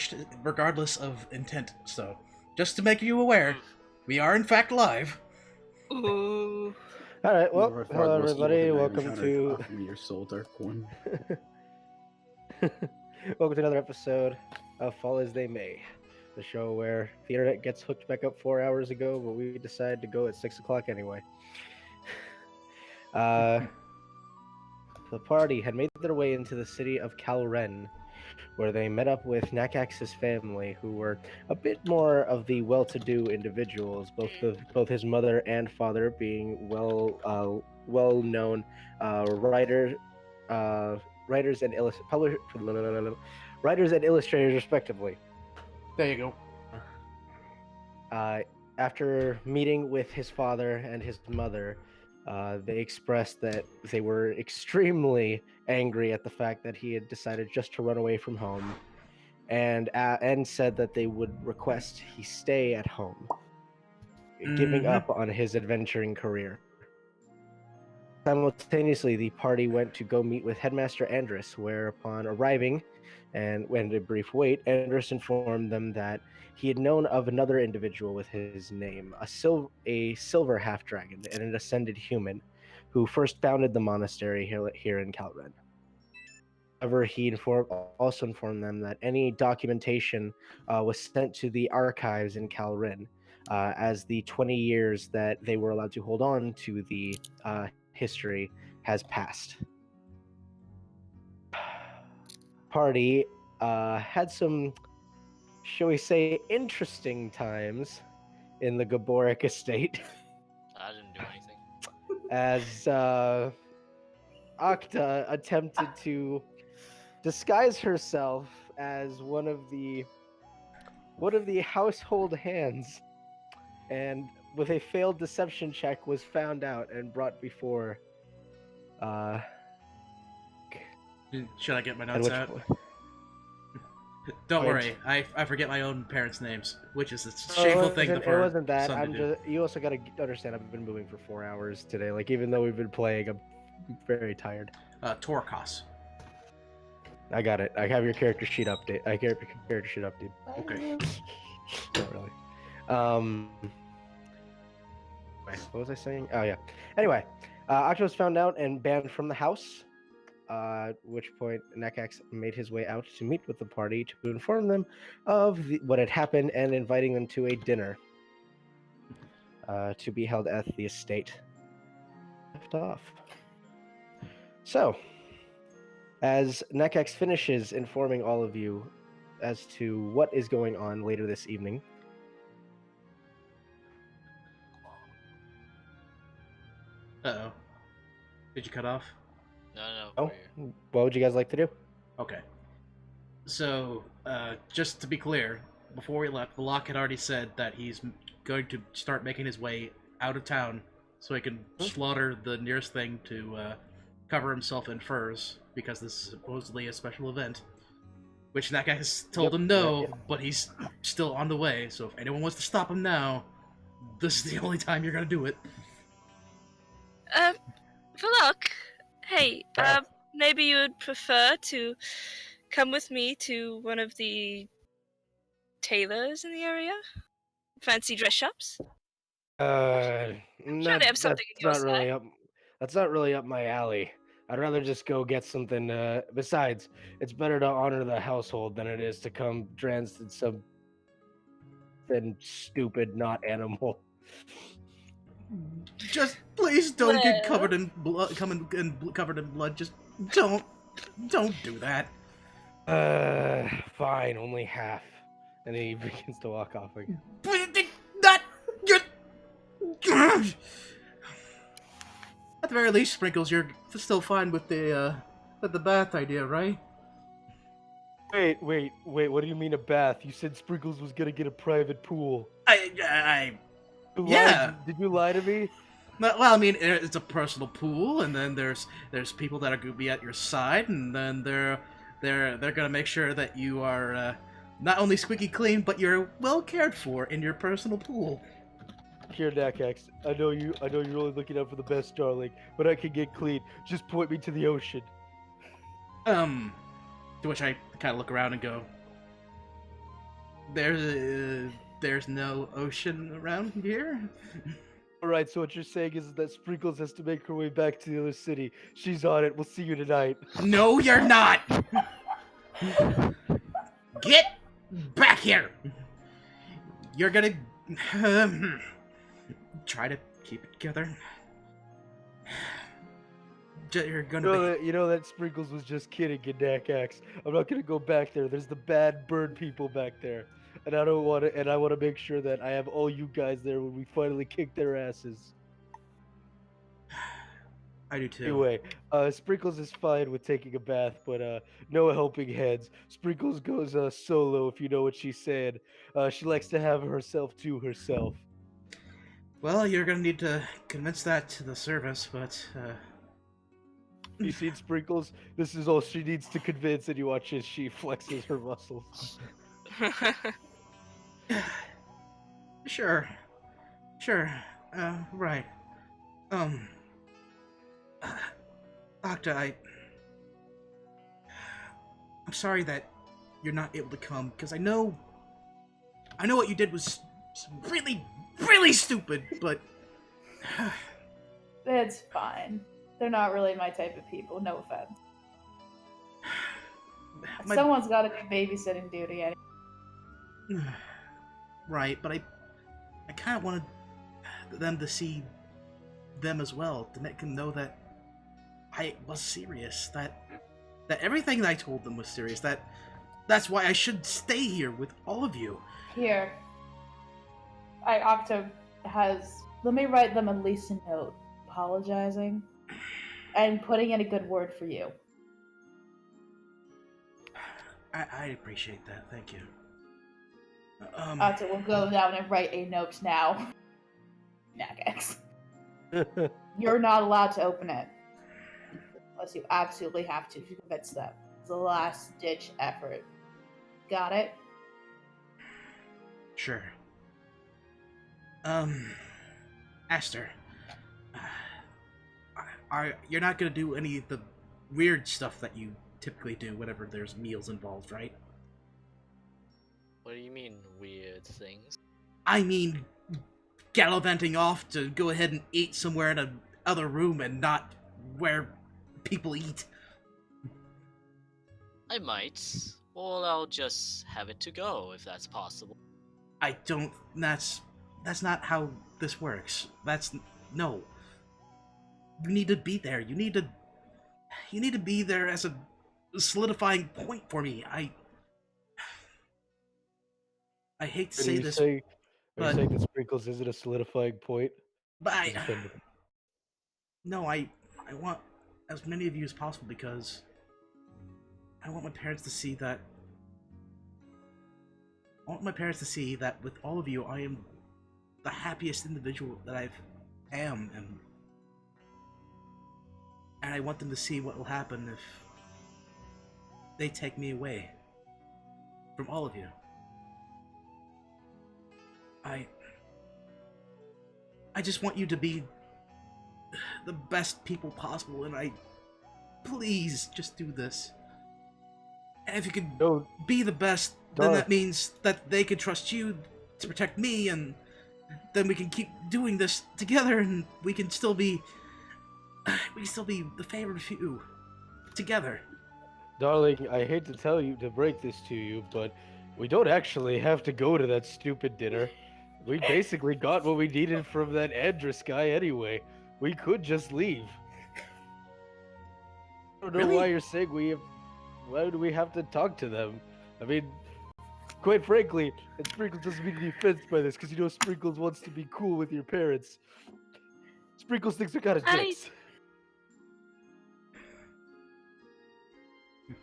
glitched regardless of intent. So, just to make you aware, we are in fact live. Ooh. All right, well, By far hello the most evil everybody. thing I've Welcome encountered. to Offer me your soul, Dark One. welcome to another episode of Fall as They May, the show where the internet gets hooked back up 4 hours ago, but we decided to go at 6 o'clock anyway. The party had made their way into the city of Calren, where they met up with Nakax's family, who were a bit more of the well-to-do individuals, both his mother and father being well-known writers and writers and illustrators, respectively. There you go. After meeting with his father and his mother, they expressed that they were extremely angry at the fact that he had decided just to run away from home, and said that they would request he stay at home, giving up on his adventuring career. Simultaneously, the party went to go meet with Headmaster Andrus, where upon arriving and when a brief wait, Andrus informed them that he had known of another individual with his name, a silver half-dragon and an ascended human, who first founded the monastery here in Calren. However, he also informed them that any documentation was sent to the archives in Calren, as the 20 years that they were allowed to hold on to the history has passed. Party had some, shall we say, interesting times in the Gaburik estate. I didn't do anything. As Octa attempted to disguise herself as one of the household hands, and with a failed deception check was found out and brought before Should I get my notes out? Don't worry, I forget my own parents' names, which is a shameful thing. It wasn't that. You also gotta understand. I've been moving for 4 hours today. Like, even though we've been playing, I'm very tired. Torkos. I got it. I have your character sheet update. Okay. Not really. Wait, what was I saying? Oh yeah. Anyway, Octo was found out and banned from the house. At which point Nakax made his way out to meet with the party to inform them of what had happened and inviting them to a dinner to be held at the estate. Left off. So, as Nakax finishes informing all of you as to what is going on later this evening, Uh-oh. Did you cut off? No. oh, what would you guys like to do? Okay. So, just to be clear, before we left, the Lock had already said that he's going to start making his way out of town so he can slaughter the nearest thing to cover himself in furs, because this is supposedly a special event. Which that guy has told him no, but he's still on the way, so if anyone wants to stop him now, this is the only time you're gonna do it. Valak, hey, maybe you would prefer to come with me to one of the tailors in the area? Fancy dress shops? I'm sure they have something in your size. That's not really up my alley. I'd rather just go get something. Besides, it's better to honor the household than it is to come dressed in something stupid, not animal. Just please don't get covered in blood. Covered in blood. Just don't do that. Fine, only half. And he begins to walk off again. Not your. At the very least, Sprinkles, you're still fine with the bath idea, right? Wait, what do you mean a bath? You said Sprinkles was gonna get a private pool. Yeah. Did you lie to me? Well, I mean, it's a personal pool, and then there's people that are gonna be at your side, and then they're gonna make sure that you are not only squeaky clean, but you're well cared for in your personal pool. Here, Nakax, I know you're only looking out for the best, darling, but I can get clean. Just point me to the ocean. To which I kind of look around and go, there's no ocean around here. Alright, so what you're saying is that Sprinkles has to make her way back to the other city. She's on it. We'll see you tonight. No, you're not. Get back here. You're gonna try to keep it together. You're gonna You know that Sprinkles was just kidding in Nakax. I'm not gonna go back there. There's the bad bird people back there. And I don't want to, and I want to make sure that I have all you guys there when we finally kick their asses. I do too. Anyway, Sprinkles is fine with taking a bath, but no helping hands. Sprinkles goes solo, if you know what she said. She likes to have herself to herself. Well, you're gonna need to convince that to the service, but You seen Sprinkles? This is all she needs to convince, and you watch as she flexes her muscles. Sure. Right. Doctor, I'm sorry that you're not able to come, because I know what you did was really, really stupid, but It's fine. They're not really my type of people, no offense. Someone's got to do babysitting duty anyway. Right, but I kind of wanted them to see them as well, to make them know that I was serious, that everything that I told them was serious, that's why I should stay here with all of you. Here. Octo let me write them at least a note, apologizing, and putting in a good word for you. I appreciate that, thank you. Octo will go down and write a note now. Nakax. You're not allowed to open it. Unless you absolutely have to convince them. It's the last ditch effort. Got it? Sure. Aster, you're not gonna do any of the weird stuff that you typically do whenever there's meals involved, right? What do you mean, weird things? I mean, gallivanting off to go ahead and eat somewhere in another room and not where people eat. I might. Or I'll just have it to go, if that's possible. That's not how this works. No. You need to be there. You need to be there as a solidifying point for me. I hate to say this, Are you but saying that Sprinkles isn't a solidifying point? But I want as many of you as possible because I want my parents to see that. I want my parents to see that with all of you, I am the happiest individual that I am, and I want them to see what will happen if they take me away from all of you. I just want you to be the best people possible, and please just do this. And if you can be the best, then that means that they can trust you to protect me, and then we can keep doing this together, and we can still be the favored few together. Darling, I hate to break this to you, but we don't actually have to go to that stupid dinner. We basically got what we needed from that Andrus guy anyway. We could just leave. I don't know Really? why you're saying why do we have to talk to them? I mean, quite frankly, and Sprinkles doesn't mean any offense by this, because you know Sprinkles wants to be cool with your parents. Sprinkles thinks they're kind of dicks.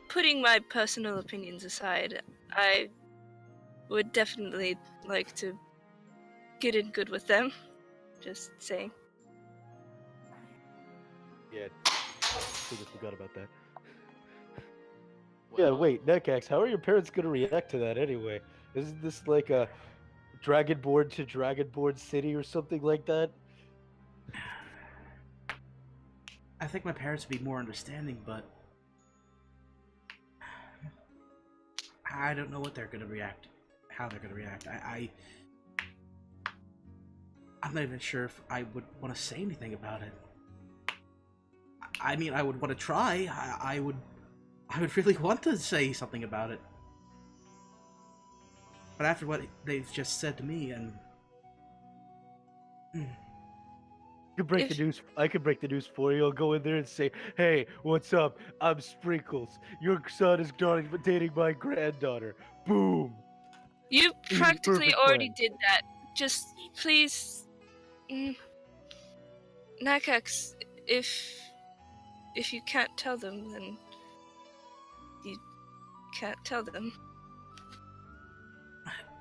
Putting my personal opinions aside, I would definitely like to get in good with them. Just saying. Yeah, I forgot about that. Well, Yeah, wait, Nakax, how are your parents gonna react to that anyway? Isn't this like a Dragonborn to Dragonborn city or something like that? I think my parents would be more understanding, but I don't know what they're gonna react. how they're gonna react. I'm not even sure if I would want to say anything about it. I mean, I would want to try. I would really want to say something about it. But after what they've just said to me, and I could break the news for you. I'll go in there and say, "Hey, what's up? I'm Sprinkles. Your son is dating my granddaughter." Boom. You practically perfect already plan. did that. Just please, Nakax, if you can't tell them, then you can't tell them.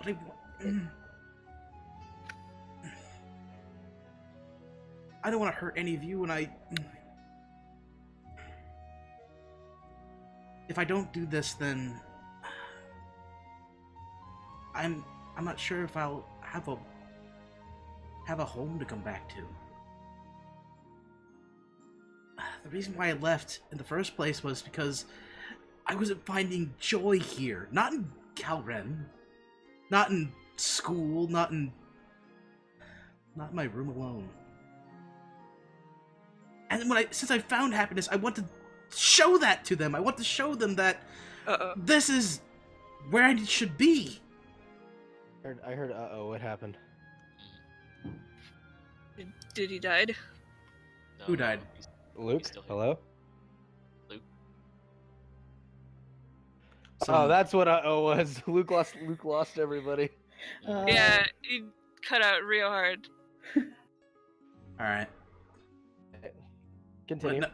but I don't want to hurt any of you, and if I don't do this, then I'm not sure if I'll have a home to come back to. The reason why I left in the first place was because I wasn't finding joy here. Not in Calren, not in school, not in my room alone. And since I found happiness, I want to show that to them. I want to show them that this is where I should be. I heard. What happened? Did he died? No, Who died? Luke. still here. Hello. Luke. Oh, that's what was. Luke lost everybody. Yeah, he cut out real hard. All right. Continue. But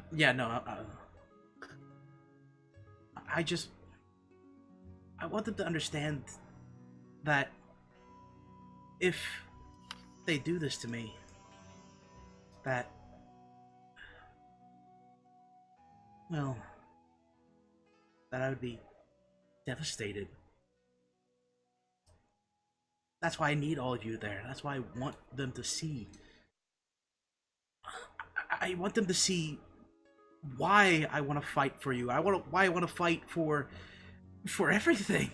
I want them to understand that if they do this to me, that, well, that I would be devastated. That's why I need all of you there. That's why I want them to see. I want them to see why I want to fight for you. Why I want to fight for everything.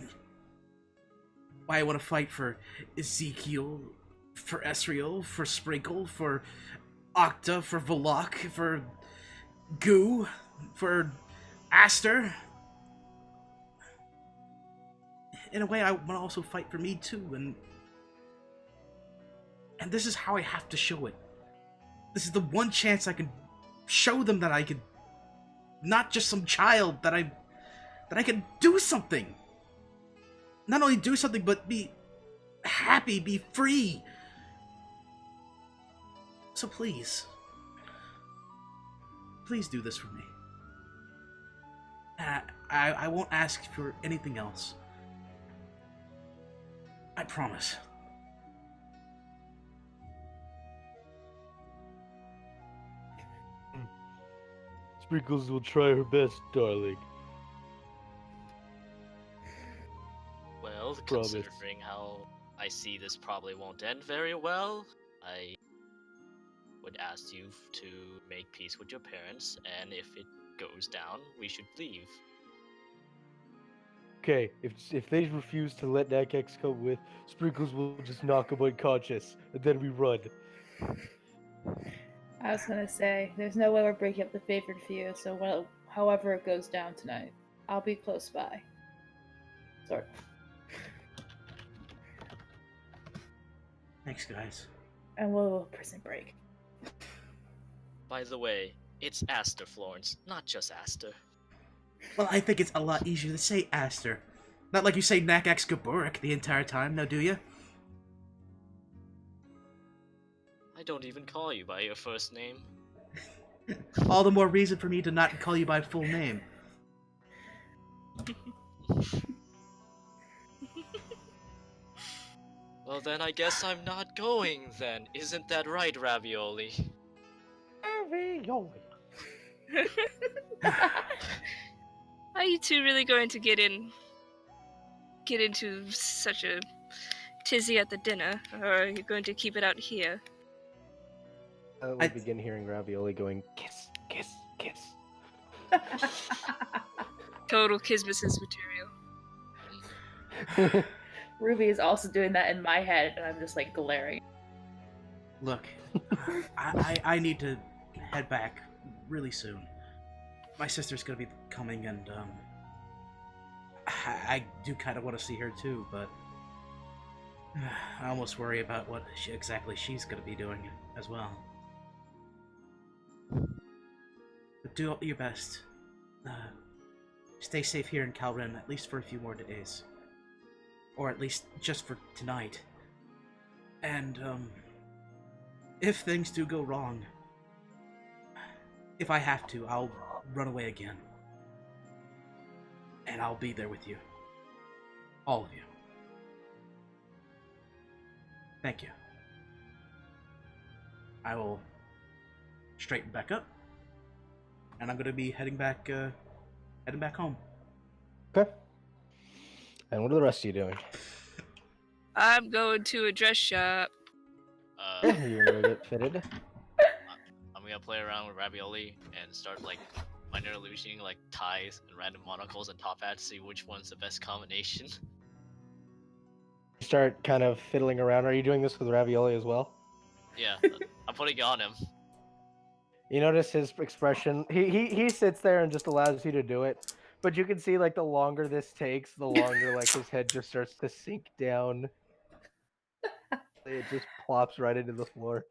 Why I want to fight for Ezekiel, for Esriel, for Sprinkle, for Octa, for Volok, for Goo, for Aster. In a way, I want to also fight for me too, and this is how I have to show it. This is the one chance I can show them that I could, not just some child, that I can do something. Not only do something, but be happy, be free. So please do this for me. I won't ask for anything else. I promise. Sprinkles will try her best, darling. Well, Promise. considering how I see this probably won't end very well, I would ask you to make peace with your parents, and if it goes down, we should leave. Okay, if they refuse to let Nakax come with, Sprinkles will just knock him unconscious, and then we run. I was gonna say, there's no way we're breaking up the favored few, so however it goes down tonight, I'll be close by. Sort of. Thanks, guys. And we'll do a prison break. By the way, it's Aster Florence, not just Aster. Well, I think it's a lot easier to say Aster. Not like you say Nakax Gaburik the entire time, now do you? I don't even call you by your first name. All the more reason for me to not call you by full name. Well then, I guess I'm not going then. Isn't that right, Ravioli? Ravioli. Are you two really going to get into such a tizzy at the dinner, or are you going to keep it out here? We begin hearing Ravioli going, kiss, kiss, kiss. Total Kismis's material. Ruby is also doing that in my head, and I'm just like glaring. Look, I need to head back really soon. My sister's gonna be coming, and I do kind of want to see her too, but I almost worry about what exactly she's gonna be doing as well. But do your best. Stay safe here in Calren, at least for a few more days. Or at least just for tonight. And, if things do go wrong, if I have to, I'll run away again. And I'll be there with you. All of you. Thank you. I will straighten back up. And I'm gonna be heading back home. Okay. And what are the rest of you doing? I'm going to a dress shop. You're gonna get fitted. I'm gonna play around with ravioli and start like minor illusioning like ties and random monocles and top hats, see which one's the best combination. You start kind of fiddling around. Are you doing this with ravioli as well? Yeah, I'm putting it on him. You notice his expression. He sits there and just allows you to do it. But you can see like the longer this takes, the longer like his head just starts to sink down. It just plops right into the floor.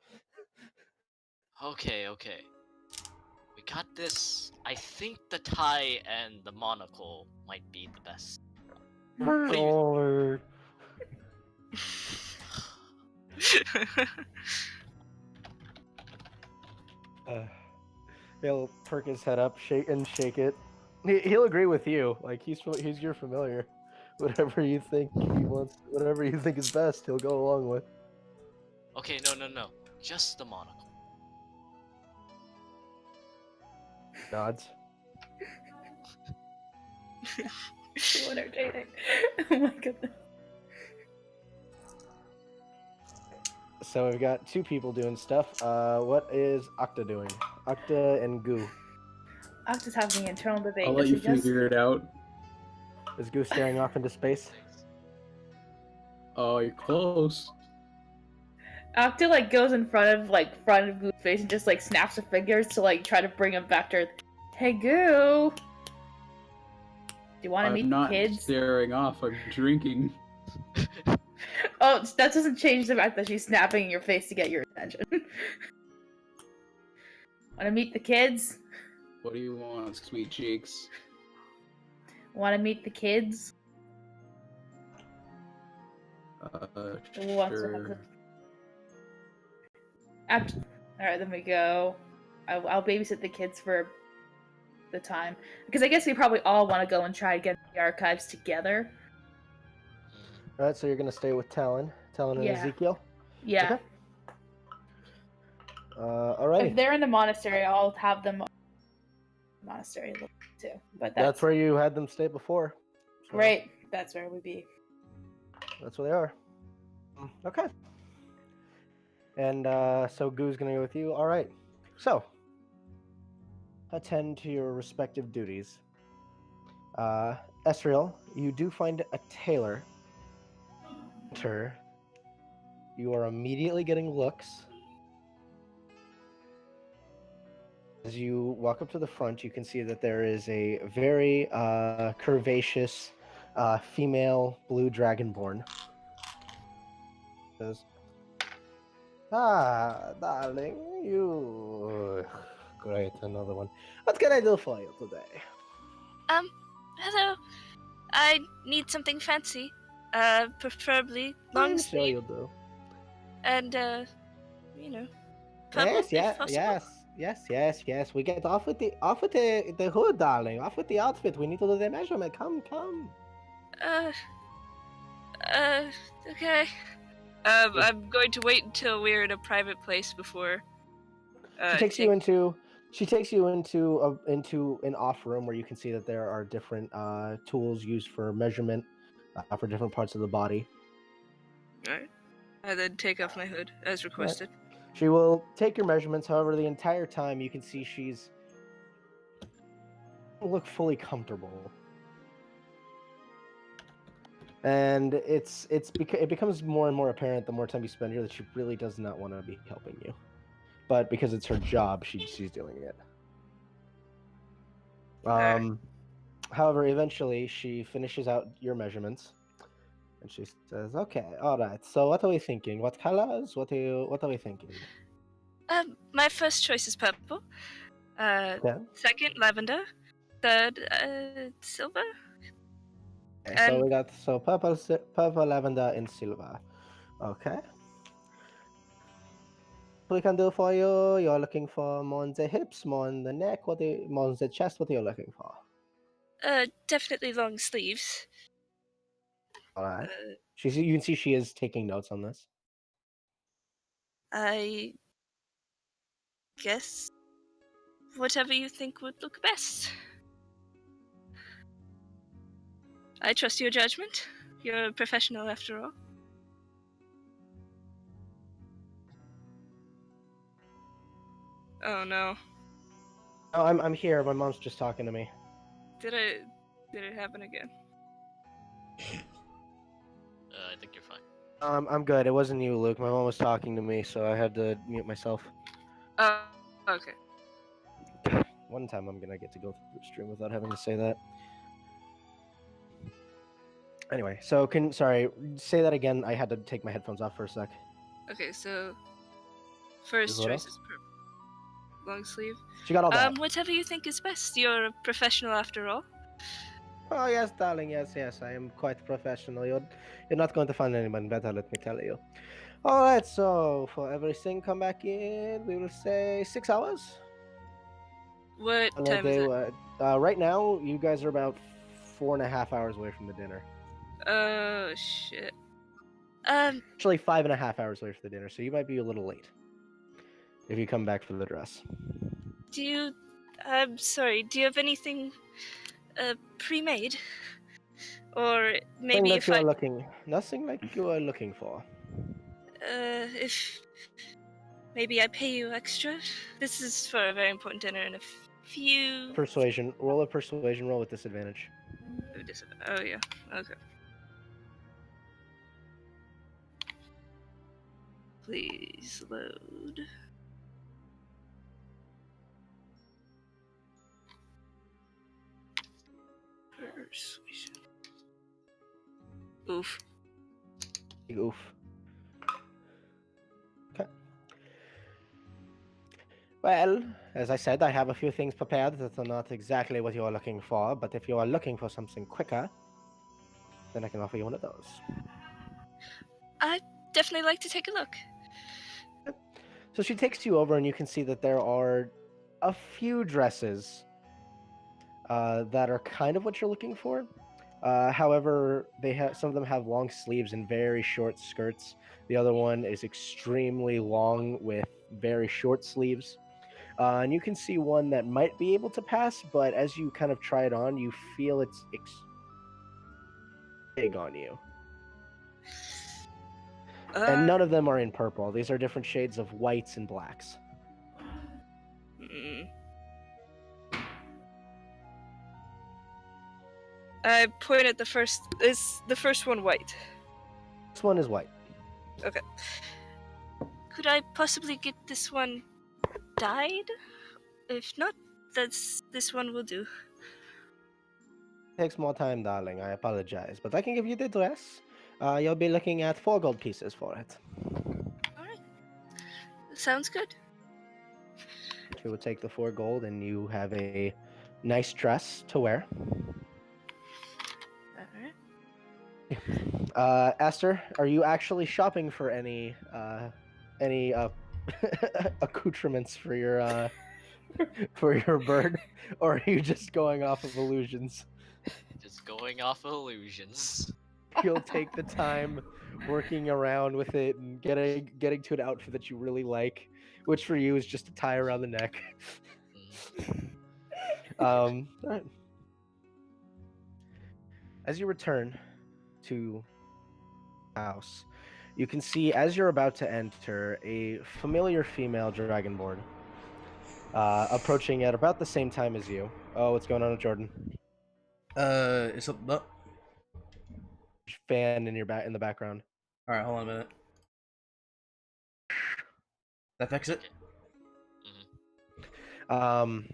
Okay. We got this. I think the tie and the monocle might be the best. What do you- Roller. He'll perk his head up, shake it. He'll agree with you. Like he's your familiar. Whatever you think he wants, whatever you think is best, he'll go along with. Okay, no. Just the monocle. Nods. So entertaining. Oh my goodness. So we've got two people doing stuff. What is Octa doing? Octa and Goo. Octa's having an internal debate. I'll let you figure it out. Is Goo staring off into space? Oh, you're close. Octa like goes in front of Goo's face and just like snaps her fingers to like try to bring him back to Earth. Hey Goo, do you want to I'm meet not the kids? staring off. I'm drinking. Oh, that doesn't change the fact that she's snapping in your face to get your attention. Want to meet the kids? What do you want, sweet cheeks? Want to meet the kids? Who wants to have Sure. Alright, then we go. I'll babysit the kids for the time. Because I guess we probably all want to go and try to get the archives together. Alright, so you're gonna stay with Talon and Yeah. Ezekiel? Yeah. Okay. Alrighty. If they're in the monastery, I'll have them in the monastery too. But That's where you had them stay before. So Right. That's where we be. That's where they are. Okay. And so Goo's gonna go with you. Alright. So attend to your respective duties. Esriel, you do find a tailor. Enter. You are immediately getting looks. As you walk up to the front, you can see that there is a very curvaceous female blue dragonborn. Says, darling, you... Great, another one. What can I do for you today? Hello. I need something fancy. Preferably long I'm sure sleeve you do. and purple if possible. Yes. We get off with the hood, darling. Off with the outfit. We need to do the measurement. Come. Okay. I'm going to wait until we're in a private place before. She takes you into an off room where you can see that there are different tools used for measurement for different parts of the body. Alright. I then take off my hood as requested. She will take your measurements. However, the entire time you can see she's look fully comfortable. And it becomes more and more apparent the more time you spend here that she really does not want to be helping you, but because it's her job, she's doing it. However, eventually she finishes out your measurements, and she says, "Okay, all right. So what are we thinking? What colors? What are we thinking?" My first choice is purple. Okay. Second, lavender. Third, silver. Okay, so And we got purple, lavender, and silver. Okay. We can do for you. You're looking for more on the hips, more on the neck, more on the chest. What are you looking for? definitely long sleeves. All right. Uh, You can see she is taking notes on this. I guess whatever you think would look best. I trust your judgment. You're a professional after all. Oh no. Oh, I'm here. My mom's just talking to me. Did it happen again? I think you're fine. I'm good. It wasn't you, Luke. My mom was talking to me, so I had to mute myself. Oh, okay. One time I'm gonna get to go through the stream without having to say that. Anyway, so sorry, say that again. I had to take my headphones off for a sec. Okay, so first What choice else? is purple. Long sleeve. She got all that. Whatever you think is best. You're a professional after all. Oh yes, darling. Yes. I am quite professional. You're not going to find anyone better. Let me tell you. All right. So for everything, come back in. We will say 6 hours. What On time is it? Right now, you guys are about 4.5 hours away from the dinner. Oh shit. Actually, 5.5 hours away from the dinner, so you might be a little late if you come back for the dress. I'm sorry, do you have anything pre-made? Or maybe Nothing like you are looking for. if maybe I pay you extra? This is for a very important dinner in a few... Persuasion. Roll a persuasion roll with disadvantage. Oh yeah, okay. Please load. Persuasion. Oof. Oof. Okay. Well, as I said, I have a few things prepared that are not exactly what you are looking for, but if you are looking for something quicker, then I can offer you one of those. I'd definitely like to take a look. So she takes you over, and you can see that there are a few dresses that are kind of what you're looking for. However, some of them have long sleeves and very short skirts. The other one is extremely long with very short sleeves. And you can see one that might be able to pass, but as you kind of try it on, you feel it's big on you. And none of them are in purple. These are different shades of whites and blacks. I point at the first. Is the first one white? This one is white. Okay. Could I possibly get this one dyed? If not, this one will do. Takes more time, darling. I apologize, but I can give you the dress. You'll be looking at 4 gold pieces for it. All right. Sounds good. She will take the 4 gold, and you have a nice dress to wear. All right. Esther, are you actually shopping for any accoutrements for your bird, or are you just going off of illusions? Just going off illusions. You'll take the time working around with it and getting to an outfit that you really like, which for you is just a tie around the neck. All right. As you return to house, you can see as you're about to enter a familiar female dragonborn approaching at about the same time as you. Oh, what's going on with Jordan? It's a fan in the background. All right, hold on a minute. That fix it? Um,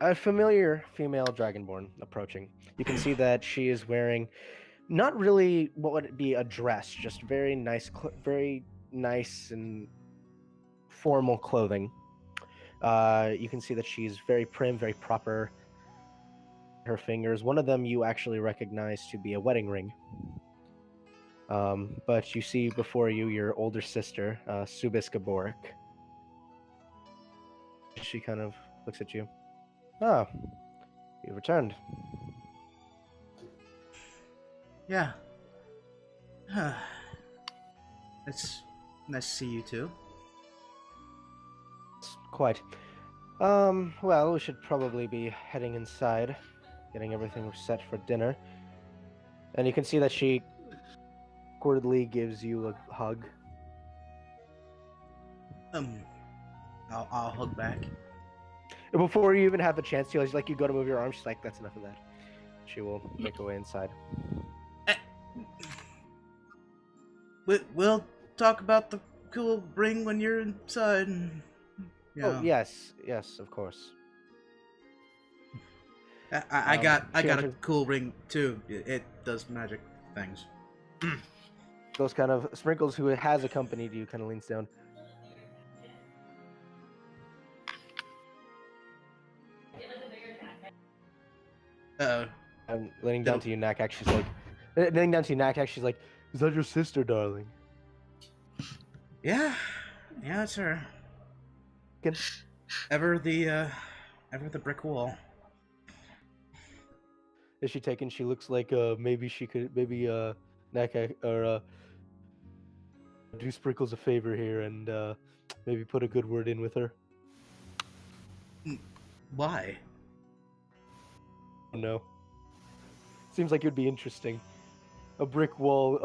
a familiar female dragonborn approaching. You can see that she is wearing not really what would be a dress, just very nice and formal clothing. You can see that she's very prim, very proper. Her fingers, one of them you actually recognize to be a wedding ring. But you see before you your older sister, Subis Gaburik. She kind of looks at you. Ah, you returned. Yeah. It's nice to see you too. Quite. Well, we should probably be heading inside, getting everything set for dinner. And you can see that she awkwardly gives you a hug. I'll hug back. And before you even have the chance to, like you go to move your arm, she's like, "That's enough of that." She will make her way inside. We'll talk about the cool ring when you're inside. Yeah. Oh yes, of course. I got a enters- cool ring too. It does magic things. Those kind of Sprinkles, who has accompanied you, kind of leans down. I'm leaning down to you, Nakax. She's like, leaning down to you, Nakax. She's like, "Is that your sister, darling?" Yeah, it's her. Ever the brick wall. Is she taken? She looks like maybe Nakax or do Sprinkles a favor here and maybe put a good word in with her. Why? No. Seems like it'd be interesting. A brick wall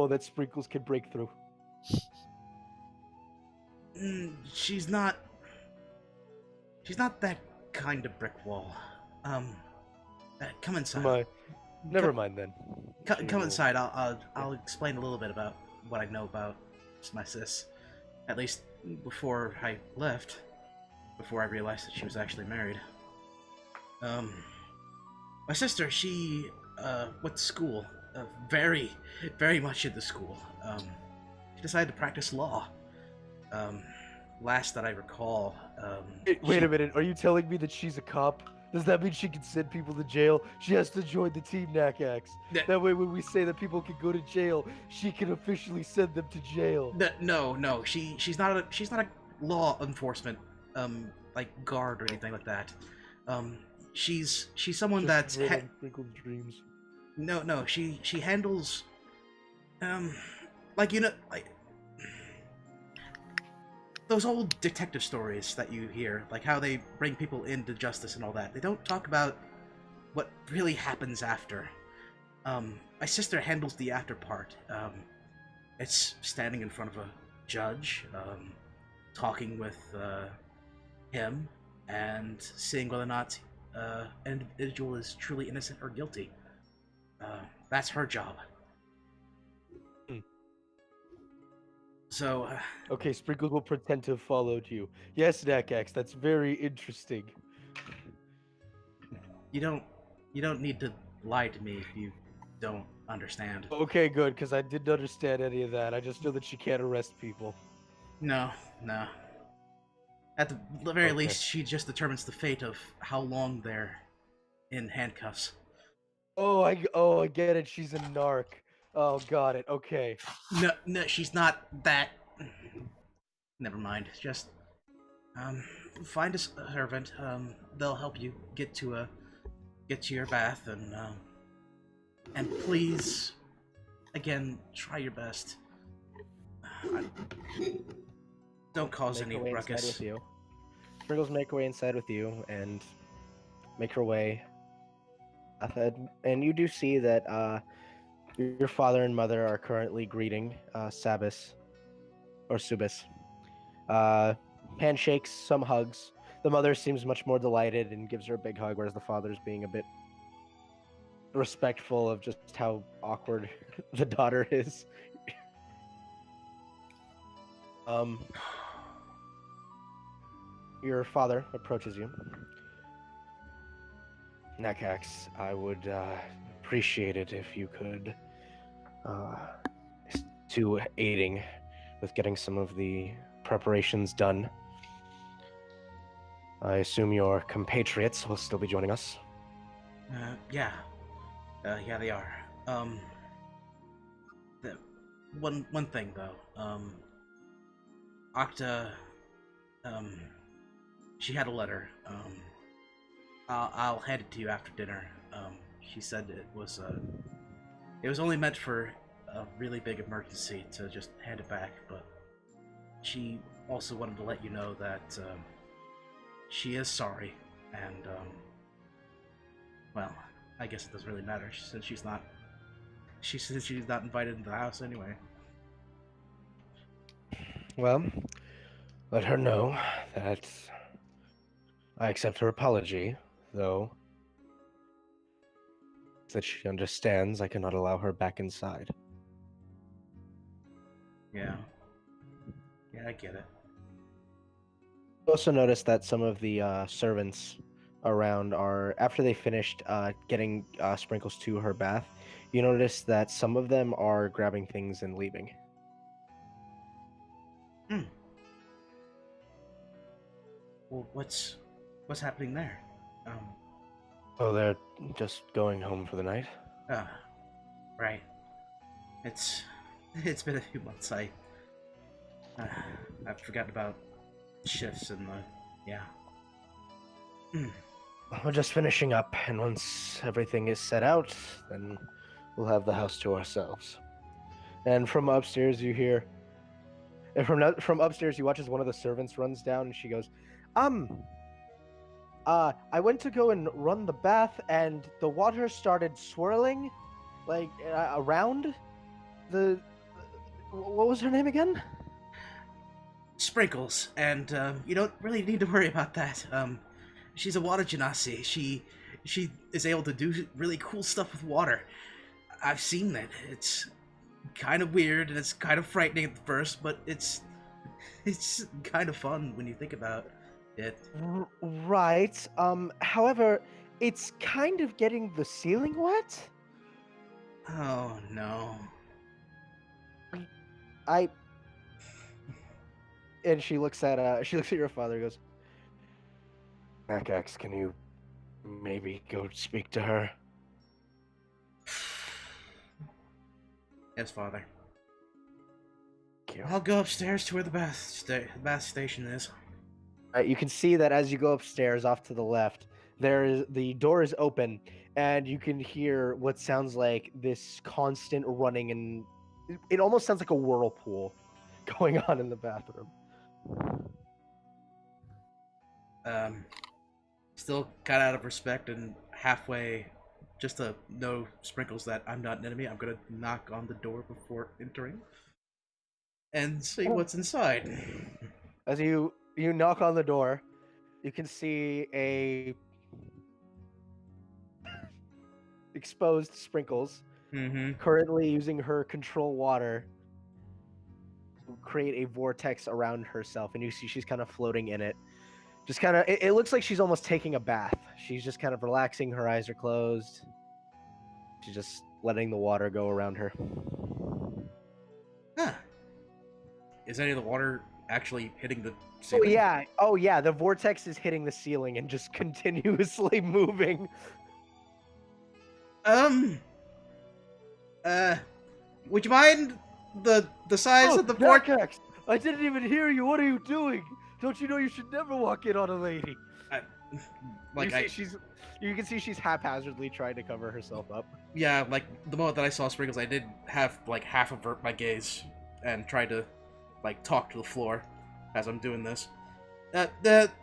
that Sprinkles can break through. She's not that kind of brick wall. Come inside. Never mind then. Come inside. I'll explain a little bit about what I know about my sis. At least before I left. Before I realized that she was actually married. My sister, she went to school. Very, very much into school. She decided to practice law. Last that I recall. Wait a minute. Are you telling me that she's a cop? Does that mean she can send people to jail? She has to join the team, Nakax. That way, when we say that people can go to jail, she can officially send them to jail. No. She's not a law enforcement like guard or anything like that. She's someone that's Sprinkle's dreams. No. She handles like those old detective stories that you hear, like how they bring people into justice and all that. They don't talk about what really happens after. My sister handles the after part. It's standing in front of a judge, talking with him, and seeing whether or not an individual is truly innocent or guilty. That's her job. So, okay, Sprinkles will pretend to have followed you. Yes, Nakax, that's very interesting. you don't need to lie to me if you don't understand. Okay, good, because I didn't understand any of that. I just know that she can't arrest people. No. At the very least, she just determines the fate of how long they're in handcuffs. Oh, I get it. She's a narc. Oh, got it. Okay. No, she's not that. Never mind. Just find a servant. They'll help you get to your bath, and please, again, try your best. Don't cause any ruckus. Sprinkles make her way inside with you and make her way. And you do see that your father and mother are currently greeting Subis. Handshakes, some hugs. The mother seems much more delighted and gives her a big hug, whereas the father's being a bit respectful of just how awkward the daughter is. Your father approaches you. Nakax, I would appreciate it if you could to aiding with getting some of the preparations done. I assume your compatriots will still be joining us. Yeah. Yeah, they are. The one thing though. Octa, she had a letter. I'll hand it to you after dinner. She said it was only meant for a really big emergency to just hand it back, but she also wanted to let you know that she is sorry, and well, I guess it doesn't really matter since she's not invited into the house anyway. Well, let her know that I accept her apology, though that she understands I cannot allow her back inside. Yeah. Yeah, I get it. Also noticed that some of the servants around are, after they finished getting Sprinkles to her bath, you notice that some of them are grabbing things and leaving. Well, what's happening there? Oh, they're just going home for the night? Right. It's been a few months. I've forgotten about shifts and yeah. We're just finishing up, and once everything is set out, then we'll have the house to ourselves. And from upstairs you hear, and from upstairs you watch as one of the servants runs down, and she goes, I went to go and run the bath, and the water started swirling, like, around the... What was her name again? Sprinkles, and you don't really need to worry about that. She's a water genasi. She is able to do really cool stuff with water. I've seen it. It's kind of weird and it's kind of frightening at first, but it's kind of fun when you think about it. Right. However, it's kind of getting the ceiling wet. Oh no. And she looks at your father and goes, Nakax, can you maybe go speak to her? Yes, father. Thank you. I'll go upstairs to where the bath station is. You can see that as you go upstairs off to the left, the door is open, and you can hear what sounds like this constant running, and it almost sounds like a whirlpool going on in the bathroom. Still kind of out of respect and halfway, just to know Sprinkles that I'm not an enemy, I'm gonna knock on the door before entering and see what's inside. As you knock on the door, you can see a exposed Sprinkles, currently using her control water to create a vortex around herself, and you see she's kind of floating in it. Just kind of, it looks like she's almost taking a bath. She's just kind of relaxing, her eyes are closed. She's just letting the water go around her. Huh. Is any of the water actually hitting the ceiling? Oh yeah, the vortex is hitting the ceiling and just continuously moving. Would you mind the size of the vortex? Nakax, I didn't even hear you. What are you doing? Don't you know you should never walk in on a lady? You can see she's haphazardly trying to cover herself up. Yeah, like the moment that I saw Sprinkles, I did have like half avert my gaze and tried to like talk to the floor as I'm doing this.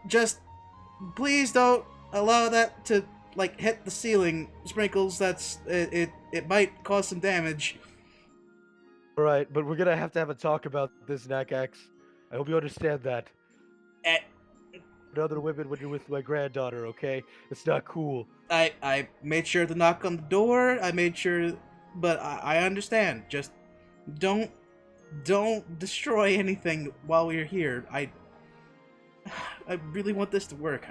Just please don't allow that to like hit the ceiling, Sprinkles. It might cause some damage. Right, but we're gonna have to have a talk about this, Nakax. I hope you understand that. other women when you're with my granddaughter, okay? It's not cool. I made sure to knock on the door. I made sure, but I understand. Just don't destroy anything while we're here. I really want this to work.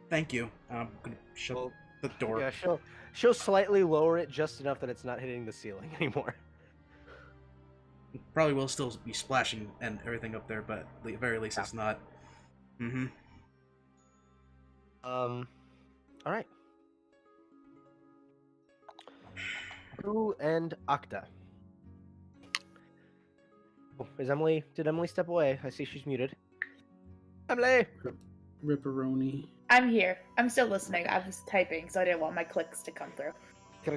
Thank you. I'm gonna shut the door. Yeah, she'll slightly lower it just enough that it's not hitting the ceiling anymore. Probably will still be splashing and everything up there, but at the very least it's not. Mm-hmm. All right. Prue and Octa. Oh, did Emily step away? I see she's muted. Emily! Ripperoni. I'm here. I'm still listening. I was typing, so I didn't want my clicks to come through.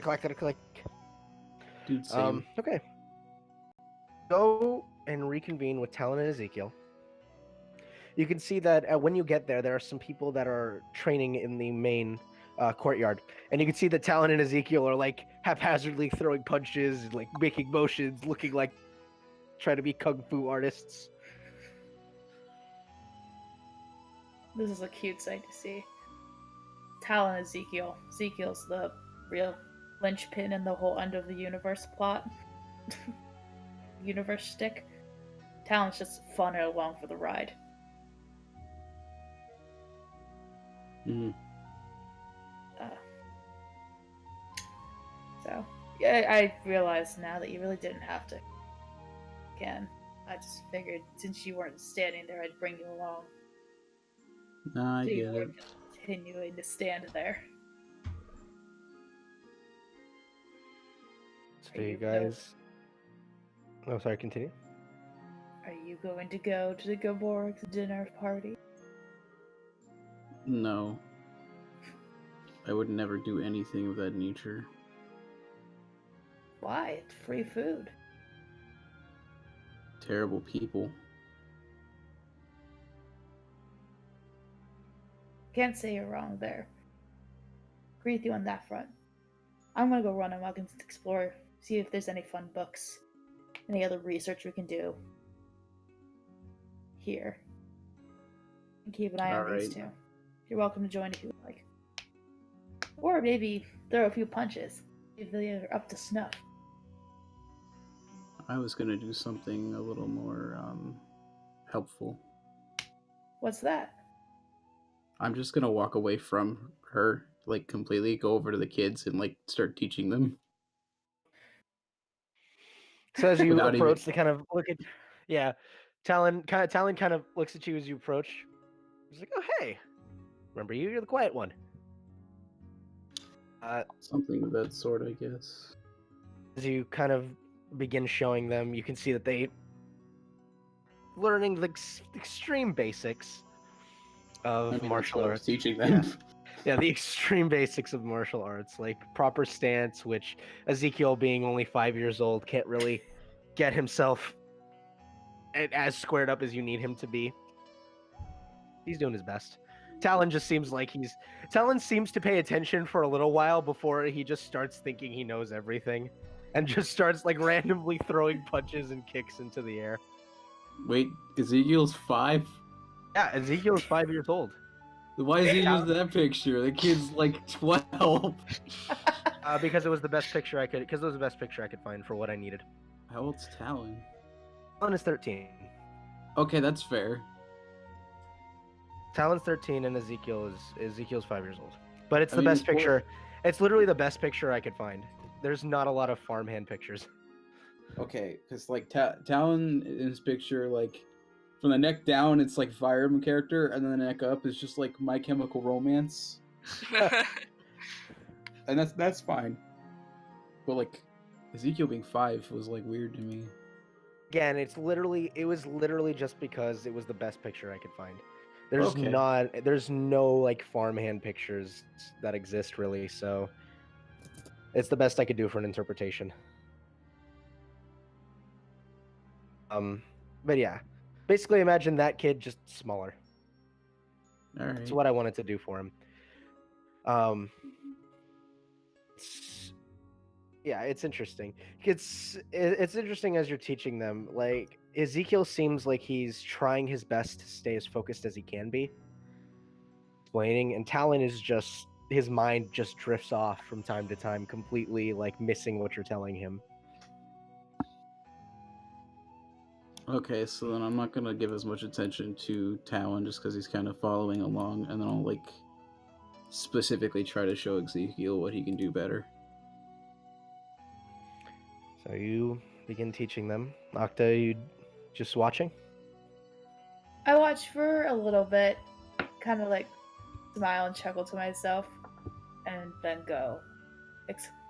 Click. Dude, same. Okay. Go and reconvene with Talon and Ezekiel. You can see that when you get there are some people that are training in the main courtyard. And you can see that Talon and Ezekiel are like haphazardly throwing punches, and, like making motions, looking like trying to be kung fu artists. This is a cute sight to see. Talon and Ezekiel. Ezekiel's the real linchpin in the whole end of the universe plot. Universe stick. Talon's just fun and along for the ride. Mm-hmm. So, yeah, I realize now that you really didn't have to. Again, I just figured since you weren't standing there, I'd bring you along. Nah, I So you get it. weren't continuing to stand there. So you guys... Oh, sorry, continue. Are you going to go to the Gaburik's dinner party? No. I would never do anything of that nature. Why? It's free food. Terrible people. Can't say you're wrong there. Agree with you on that front. I'm gonna go run amok and explore, see if there's any fun books, any other research we can do here. And keep an eye on these Alright. two. You're welcome to join if you would like. Or maybe throw a few punches, if they're up to snuff. I was gonna do something a little more helpful. What's that? I'm just gonna walk away from her, like completely, go over to the kids and like start teaching them. So as you Without approach, even- they kind of look at... Yeah, Talon kind of looks at you as you approach. He's like, oh, hey. Remember you? You're the quiet one. Something of that sort, I guess. As you kind of begin showing them, you can see that they learning the extreme basics of I mean, martial that's what I was arts. teaching them. Yeah, the extreme basics of martial arts, like proper stance, which Ezekiel, being only 5 years old, can't really get himself as squared up as you need him to be. He's doing his best. Talon seems to pay attention for a little while before he just starts thinking he knows everything, and just starts like randomly throwing punches and kicks into the air. Wait, Ezekiel's 5? Yeah, Ezekiel's 5 years old. Why is he use that picture? The kid's like 12. Because it was the best picture I could. Because it was the best picture I could find for what I needed. How old's Talon? Talon is 13. Okay, that's fair. Talon's 13 and Ezekiel's 5 years old. But it's I the mean, best picture. It's literally the best picture I could find. There's not a lot of farmhand pictures. Okay, because like Talon in his picture, like from the neck down, it's like Fire Emblem character, and then the neck up is just like My Chemical Romance, and that's fine. But like Ezekiel being 5 was like weird to me. Again, it was literally just because it was the best picture I could find. There's Okay. there's no like farmhand pictures that exist really, so it's the best I could do for an interpretation. But yeah, basically imagine that kid just smaller. All right. That's what I wanted to do for him. Yeah, it's interesting. It's interesting as you're teaching them. Like Ezekiel seems like he's trying his best to stay as focused as he can be, explaining, and Talon is just his mind just drifts off from time to time, completely like missing what you're telling him. Okay, so then I'm not gonna give as much attention to Talon just because he's kind of following along, and then I'll like specifically try to show Ezekiel what he can do better. So you begin teaching them. Octa, you just watching? I watch for a little bit, kind of like smile and chuckle to myself, and then go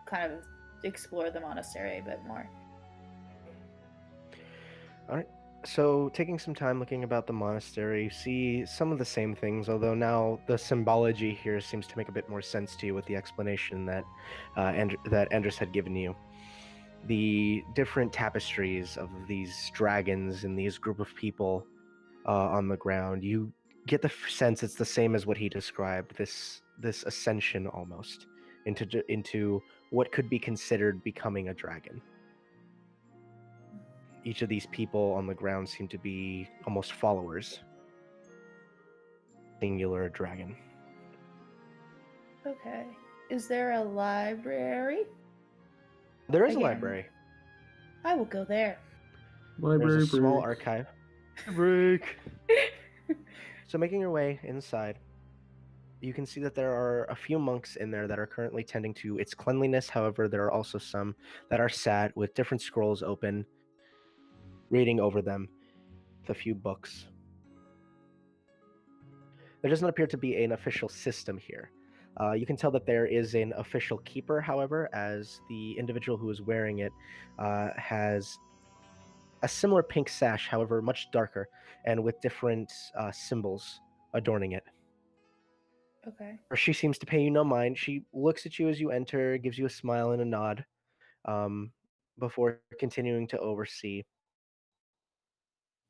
kind of explore the monastery a bit more. All right. So, taking some time looking about the monastery, you see some of the same things, although now the symbology here seems to make a bit more sense to you with the explanation that that Andrus had given you. The different tapestries of these dragons and these group of people on the ground, you get the sense it's the same as what he described. This ascension almost into what could be considered becoming a dragon. Each of these people on the ground seem to be almost followers. Singular dragon. Okay. Is there a library? There is Again. a library. I will go there. Library There's a small break. archive. Break. So making your way inside, you can see that there are a few monks in there that are currently tending to its cleanliness. However, there are also some that are sat with different scrolls open, reading over them with a few books. There doesn't appear to be an official system here. You can tell that there is an official keeper, however, as the individual who is wearing it has a similar pink sash, however, much darker, and with different symbols adorning it. Okay. She seems to pay you no mind. She looks at you as you enter, gives you a smile and a nod, before continuing to oversee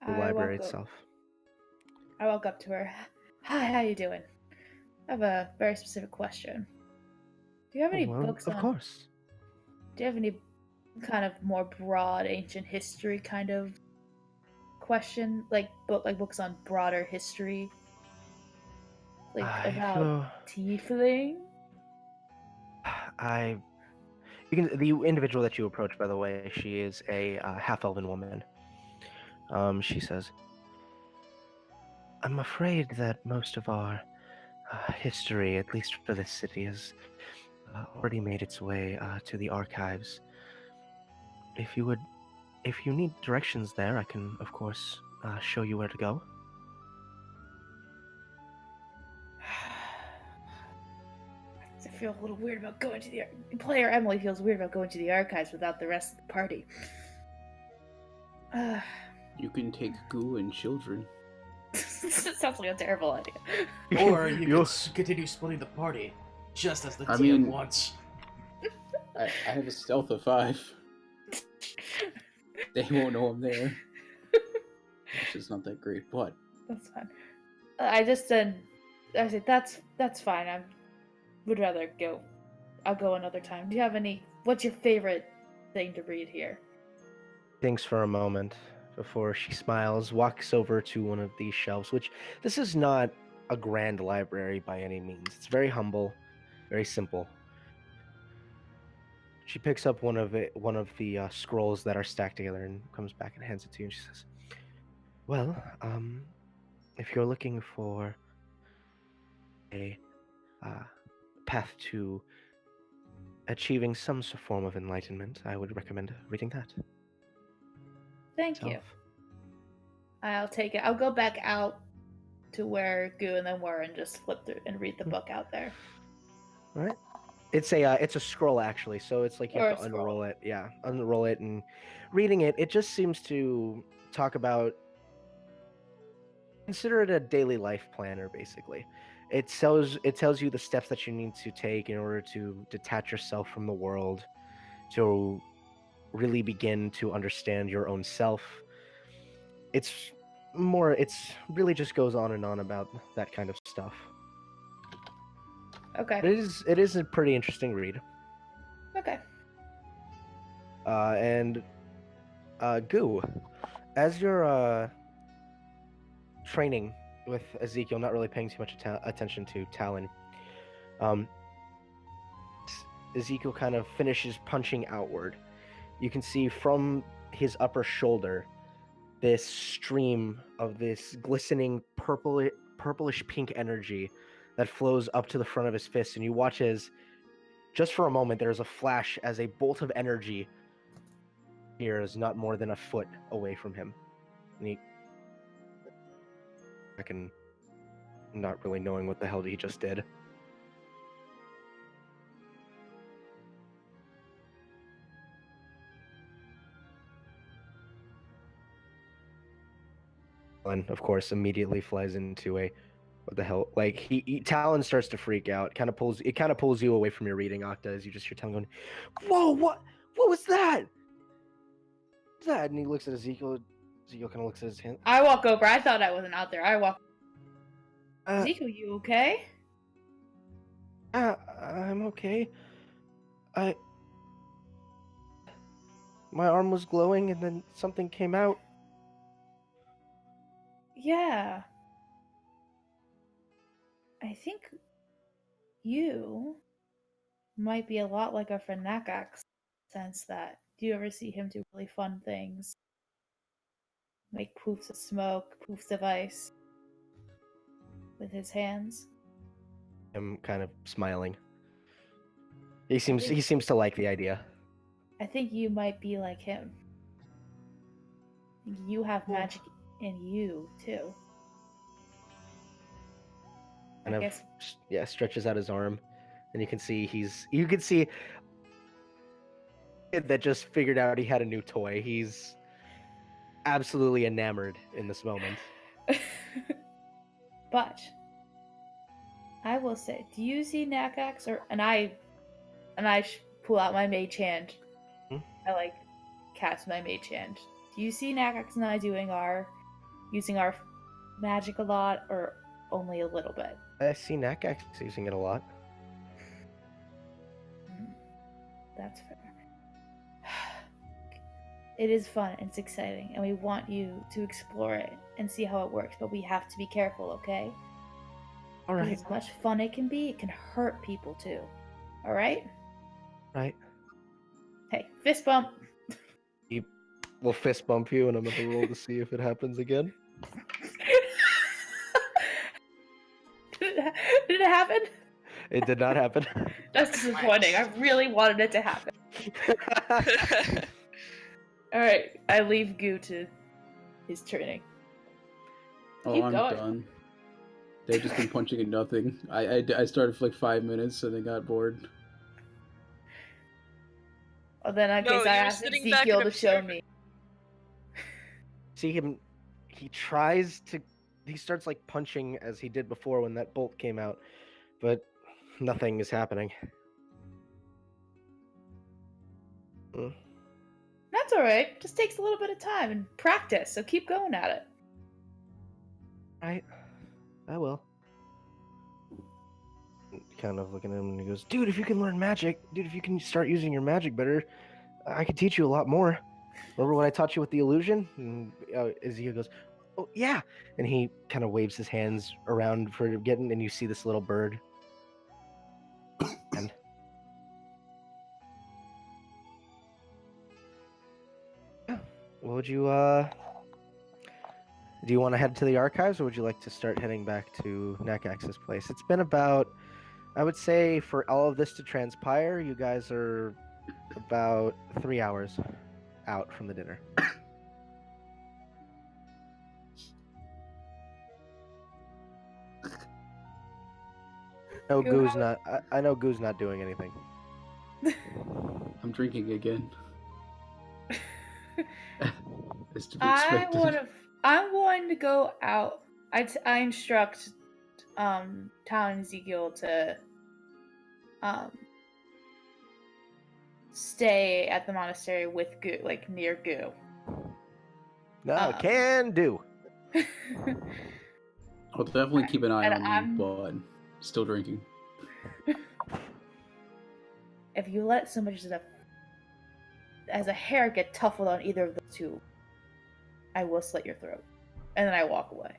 the library itself. I walk up to her. Hi, how you doing? I have a very specific question. Do you have any books Of on... course. Do you have any kind of more broad ancient history kind of question? Like books on broader history? Like about tiefling? The individual that you approach, by the way, she is a half-elven woman. She says, I'm afraid that most of our history, at least for this city, has already made its way to the archives. If you need directions there, I can, of course, show you where to go. I feel a little weird about going to the... Player Emily feels weird about going to the archives without the rest of the party. You can take Goo and children. Sounds like a terrible idea. Or you could continue splitting the party, just as the DM wants. I have a stealth of 5. They won't know I'm there. Which is not that great, but... That's fine. I said that's fine. I would rather go. I'll go another time. Do you have any... What's your favorite thing to read here? Thinks for a moment before she smiles, walks over to one of these shelves, which this is not a grand library by any means. It's very humble, very simple. She picks up one of the scrolls that are stacked together and comes back and hands it to you. And she says, "Well, if you're looking for a path to achieving some form of enlightenment, I would recommend reading that." Thank you. I'll take it. I'll go back out to where Goo and then Warren just flip through and read the book out there. All right. It's a scroll actually, so it's like you have to unroll it. Yeah, unroll it and reading it. It just seems to talk about, consider it a daily life planner basically. It tells you the steps that you need to take in order to detach yourself from the world, to really begin to understand your own self. It's really just goes on and on about that kind of stuff. Okay. It is a pretty interesting read. Okay. And Goo, as you're training with Ezekiel not really paying too much attention to Talon. Um, Ezekiel kind of finishes punching outward. You can see from his upper shoulder this stream of this glistening purplish pink energy that flows up to the front of his fist, and you watch as, just for a moment, there's a flash as a bolt of energy appears not more than a foot away from him. And not really knowing what the hell he just did. And of course, immediately flies into a, what the hell? Like Talon starts to freak out. Kind of pulls you away from your reading, Octa, as you just hear Talon going, "Whoa! What was that? What's that?" And he looks at Ezekiel. Ezekiel kind of looks at his hand. I walk over. I thought I wasn't out there. I walk. Ezekiel, you okay? I'm okay. My arm was glowing, and then something came out. Yeah. I think you might be a lot like our friend Nakax, sense that do you ever see him do really fun things? Make poofs of smoke, poofs of ice with his hands. I'm kind of smiling. He seems to like the idea. I think you might be like him. You have magic in you too. Kind I of, guess. stretches out his arm, and you can see that just figured out he had a new toy. He's absolutely enamored in this moment. But I will say, do you see Nakax and I pull out my mage hand. I cast my mage hand. Do you see Nakax and I using our magic a lot, or only a little bit? I see Nakax using it a lot. That's fair. It is fun and it's exciting, and we want you to explore it and see how it works, but we have to be careful, okay? All right. As much fun it can be, it can hurt people too. All right? Right. Hey, fist bump. He will fist bump you, and I'm gonna roll to see if it happens again. Did it happen? It did not happen. That's disappointing. I really wanted it to happen. Alright, I leave Goo to his training. Oh, Keep I'm going. done. They've just been punching at nothing. I started for like 5 minutes and they got bored. Well, then I No, guess I you were asked sitting back Ezekiel and to show observing. me. See him. He starts like punching as he did before when that bolt came out, but nothing is happening. That's alright. Just takes a little bit of time and practice, so keep going at it. Right. I will. Kind of looking at him, and he goes, "Dude, if you can learn magic, if you can start using your magic better, I could teach you a lot more. Remember when I taught you with the illusion?" And Ezekiel goes, "Oh, yeah." And he kind of waves his hands around for getting, and you see this little bird. And yeah, would you, do you want to head to the archives, or would you like to start heading back to Nakax's place? It's been about, I would say, for all of this to transpire, you guys are about 3 hours out from the dinner. No, Goo's not. I know Goo's not doing anything. I'm drinking again. It's to be I'm expected. going to go out. I instruct Talon and Ezekiel to stay at the monastery with Goo, like near Goo. No, can do. I'll definitely keep an eye And on you, but still drinking. If you let so much as a hair get tuffled on either of the two, I will slit your throat. And then I walk away.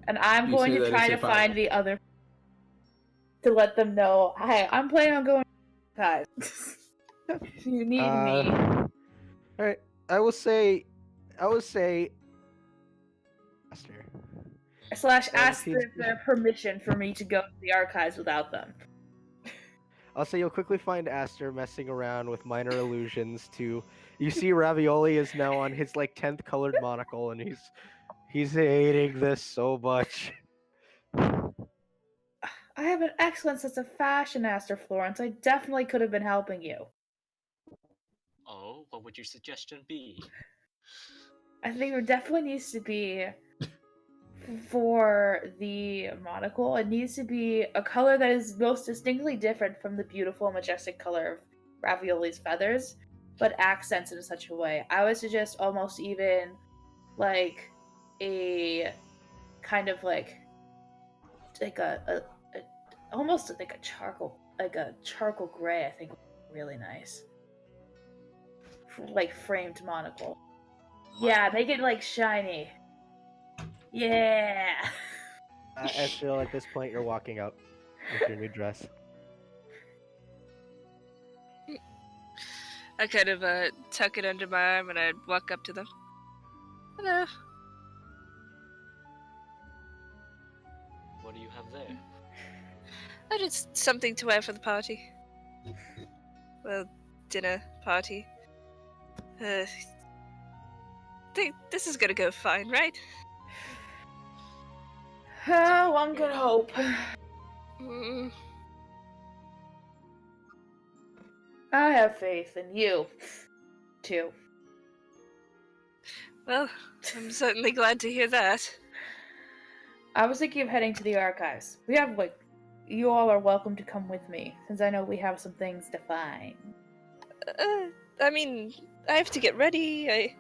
And I'm You going say to that try as to if find the other to let them know, hey, I'm planning on going guys. If you need me. All right. I will say, Aster. Slash And ask if you, their permission for me to go to the archives without them. I'll say you'll quickly find Aster messing around with minor illusions. You see, Ravioli is now on his like 10th colored monocle, and he's hating this so much. I have an excellent sense of fashion, Aster Florence. I definitely could have been helping you. Oh, what would your suggestion be? I think there definitely needs to be, for the monocle, it needs to be a color that is most distinctly different from the beautiful, majestic color of Ravioli's feathers, but accents in such a way. I would suggest almost even like a kind of like a almost like a charcoal gray. I think would be really nice, like framed monocle. Yeah, make it like shiny. Yeah. Aster, at this point, you're walking out with your new dress. I kind of tuck it under my arm and I walk up to them. Hello. What do you have there? I just something to wear for the party. Well, dinner party. Think this is gonna go fine, right? Oh, one could hope. Mm, I have faith in you, too. well, I'm certainly glad to hear that. I was thinking of heading to the archives. We have, you all are welcome to come with me, since I know we have some things to find. I mean, I have to get ready.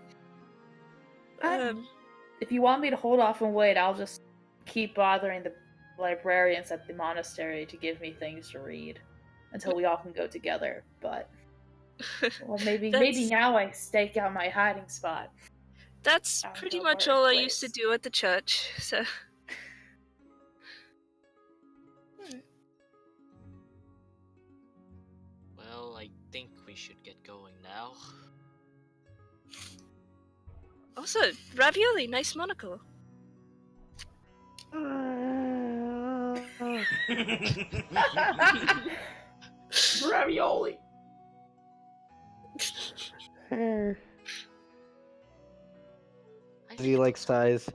If you want me to hold off and wait, I'll just keep bothering the librarians at the monastery to give me things to read until we all can go together. But well, maybe now I stake out my hiding spot. That's pretty much all I used to do at the church. So. Well, I think we should get going now. Also, Ravioli, nice monocle. Ravioli. He like sighs.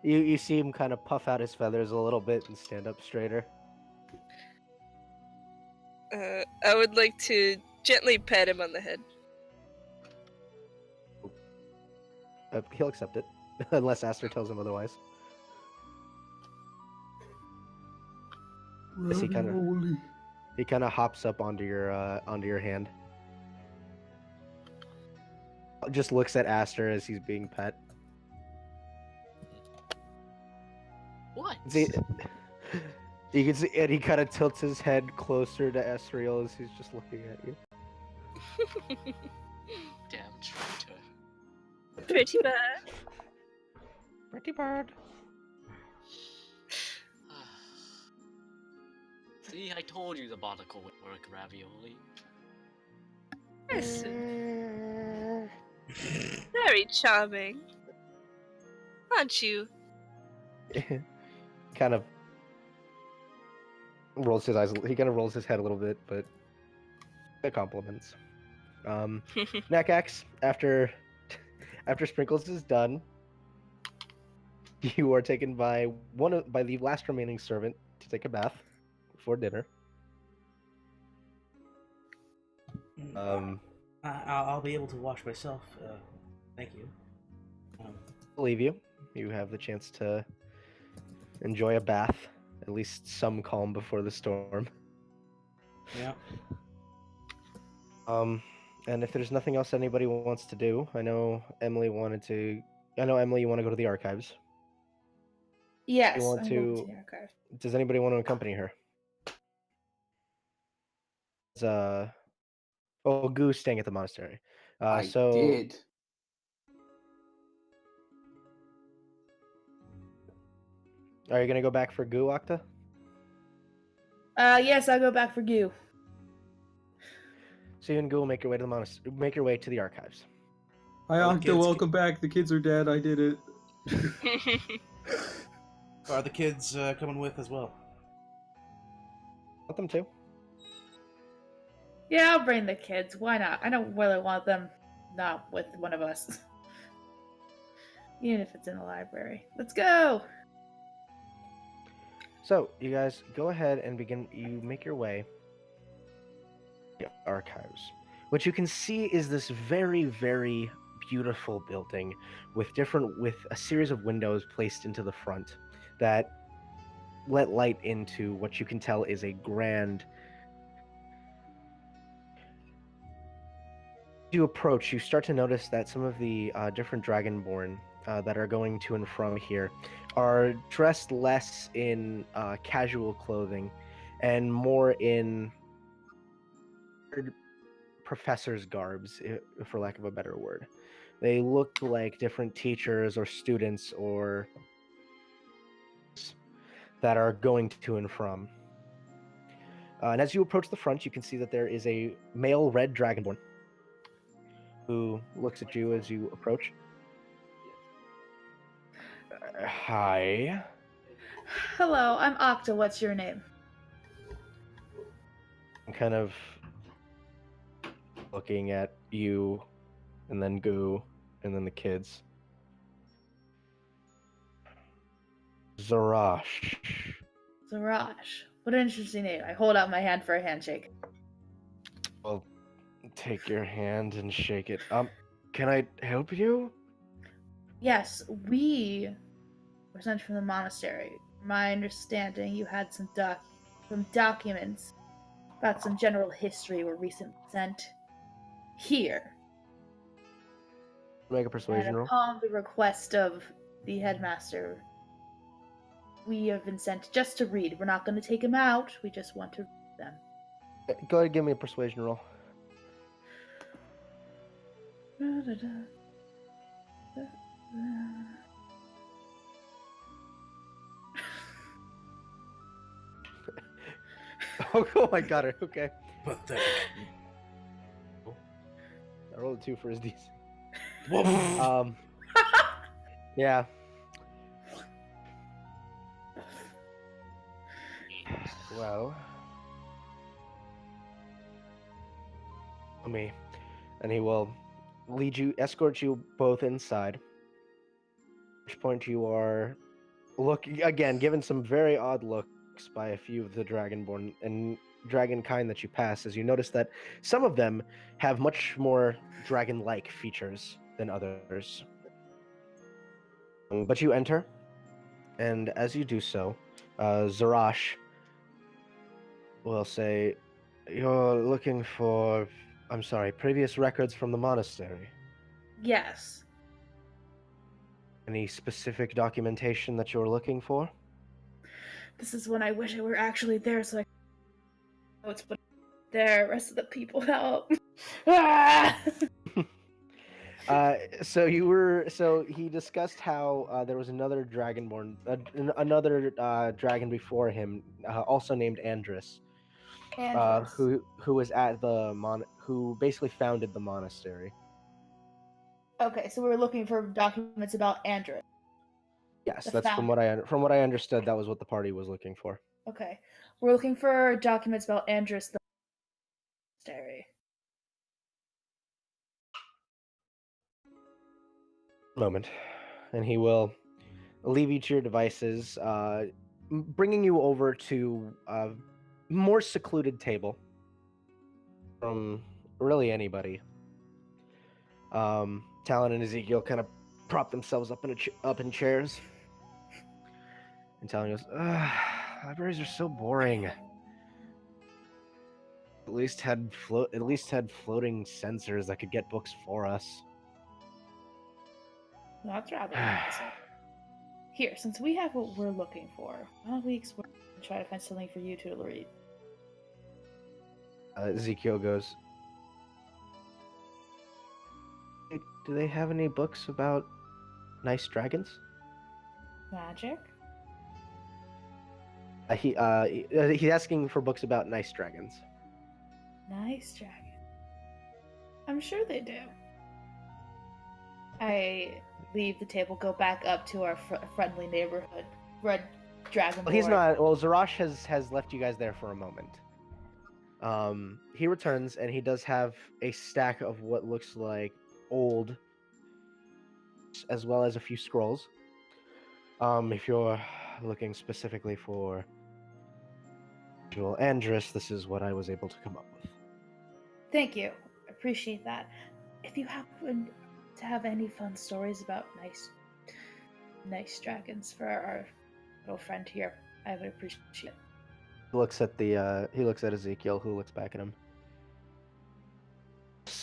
You see him kind of puff out his feathers a little bit and stand up straighter. I would like to gently pat him on the head. He'll accept it, unless Aster tells him otherwise. He kind of hops up onto your hand. Just looks at Aster as he's being pet. What? You can see, and he kind of tilts his head closer to Asriel as he's just looking at you. Damn traitor. Pretty bird. Pretty bird. See, I told you the monocle would work, Ravioli. Yes. Very charming. Aren't you? Kind of rolls his eyes. He kind of rolls his head a little bit, but the compliments. Nakax, after Sprinkles is done, you are taken by the last remaining servant to take a bath before dinner. I'll be able to wash myself. Thank you. I'll leave you. You have the chance to enjoy a bath, at least some calm before the storm. Yeah. And if there's nothing else anybody wants to do, I know Emily, you want to go to the archives. Yes, You want I'm to? going to the archive. Does anybody want to accompany her? Goo's staying at the monastery. I did. Are you gonna go back for Goo, Octa? Yes, I'll go back for Goo. So you and Goo will make your way to the make your way to the archives. Hi, Are the Octa. kids- Welcome back. The kids are dead. I did it. Are the kids coming with as well? Want them to? Yeah, I'll bring the kids. Why not? I don't really want them not with one of us. Even if it's in the library. Let's go! So you guys go ahead and begin. You make your way to the archives. What you can see is this very, very beautiful building with a series of windows placed into the front that let light into what you can tell is a grand. As you approach, you start to notice that some of the different Dragonborn that are going to and from here are dressed less in casual clothing and more in professor's garbs, for lack of a better word. They look like different teachers or students or that are going to and from. And as you approach the front, you can see that there is a male red Dragonborn who looks at you as you approach. Hi. Hello, I'm Octa. What's your name? I'm kind of looking at you, and then Goo, and then the kids. Zarash. Zarash. What an interesting name. I hold out my hand for a handshake. I'll take your hand and shake it. Can I help you? Yes, we were sent from the monastery. From my understanding, you had some documents about some general history were recently sent here. Make a persuasion And roll. upon the request of the headmaster, we have been sent just to read. We're not going to take them out. We just want to read them. Go ahead and give me a persuasion roll. Oh my god, okay. Pathetic. I rolled a 2 for his DC. Whoa. Yeah. Well. Me. And he will escort you both inside. At which point you are given some very odd looks by a few of the Dragonborn and Dragonkind that you pass, as you notice that some of them have much more dragon-like features than others. But you enter, and as you do so, Zarash will say, "You're looking for, I'm sorry, previous records from the monastery. Yes. Any specific documentation that you're looking for?" This is when I wish I were actually there so I could know it's but there. Rest of the people help. Ah! So he discussed how there was another dragonborn, another dragon before him, also named Andrus, Andrus. who was at who basically founded the monastery. Okay, so we were looking for documents about Andrus. Yes, The that's from what I understood. That was what the party was looking for. Okay, we're looking for documents about Andrus the monastery. Moment, and he will leave you to your devices, bringing you over to a more secluded table from really anybody. Talon and Ezekiel kind of prop themselves up in chairs, and Talon goes, "Libraries are so boring. At least had floating sensors that could get books for us." Well, that's rather nice. Here, since we have what we're looking for, why don't we explore and try to find something for you to read? Ezekiel goes, "Hey, do they have any books about nice dragons?" Magic? He's asking for books about nice dragons. Nice dragon. I'm sure they do. I leave the table, go back up to our friendly neighborhood. Red Dragon. Well, he's not. Well, Zarash has left you guys there for a moment. He returns and he does have a stack of what looks like old, as well as a few scrolls. If you're looking specifically for Andrus, this is what I was able to come up with. Thank you. Appreciate that. If you happen to have any fun stories about nice dragons for our little friend here, I would appreciate it. He looks at Ezekiel, who looks back at him.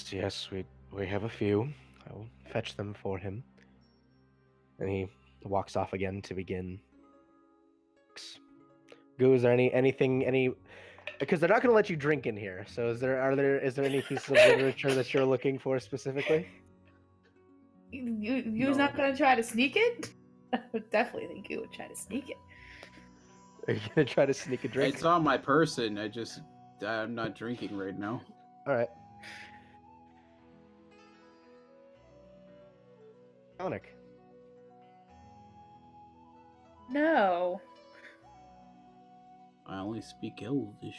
Yes, we have a few. I will fetch them for him. And he walks off again to begin. Goo, is there anything because they're not going to let you drink in here. So is there any pieces of literature that you're looking for specifically? You's not going to try to sneak it? I would definitely think you would try to sneak it. Are you going to try to sneak a drink? It's on my person. I'm not drinking right now. All right. Sonic. No. I only speak Elvish.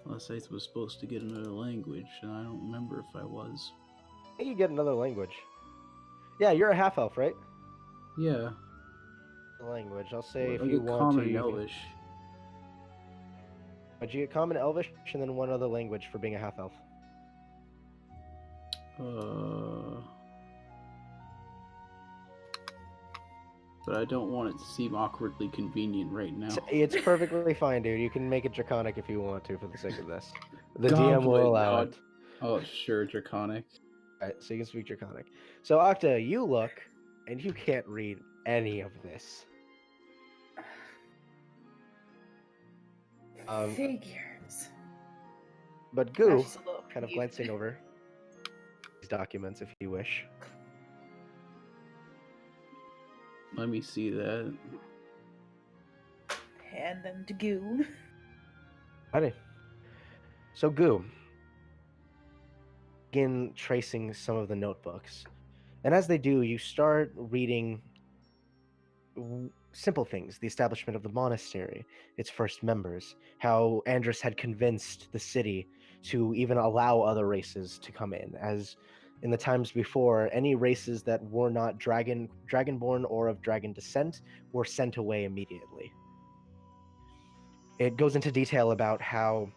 Unless I was supposed to get another language, and I don't remember if I was. I think you get another language. Yeah, you're a half elf, right? Yeah. Language. I'll say if I you get want common to. and Elvish. But you get common Elvish and then one other language for being a half elf. But I don't want it to seem awkwardly convenient right now. It's perfectly fine, dude. You can make it Draconic if you want to for the sake of this. The Goblin. DM will allow it. Oh, sure, Draconic. Alright, so you can speak Draconic. So, Octa, you look, and you can't read any of this. Figures. But Goo, She's a little kind of confused. glancing over these documents if you wish. Let me see that. Hand them to Goo. Alrighty. So, Goo, begin tracing some of the notebooks. And as they do, you start reading simple things: the establishment of the monastery, its first members, how Andrus had convinced the city to even allow other races to come in, as in the times before, any races that were not dragonborn or of dragon descent were sent away immediately. It goes into detail about how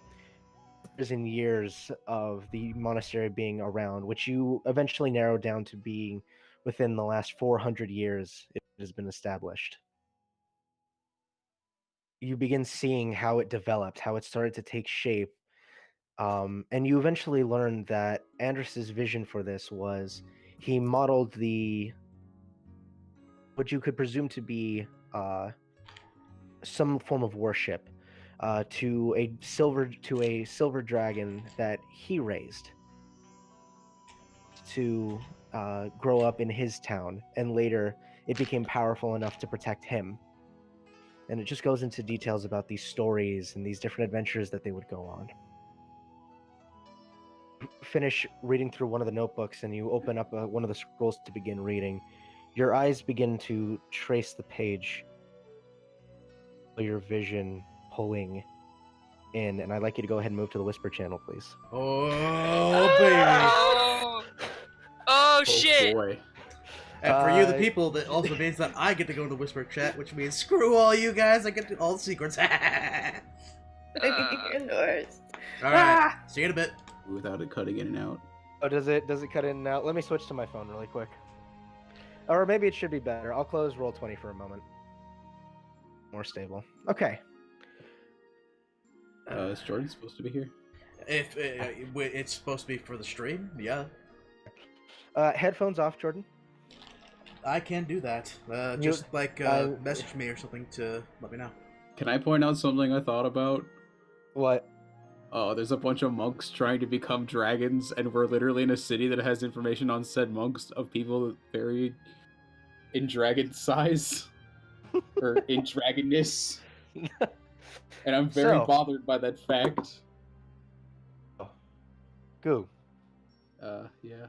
years and years of the monastery being around, which you eventually narrowed down to being within the last 400 years it has been established. You begin seeing how it developed, how it started to take shape, and you eventually learn that Andrus's vision for this was he modeled what you could presume to be some form of worship to a silver dragon that he raised to grow up in his town, and later it became powerful enough to protect him. And it just goes into details about these stories and these different adventures that they would go on. Finish reading through one of the notebooks and you open up one of the scrolls to begin reading. Your eyes begin to trace the page, your vision pulling in, and I'd like you to go ahead and move to the whisper channel, please. Oh, baby. Oh shit! Boy. And for you, the people, that also means that I get to go to the whisper chat, which means screw all you guys, I get to all the secrets. You're the worst. Alright, see you in a bit. Without it cutting in and out. Oh, does it cut in and out? Let me switch to my phone really quick. Or maybe it should be better. I'll close Roll20 for a moment. More stable. Okay. Is Jordan supposed to be here? If it's supposed to be for the stream, yeah. Headphones off, Jordan. I can do that. Just message me or something to let me know. Can I point out something I thought about? What? Oh, there's a bunch of monks trying to become dragons, and we're literally in a city that has information on said monks of people very in dragon size or in dragonness, and I'm very bothered by that fact. Goo. Yeah.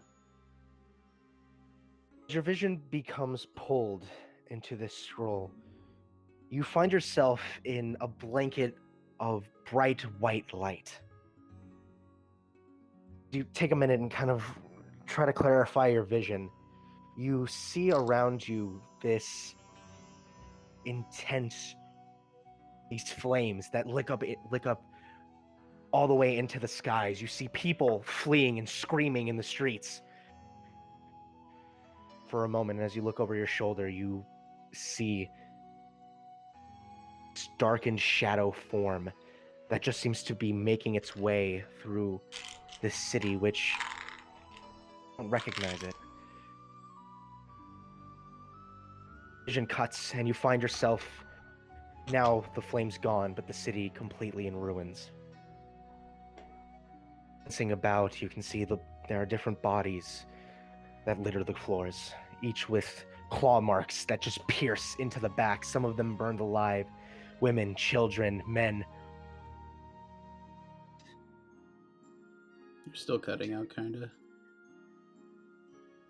As your vision becomes pulled into this scroll, you find yourself in a blanket of bright white light. You take a minute and kind of try to clarify your vision. You see around you this intense, these flames that lick up all the way into the skies. You see people fleeing and screaming in the streets. For a moment, as you look over your shoulder, you see this darkened shadow form that just seems to be making its way through this city, which I don't recognize it. Vision cuts, and you find yourself, now the flame's gone, but the city completely in ruins. Glancing about, you can see there are different bodies that litter the floors, each with claw marks that just pierce into the back, some of them burned alive. Women, children, men. You're still cutting out, kinda.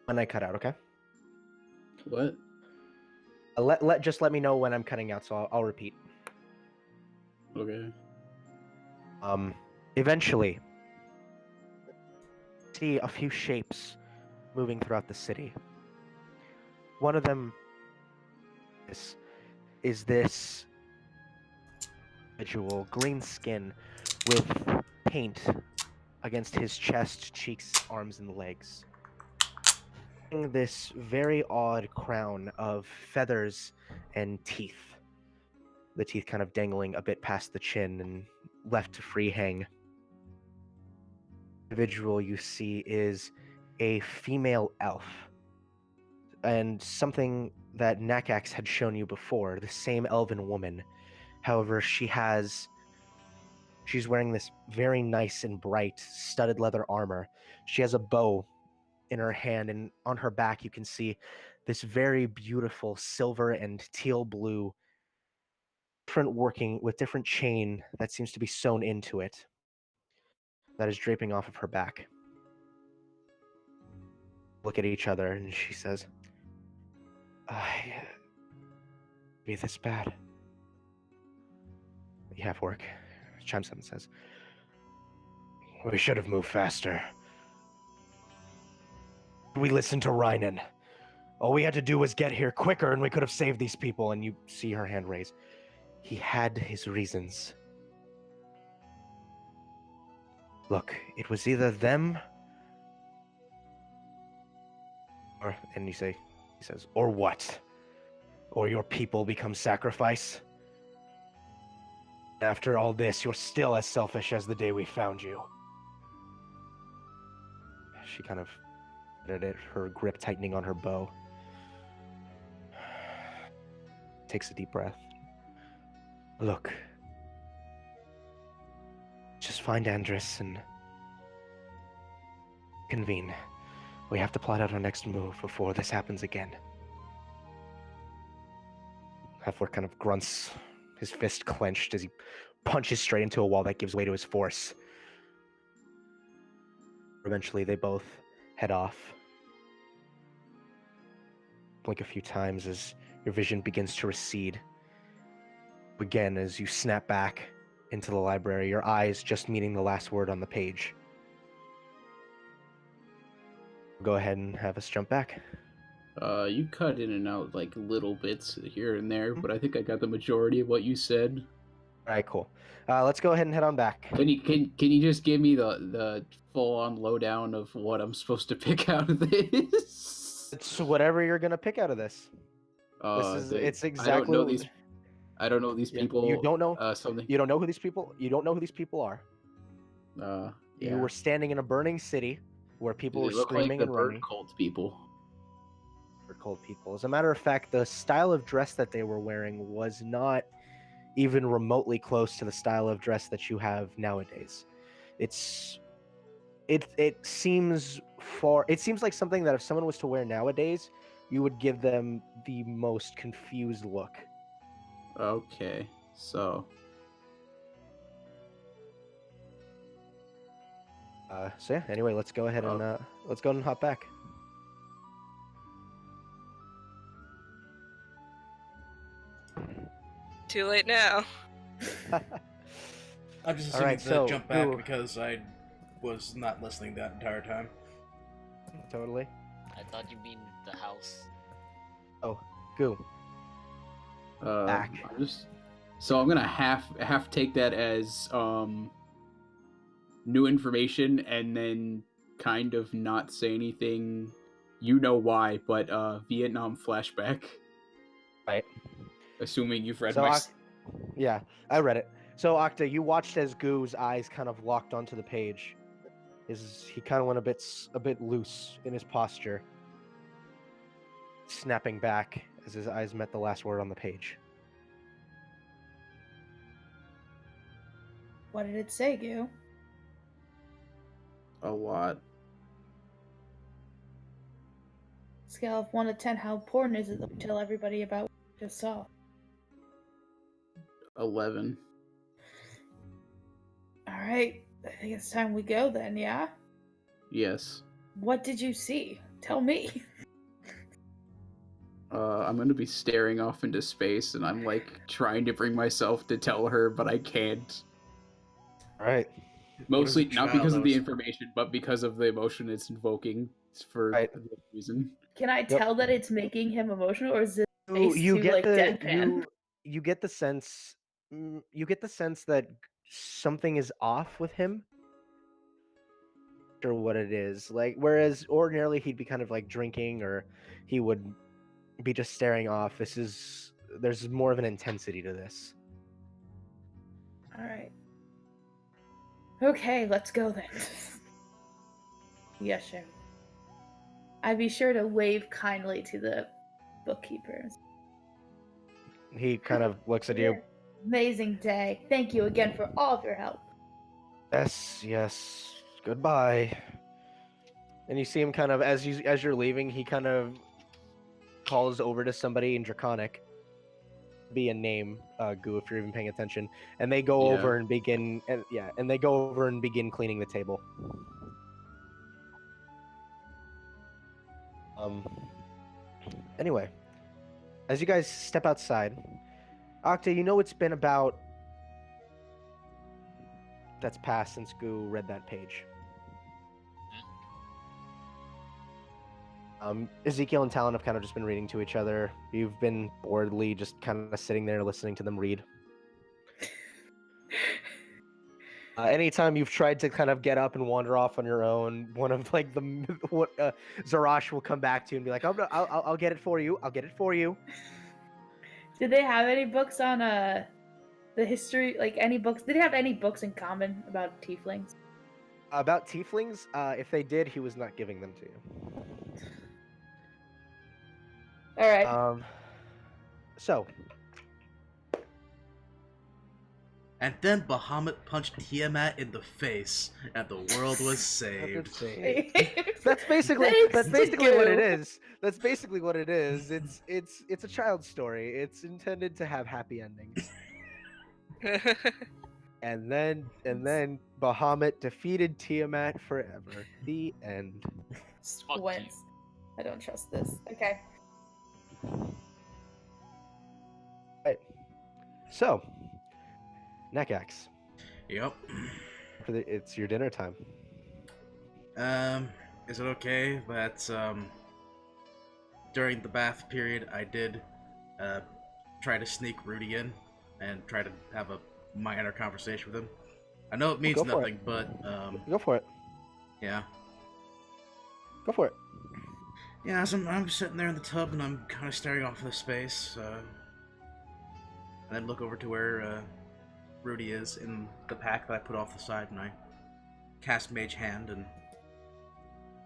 When I cut out, okay? What? Just let me know when I'm cutting out, so I'll repeat. Okay. Eventually, see a few shapes moving throughout the city. One of them is this individual, green skin with paint against his chest, cheeks, arms, and legs. This very odd crown of feathers and teeth. The teeth kind of dangling a bit past the chin and left to free hang. The individual you see is a female elf. And something that Nakax had shown you before, the same elven woman. However, she's wearing this very nice and bright studded leather armor. She has a bow in her hand, and on her back you can see this very beautiful silver and teal blue different working with different chain that seems to be sewn into it that is draping off of her back. Look at each other, and she says, be this bad. You have work. Chimes up and says, we should have moved faster. We listened to Reinen. All we had to do was get here quicker and we could have saved these people. And you see her hand raised. He had his reasons. Look, it was either them or, and he says, or what? Or your people become sacrifice? After all this, you're still as selfish as the day we found you. She kind of at it, her grip tightening on her bow. Takes a deep breath. Look. Just find Andrus and convene. We have to plot out our next move before this happens again. Halfward kind of grunts, his fist clenched as he punches straight into a wall that gives way to his force. Eventually, they both head off. Blink a few times as your vision begins to recede. Again, as you snap back into the library, your eyes just meeting the last word on the page. Go ahead and have us jump back. You cut in and out like little bits here and there, but I think I got the majority of what you said. All right, cool. Let's go ahead and head on back. Can you just give me the full on lowdown of what I'm supposed to pick out of this? It's whatever you're gonna pick out of this. It's exactly. I don't know these people. You don't know something. You don't know who these people. You don't know who these people are. Yeah. You were standing in a burning city where people were screaming like and the running. bird cult people. Cold people. As a matter of fact, the style of dress that they were wearing was not even remotely close to the style of dress that you have nowadays. It seems like something that if someone was to wear nowadays you would give them the most confused look. Okay, so So yeah. Anyway, let's go ahead and hop back. Too late now. I'm just All assuming right, to so, jump back Goo. because I was not listening that entire time. Totally. I thought you mean the house. Oh, Goo. Back. I'm gonna half take that as new information and then kind of not say anything. You know why, but Vietnam flashback. Right. Assuming you've read So, my. yeah, I read it. So, Octa, you watched as Goo's eyes kind of locked onto the page. He kind of went a bit loose in his posture, snapping back as his eyes met the last word on the page. What did it say, Goo? A lot. Scale of 1 to 10, how important is it that we tell everybody about what we just saw? 11. Alright, I think it's time we go then, yeah? Yes. What did you see? Tell me. I'm gonna be staring off into space, and I'm like trying to bring myself to tell her, but I can't. All right. Mostly What is a not child because that of the was- information, but because of the emotion it's invoking. It's for Right. that reason. Can I tell that it's making him emotional, or is it You, face you too, get like, the deadpan? you get the sense that something is off with him. Or what it is, like, whereas ordinarily he'd be kind of like drinking, or he would be just staring off. There's more of an intensity to this. Alright. Okay, let's go then. Yes, sir. I'd be sure to wave kindly to the bookkeepers. He kind of looks at you. Amazing day. Thank you again for all of your help. Yes. Goodbye. And you see him kind of as you're leaving, he kind of calls over to somebody in Draconic. Be a name, Goo, if you're even paying attention. And they go over and begin cleaning the table. Anyway, as you guys step outside, Octa, you know it's been about that's passed since Goo read that page. Ezekiel and Talon have kind of just been reading to each other. You've been boredly just kind of sitting there listening to them read. Anytime you've tried to kind of get up and wander off on your own, one of like Zarash will come back to you and be like, I'll get it for you. I'll get it for you. Did they have any books on the history, like any books? Did they have any books in common about tieflings? About tieflings? If they did, he was not giving them to you. All right. So. And then Bahamut punched Tiamat in the face, and the world was saved. That's basically what it is. That's basically what it is. It's a child's story. It's intended to have happy endings. And then Bahamut defeated Tiamat forever. The end. Squints. I don't trust this. Okay. Right. So, Nakax. Yep. It's your dinner time. Is it okay that during the bath period I did try to sneak Rudy in and try to have a minor conversation with him? I know it means nothing, but go for it. Yeah. Go for it. Yeah, so I'm sitting there in the tub and I'm kind of staring off into space, and then look over to where Rudy is in the pack that I put off the side, and I cast Mage Hand, and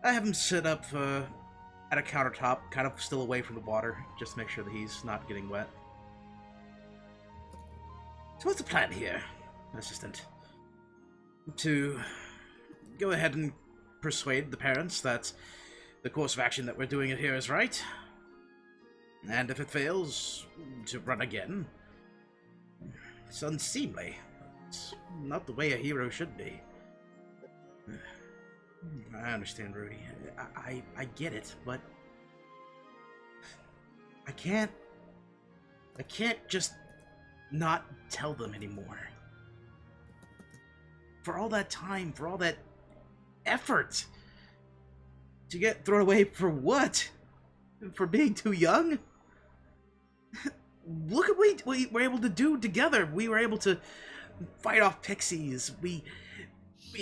I have him sit up at a countertop, kind of still away from the water, just to make sure that he's not getting wet. So what's the plan here, Assistant? To go ahead and persuade the parents that the course of action that we're doing it here is right? And if it fails to run again, it's unseemly. It's not the way a hero should be. I understand, Rudy. I get it, but I can't just not tell them anymore. For all that time, for all that effort, to get thrown away for what? For being too young? Look at what we were able to do together. We were able to fight off pixies. We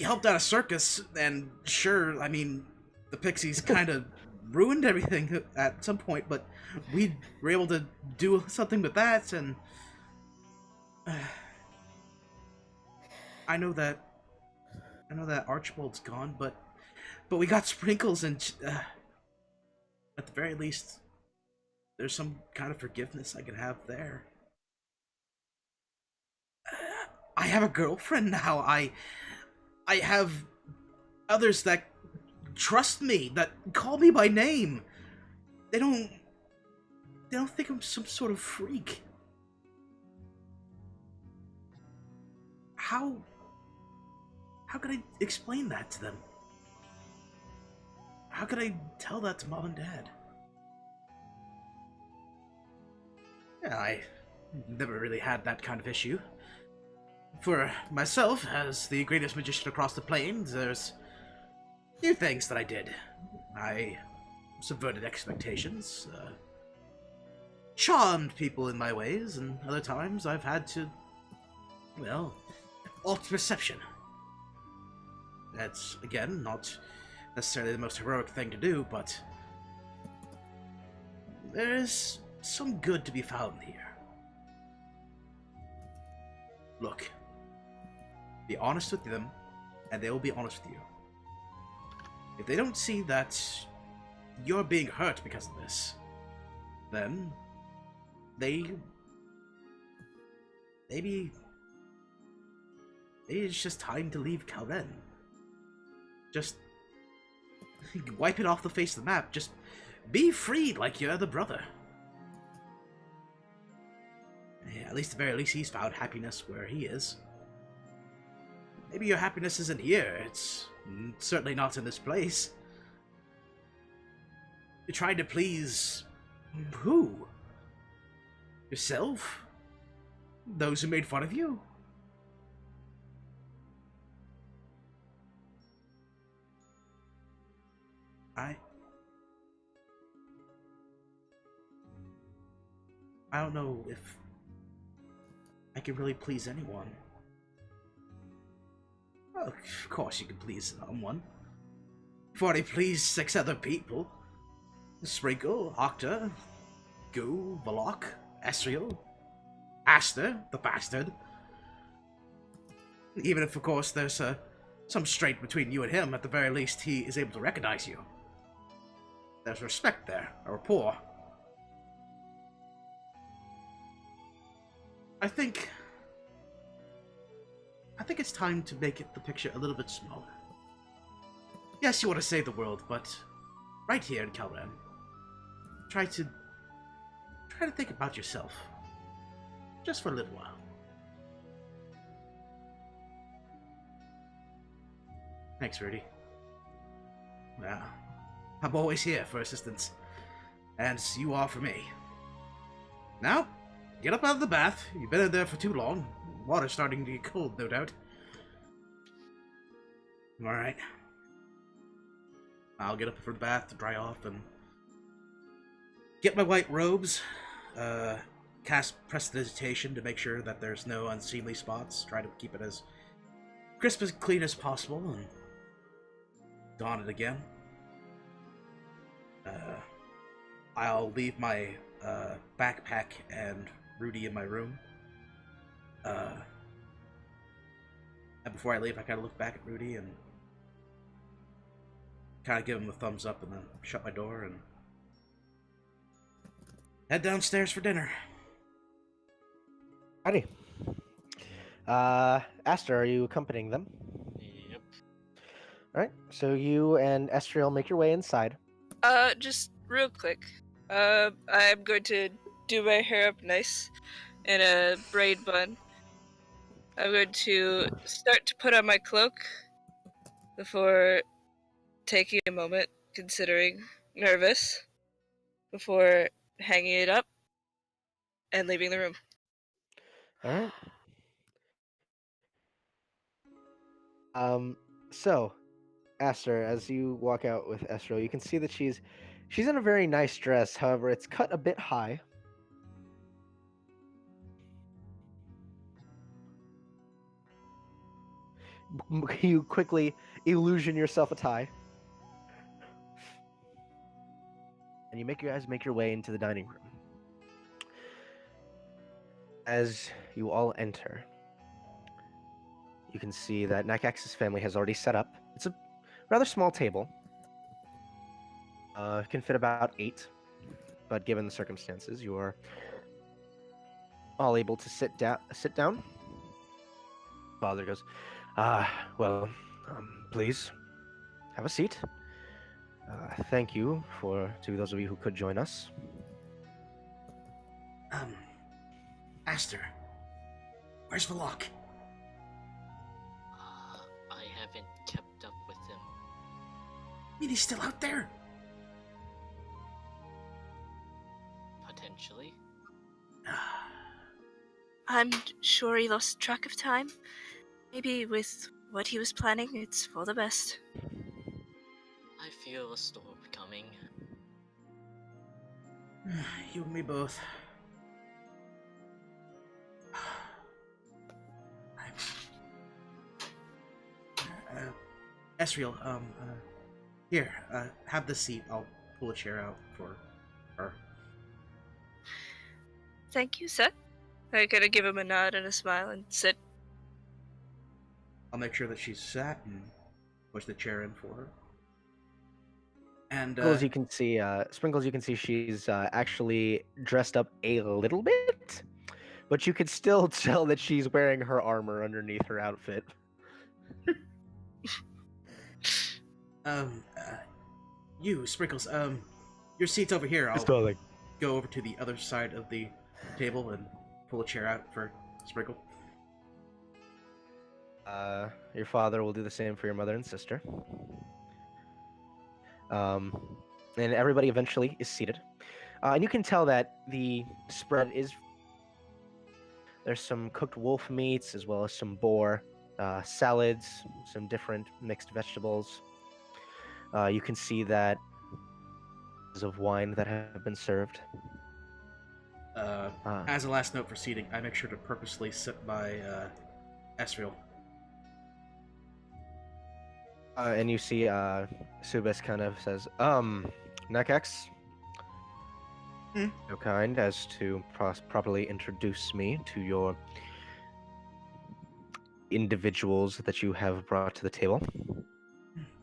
helped out a circus, and sure, I mean, the pixies kind of ruined everything at some point, but we were able to do something with that, and I know that Archibald's gone, but we got Sprinkles, and at the very least, there's some kind of forgiveness I can have there. I have a girlfriend now. I have others that trust me, that call me by name. They don't think I'm some sort of freak. How could I explain that to them? How could I tell that to Mom and Dad? Yeah, I never really had that kind of issue. For myself, as the greatest magician across the plains, there's a few things that I did. I subverted expectations, charmed people in my ways, and other times I've had to, well, alter perception. That's, again, not necessarily the most heroic thing to do, but there's some good to be found here. Look, be honest with them, and they will be honest with you. If they don't see that you're being hurt because of this, then maybe it's just time to leave Kalren. Just wipe it off the face of the map. Just be freed like your other brother. Yeah, at the very least, he's found happiness where he is. Maybe your happiness isn't here. It's certainly not in this place. You're trying to please who? Yourself? Those who made fun of you? I don't know if I can really please anyone. Well, of course you can please someone. You've already pleased 6 other people. Sprinkle, Octa, Goo, Valok, Esriel, Aster, the bastard. Even if, of course, there's some strait between you and him, at the very least he is able to recognize you. There's respect there, a rapport. I think it's time to make the picture a little bit smaller. Yes, you want to save the world, but right here in Kalren, try to think about yourself. Just for a little while. Thanks, Rudy. Well, I'm always here for assistance, as you are for me. Now, get up out of the bath. You've been in there for too long. Water's starting to get cold, no doubt. Alright. I'll get up for the bath to dry off and get my white robes. Cast Prestidigitation to make sure that there's no unseemly spots. Try to keep it as crisp and clean as possible, and don it again. I'll leave my backpack and Rudy in my room. And before I leave, I kind of look back at Rudy and kind of give him a thumbs up, and then shut my door and head downstairs for dinner. Howdy. Aster, are you accompanying them? Yep. Alright, so you and Estriel make your way inside. Just real quick. I'm going to do my hair up nice in a braid bun. I'm going to start to put on my cloak before taking a moment, considering nervous, before hanging it up and leaving the room. All right. So, Aster, as you walk out with Estro, you can see that she's in a very nice dress. However, it's cut a bit high. You quickly illusion yourself a tie, and you make your way into the dining room. As you all enter, you can see that Nakax's family has already set up. It's a rather small table. It can fit about 8, but given the circumstances, you are all able to sit down. Father goes, well, please have a seat. Thank you to those of you who could join us. Aster, where's Valak? I haven't kept up with him. I mean, he's still out there. Potentially. I'm sure he lost track of time. Maybe with what he was planning, it's for the best. I feel a storm coming. You and me both. Esriel, here, have the seat. I'll pull a chair out for her. Thank you, sir. I gotta give him a nod and a smile and sit. I'll make sure that she's sat and push the chair in for her. And Sprinkles, you can see she's actually dressed up a little bit, but you could still tell that she's wearing her armor underneath her outfit. You, Sprinkles, your seat's over here. I'll go over to the other side of the table and pull a chair out for Sprinkle. Your father will do the same for your mother and sister. And everybody eventually is seated. And you can tell that the spread is... There's some cooked wolf meats, as well as some boar, salads, some different mixed vegetables. You can see that of wine that have been served. As a last note for seating, I make sure to purposely sit by Esriel. And you see Subis kind of says, Nakax, so kind as to properly introduce me to your individuals that you have brought to the table.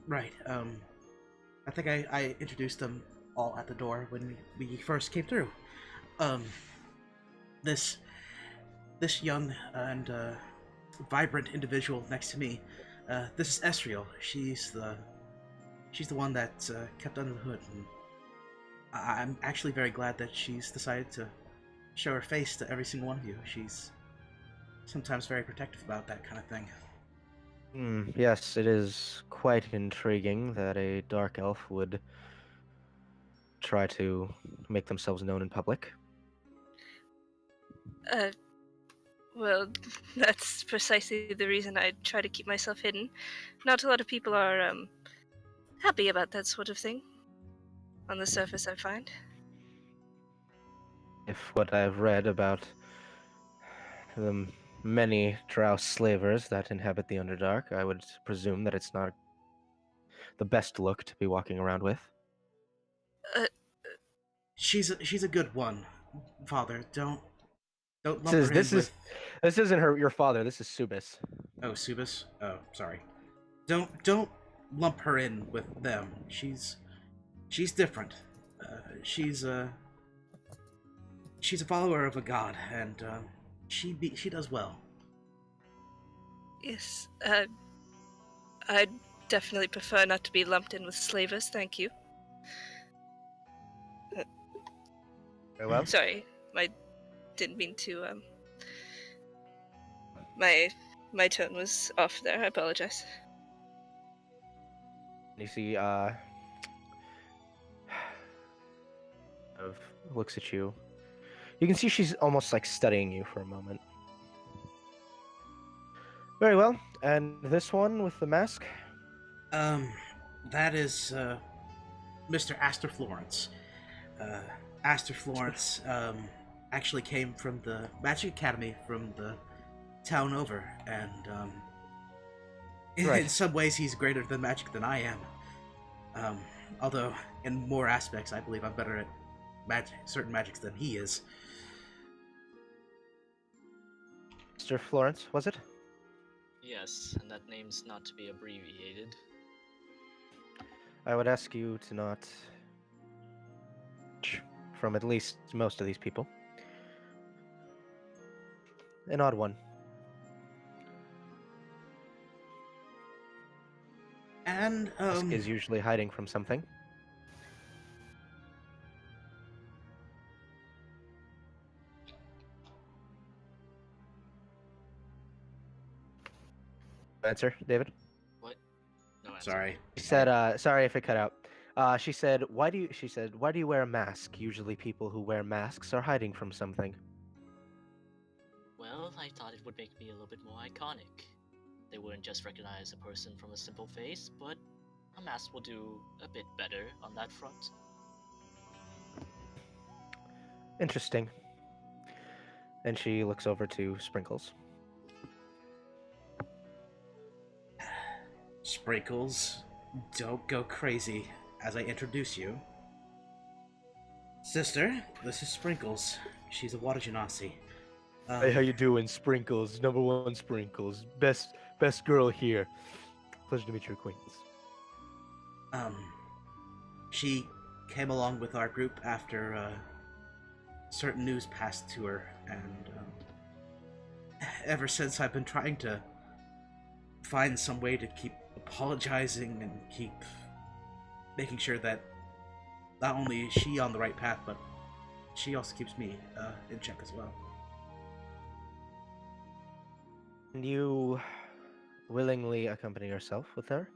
Right, I think I introduced them all at the door when we first came through. This young and vibrant individual next to me, this is Esriel. She's the one that kept under the hood, and I'm actually very glad that she's decided to show her face to every single one of you. She's sometimes very protective about that kind of thing. Yes, it is quite intriguing that a dark elf would try to make themselves known in public. Well, that's precisely the reason I try to keep myself hidden. Not a lot of people are, happy about that sort of thing. On the surface, I find. If what I've read about the many drow slavers that inhabit the Underdark, I would presume that it's not the best look to be walking around with. She's a good one, Father. Don't lump This her in with... This isn't your father. This is Subis. Oh, Subis? Oh, sorry. Don't lump her in with them. She's different. She's a follower of a god, and she does well. Yes, I'd definitely prefer not to be lumped in with slavers, thank you. Very well. Sorry, I didn't mean to. My tone was off there. I apologize. You see, looks at you. You can see she's almost like studying you for a moment. Very well. And this one with the mask? That is, Mr. Astor Florence. Astor Florence, actually came from the Magic Academy from the town over, and, Right. in some ways he's greater than magic than I am. Although, in more aspects, I believe I'm better at certain magics than he is. Mr. Florence, was it? Yes, and that name's not to be abbreviated. I would ask you to not from at least most of these people. An odd one. And, Is usually hiding from something. Answer, David? What? No answer. sorry. She said, sorry if it cut out. She said, why do you wear a mask? Usually people who wear masks are hiding from something. Well, I thought it would make me a little bit more iconic. They wouldn't just recognize a person from a simple face, but a mask will do a bit better on that front. Interesting. And she looks over to Sprinkles. Sprinkles, don't go crazy as I introduce you. Sister, this is Sprinkles. She's a water genasi. Hey, how you doing, Sprinkles? Number one Sprinkles. Best girl here. Pleasure to meet your acquaintance. She came along with our group after, certain news passed to her, and, ever since I've been trying to find some way to keep apologizing and keep making sure that not only is she on the right path, but she also keeps me, in check as well. And you willingly accompany yourself with her?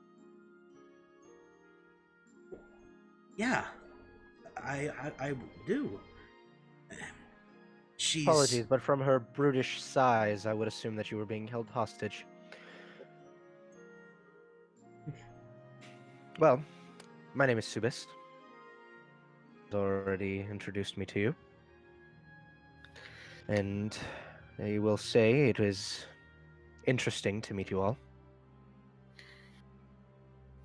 Yeah, I do. She's... Apologies, but from her brutish size, I would assume that you were being held hostage. Well, my name is Subist. He's already introduced me to you. And I will say it was interesting to meet you all.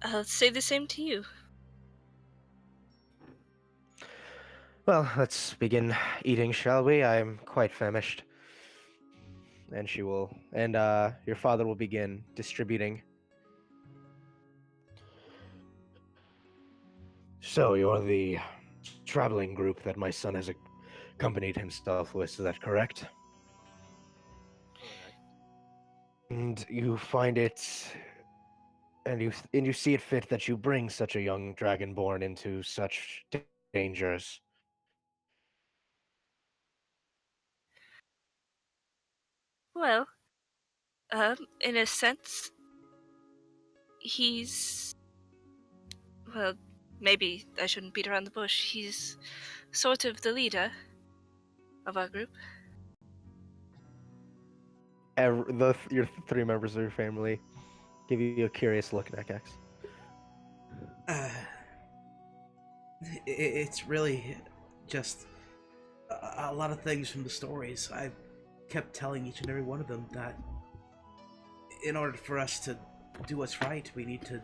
I'll say the same to you. Well, let's begin eating, shall we? I am quite famished. And she will, and your father will begin distributing. So, you're the traveling group that my son has accompanied himself with, is that correct? Alright. And you find it, and you see it fit that you bring such a young dragonborn into such dangers. Well, in a sense, he's... Well, maybe I shouldn't beat around the bush. He's sort of the leader of our group. Your three members of your family give you a curious look, Nakax. It's really just a lot of things from the stories. I kept telling each and every one of them that in order for us to do what's right, we need to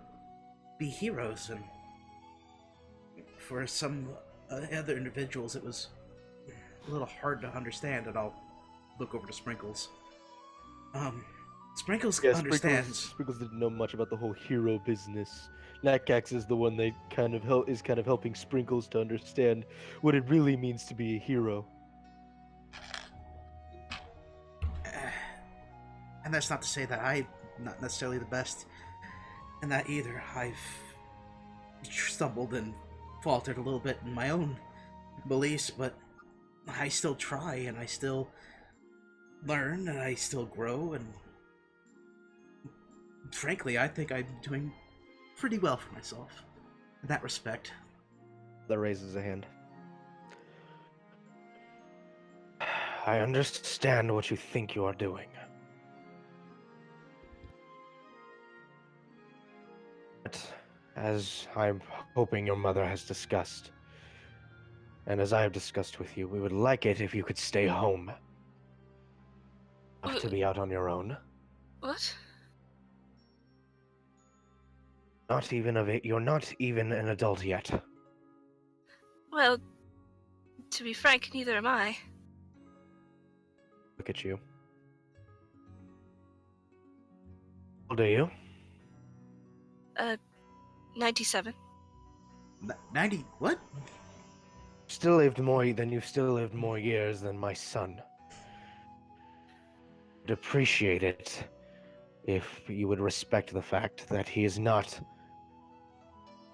be heroes, and for some other individuals it was a little hard to understand, and I'll look over to Sprinkles. Sprinkles understands. Sprinkles didn't know much about the whole hero business. Nakax is the one that kind of helping Sprinkles to understand what it really means to be a hero. And that's not to say that I'm not necessarily the best in that either. I've stumbled and faltered a little bit in my own beliefs, but I still try, and I still learn, and I still grow, and frankly, I think I'm doing pretty well for myself in that respect. That raises a hand. I understand what you think you are doing. But as I'm hoping your mother has discussed, and as I have discussed with you, we would like it if you could stay home. Not to be out on your own. What? You're not even an adult yet. Well, to be frank, neither am I. Look at you. How old are you? 97. 90? What? You've still lived more years than my son. I'd appreciate it if you would respect the fact that he is not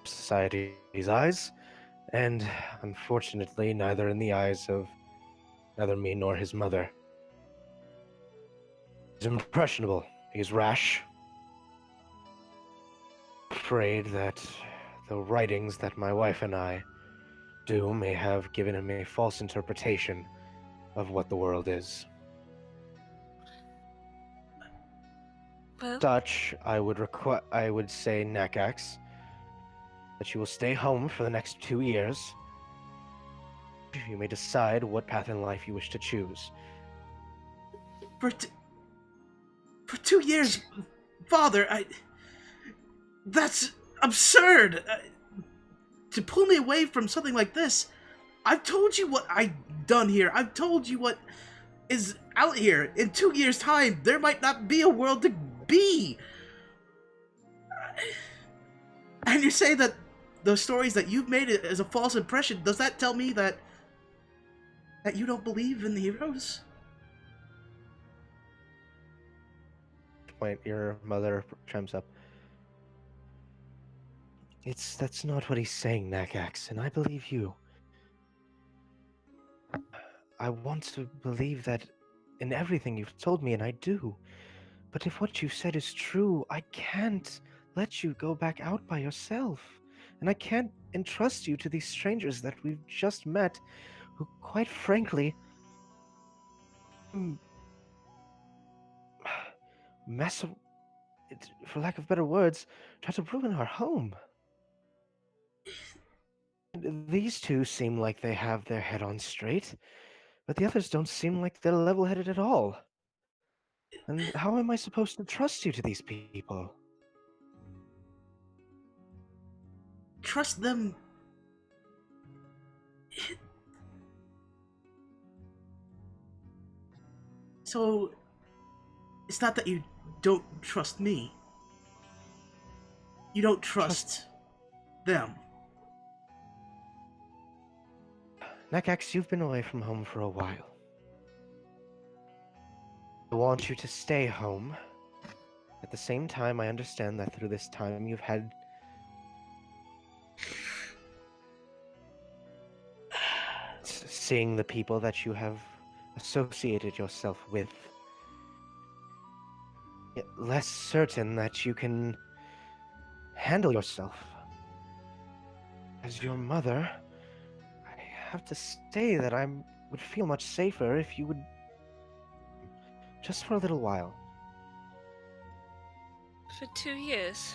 society's eyes, and unfortunately neither in the eyes of neither me nor his mother. He's impressionable. He's rash. Afraid that the writings that my wife and I do may have given him a false interpretation of what the world is. Well, Such, I would say, Nakax, that you will stay home for the next 2 years. You may decide what path in life you wish to choose. For 2 years, Father, that's absurd! To pull me away from something like this, I've told you what I've done here. I've told you what is out here. In 2 years' time, there might not be a world to be! And you say that the stories that you've made as a false impression, does that tell me that you don't believe in the heroes? Point, your mother chimes up. That's not what he's saying, Nakax, and I believe you. I want to believe that in everything you've told me, and I do. But if what you've said is true, I can't let you go back out by yourself. And I can't entrust you to these strangers that we've just met, who, quite frankly, for lack of better words, try to ruin our home. These two seem like they have their head on straight, but the others don't seem like they're level-headed at all. And how am I supposed to trust you to these people? Trust them. So, it's not that you don't trust me. You don't trust them. Nakax, you've been away from home for a while. I want you to stay home. At the same time, I understand that through this time you've had seeing the people that you have associated yourself with. Yet less certain that you can handle yourself. As your mother, I have to say that I would feel much safer if you would, just for a little while. for 2 years.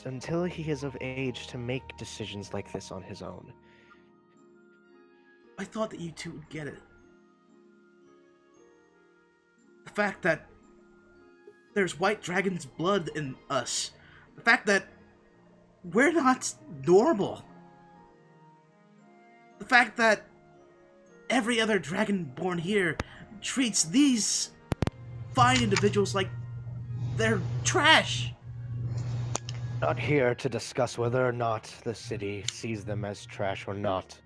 Until he is of age to make decisions like this on his own. I thought that you two would get it. The fact that there's white dragon's blood in us. The fact that we're not normal. The fact that every other dragon born here treats these fine individuals like they're trash. Not here to discuss whether or not the city sees them as trash or not.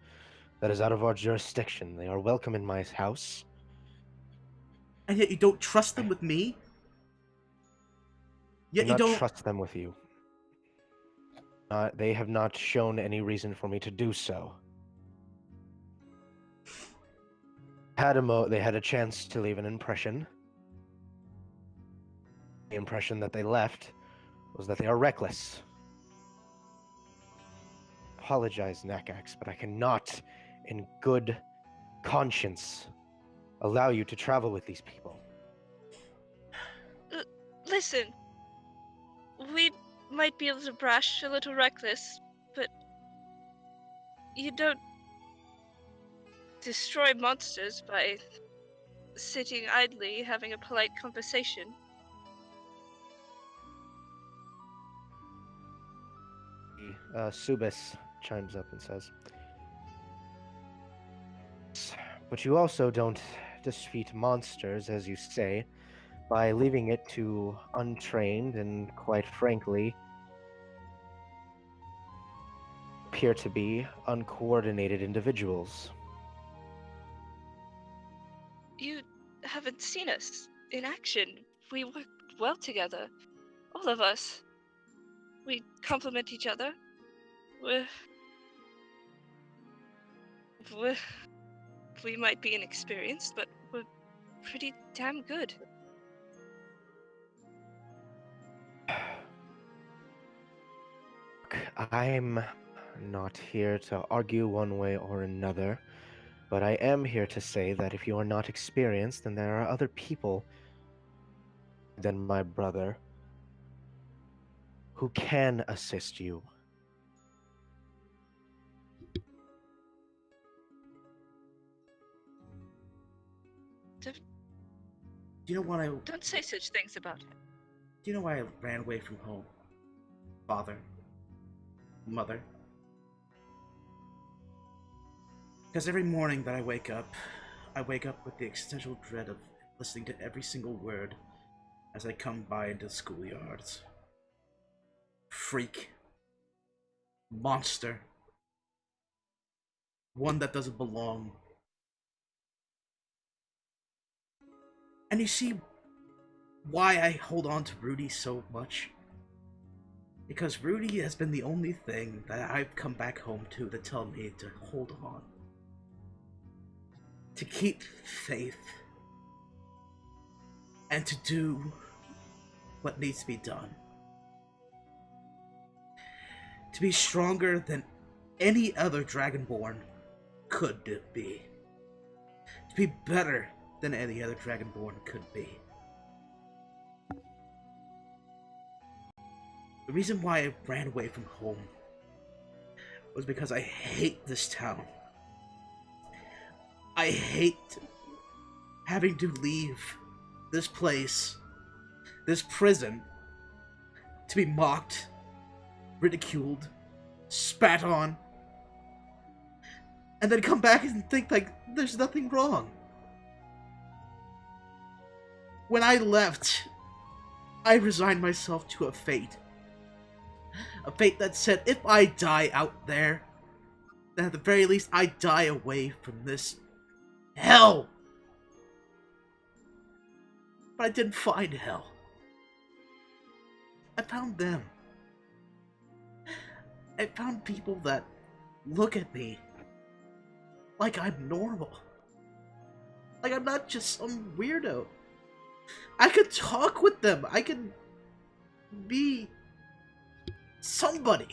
That is out of our jurisdiction. They are welcome in my house. And yet you don't trust them with me? Yet you don't trust them with you. They have not shown any reason for me to do so. They had a chance to leave an impression. The impression that they left was that they are reckless. Apologize, Nakax, but I cannot, in good conscience, allow you to travel with these people. Listen, we might be a little brash, a little reckless, but you don't destroy monsters by sitting idly having a polite conversation. Subis chimes up and says, but you also don't defeat monsters, as you say, by leaving it to untrained and, quite frankly, appear to be uncoordinated individuals. You haven't seen us in action. We work well together. All of us. We complement each other. We might be inexperienced, but we're pretty damn good. I'm not here to argue one way or another, but I am here to say that if you are not experienced, then there are other people than my brother who can assist you. Do you know what I... Don't say such things about him. Do you know why I ran away from home? Father? Mother? Because every morning that I wake up with the existential dread of listening to every single word as I come by into the schoolyards. Freak. Monster. One that doesn't belong. And you see why I hold on to Rudy so much? Because Rudy has been the only thing that I've come back home to tell me to hold on. To keep faith. And to do what needs to be done. To be stronger than any other Dragonborn could be. To be better than any other Dragonborn could be. The reason why I ran away from home was because I hate this town. I hate having to leave this place, this prison, to be mocked, ridiculed, spat on, and then come back and think like there's nothing wrong. When I left, I resigned myself to a fate. A fate that said if I die out there, then at the very least I die away from this hell. But I didn't find hell. I found them. I found people that look at me like I'm normal. Like I'm not just some weirdo. I could talk with them. I could be somebody.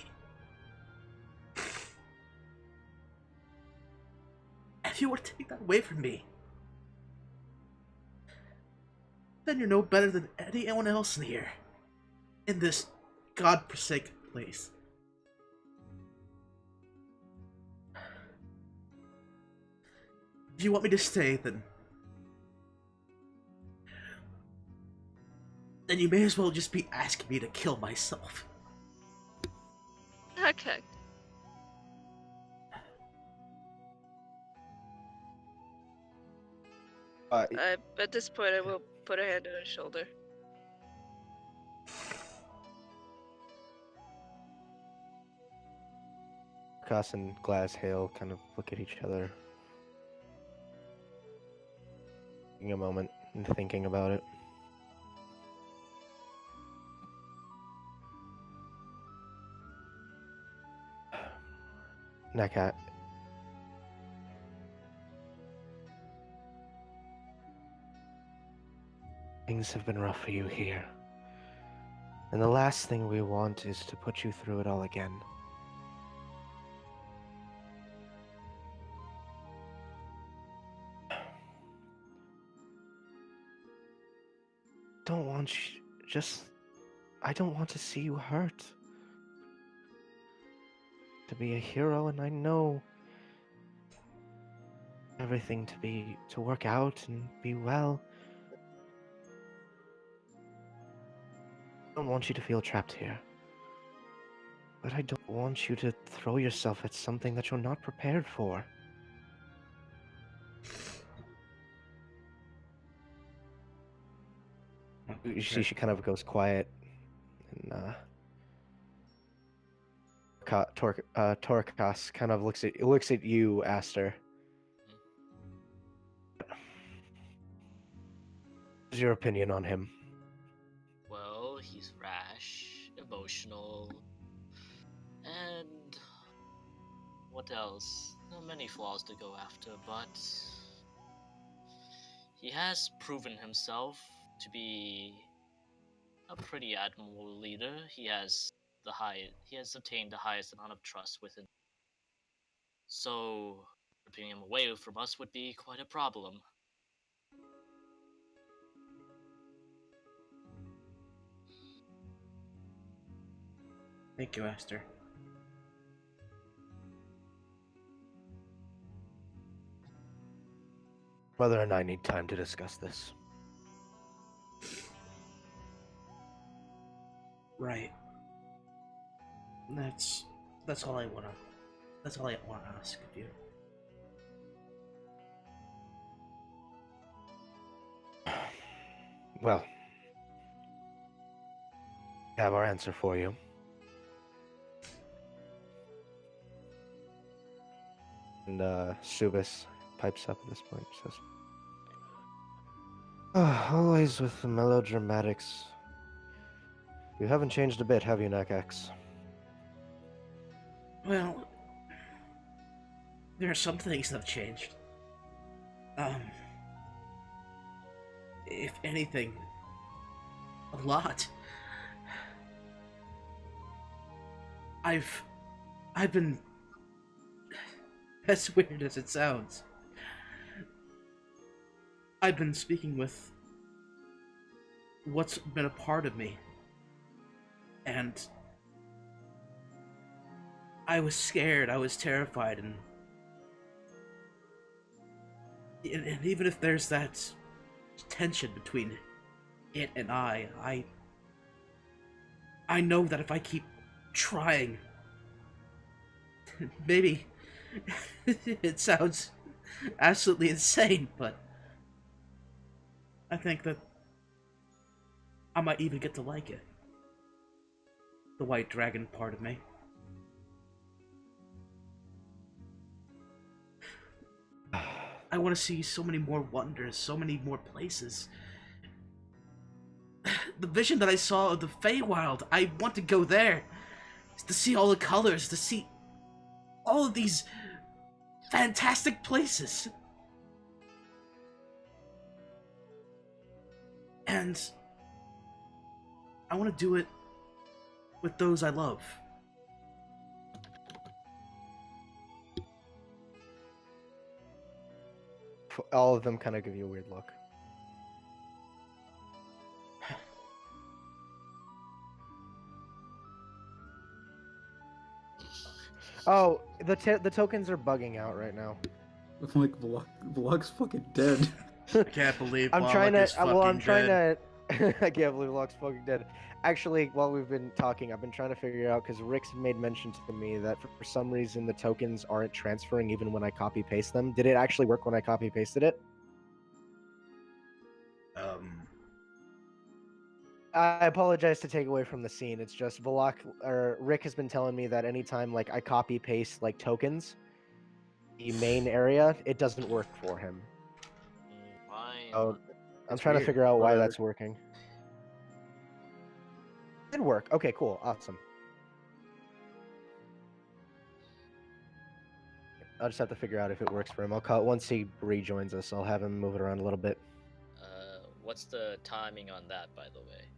If you were to take that away from me, then you're no better than anyone else in here. In this godforsaken place. If you want me to stay, then you may as well just be asking me to kill myself. Okay. At this point, I will put a hand on his shoulder. Cass and Glazhail kind of look at each other, taking a moment and thinking about it. Nakax, Things have been rough for you here. And the last thing we want is to put you through it all again. Don't want you, I don't want to see you hurt. To be a hero, and I know everything to work out and be well. I don't want you to feel trapped here. But I don't want you to throw yourself at something that you're not prepared for. You see, she kind of goes quiet, and Torkas kind of looks at you, Aster. What's your opinion on him? Well, he's rash, emotional, and what else? There are many flaws to go after, but he has proven himself to be a pretty admirable leader. He has obtained the highest amount of trust within. So, ripping him away from us would be quite a problem. Thank you, Aster. Mother and I need time to discuss this. Right. That's all I wanna. That's all I want to ask of you. Well, we have our answer for you. And Subis pipes up at this point and says, always with the melodramatics. You haven't changed a bit, have you, Nakax? Well, there are some things that have changed. If anything, a lot. I've been, as weird as it sounds, I've been speaking with what's been a part of me. And I was scared, I was terrified, and even if there's that tension between it and I know that if I keep trying, maybe it sounds absolutely insane, but I think that I might even get to like it. The white dragon part of me. I want to see so many more wonders, so many more places. The vision that I saw of the Feywild, I want to go there. To see all the colors, to see all of these fantastic places. And I want to do it with those I love. All of them kind of give you a weird look. Oh, the tokens are bugging out right now. Like Vlog's fucking dead. I can't believe I'm Wallach trying is to. fucking Well, I'm trying dead. to. I can't believe Vlog's fucking dead. Actually, while we've been talking, I've been trying to figure out because Rick's made mention to me that for some reason the tokens aren't transferring even when I copy paste them. Did it actually work when I copy pasted it? I apologize to take away from the scene. It's just Rick has been telling me that anytime like I copy paste like tokens, the main area, it doesn't work for him. Why? Oh, I'm It's trying to weird. figure out why Whatever. that's working. It did work. Okay, cool, awesome. I'll just have to figure out if it works for him. I'll call it once he rejoins us. I'll have him move it around a little bit. What's the timing on that, by the way?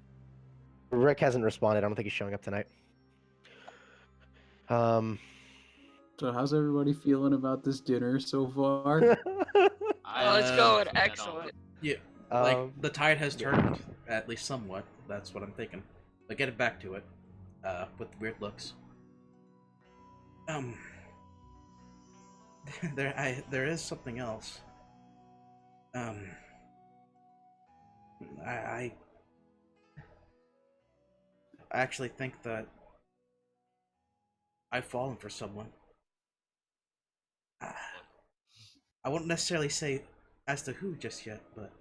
Rick hasn't responded. I don't think he's showing up tonight. So how's everybody feeling about this dinner so far? Oh, it's going Put that on. excellent. Yeah, like the tide has turned at least somewhat. That's what I'm thinking. But getting back to it, with weird looks. There is something else. I actually think that I've fallen for someone. I won't necessarily say as to who just yet, but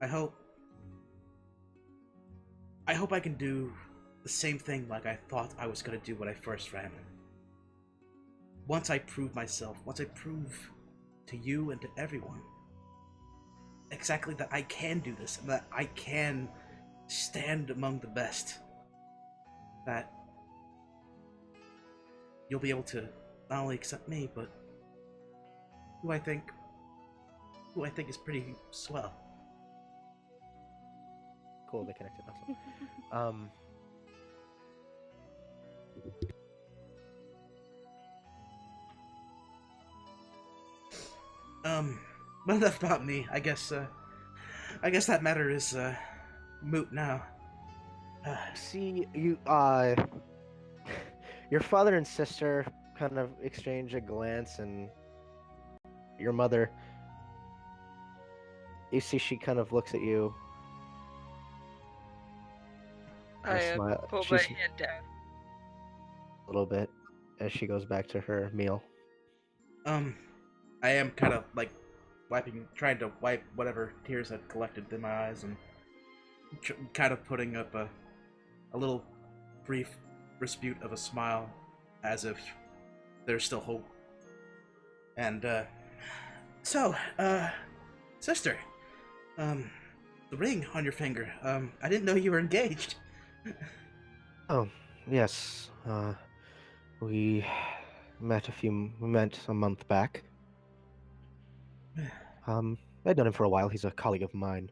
I hope I can do the same thing like I thought I was gonna do when I first ran. Once I prove myself, once I prove to you and to everyone exactly that I can do this, and that I can stand among the best, that you'll be able to not only accept me, but who I think is pretty swell. Cool, they connected. Awesome. But enough about me. I guess that matter is moot now. See, you your father and sister kind of exchange a glance, and your mother, you see she kind of looks at you. I smile. pull my She's hand down. a little bit as she goes back to her meal. I am kind of like trying to wipe whatever tears had collected in my eyes, and kind of putting up a little brief dispute of a smile, as if there's still hope. And so, sister, the ring on your finger. I didn't know you were engaged. Oh, yes. We met a month back. I'd known him for a while. He's a colleague of mine.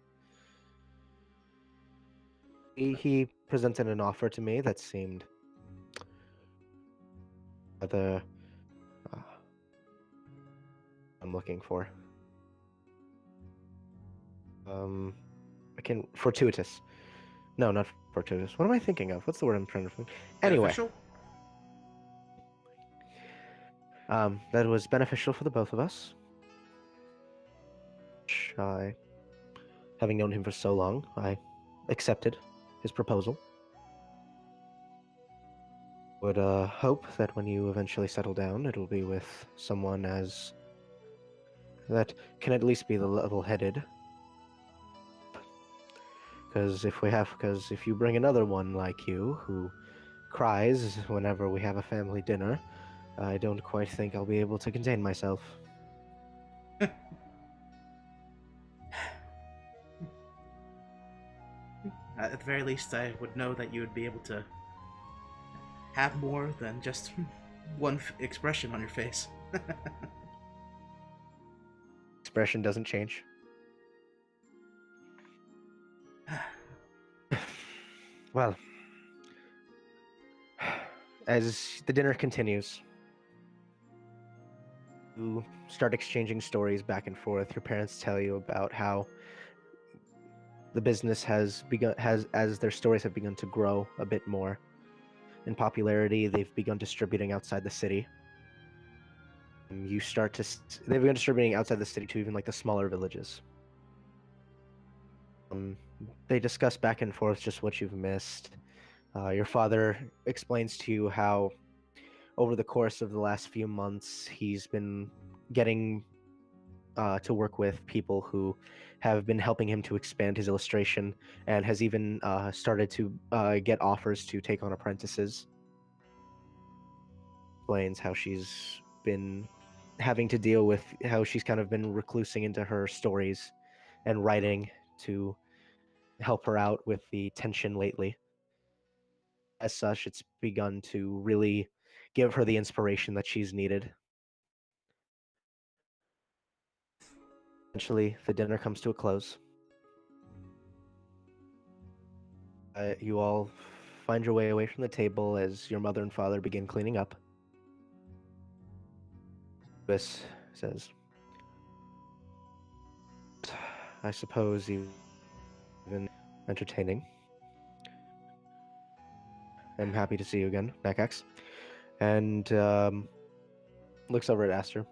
He presented an offer to me that seemed the I'm looking for. Fortuitous. No, not fortuitous. What am I thinking of? What's the word I'm trying to think? Anyway. Beneficial? That was beneficial for the both of us. Having known him for so long, I accepted his proposal. Would hope that when you eventually settle down, it'll be with someone that can at least be the level-headed. Because if you bring another one like you, who cries whenever we have a family dinner, I don't quite think I'll be able to contain myself. At the very least, I would know that you would be able to have more than just one expression on your face. Expression doesn't change. Well, as the dinner continues, you start exchanging stories back and forth. Your parents tell you about how the business as their stories have begun to grow a bit more in popularity. They've begun distributing outside the city. They've begun distributing outside the city to even like the smaller villages. They discuss back and forth just what you've missed. Your father explains to you how over the course of the last few months he's been getting to work with people who have been helping him to expand his illustration, and has even started to get offers to take on apprentices. Explains how she's been having to deal with how she's kind of been reclusing into her stories and writing to help her out with the tension lately. As such, it's begun to really give her the inspiration that she's needed. Eventually, the dinner comes to a close. You all find your way away from the table as your mother and father begin cleaning up. This says, I suppose even entertaining. I'm happy to see you again, Nakax. And looks over at Aster.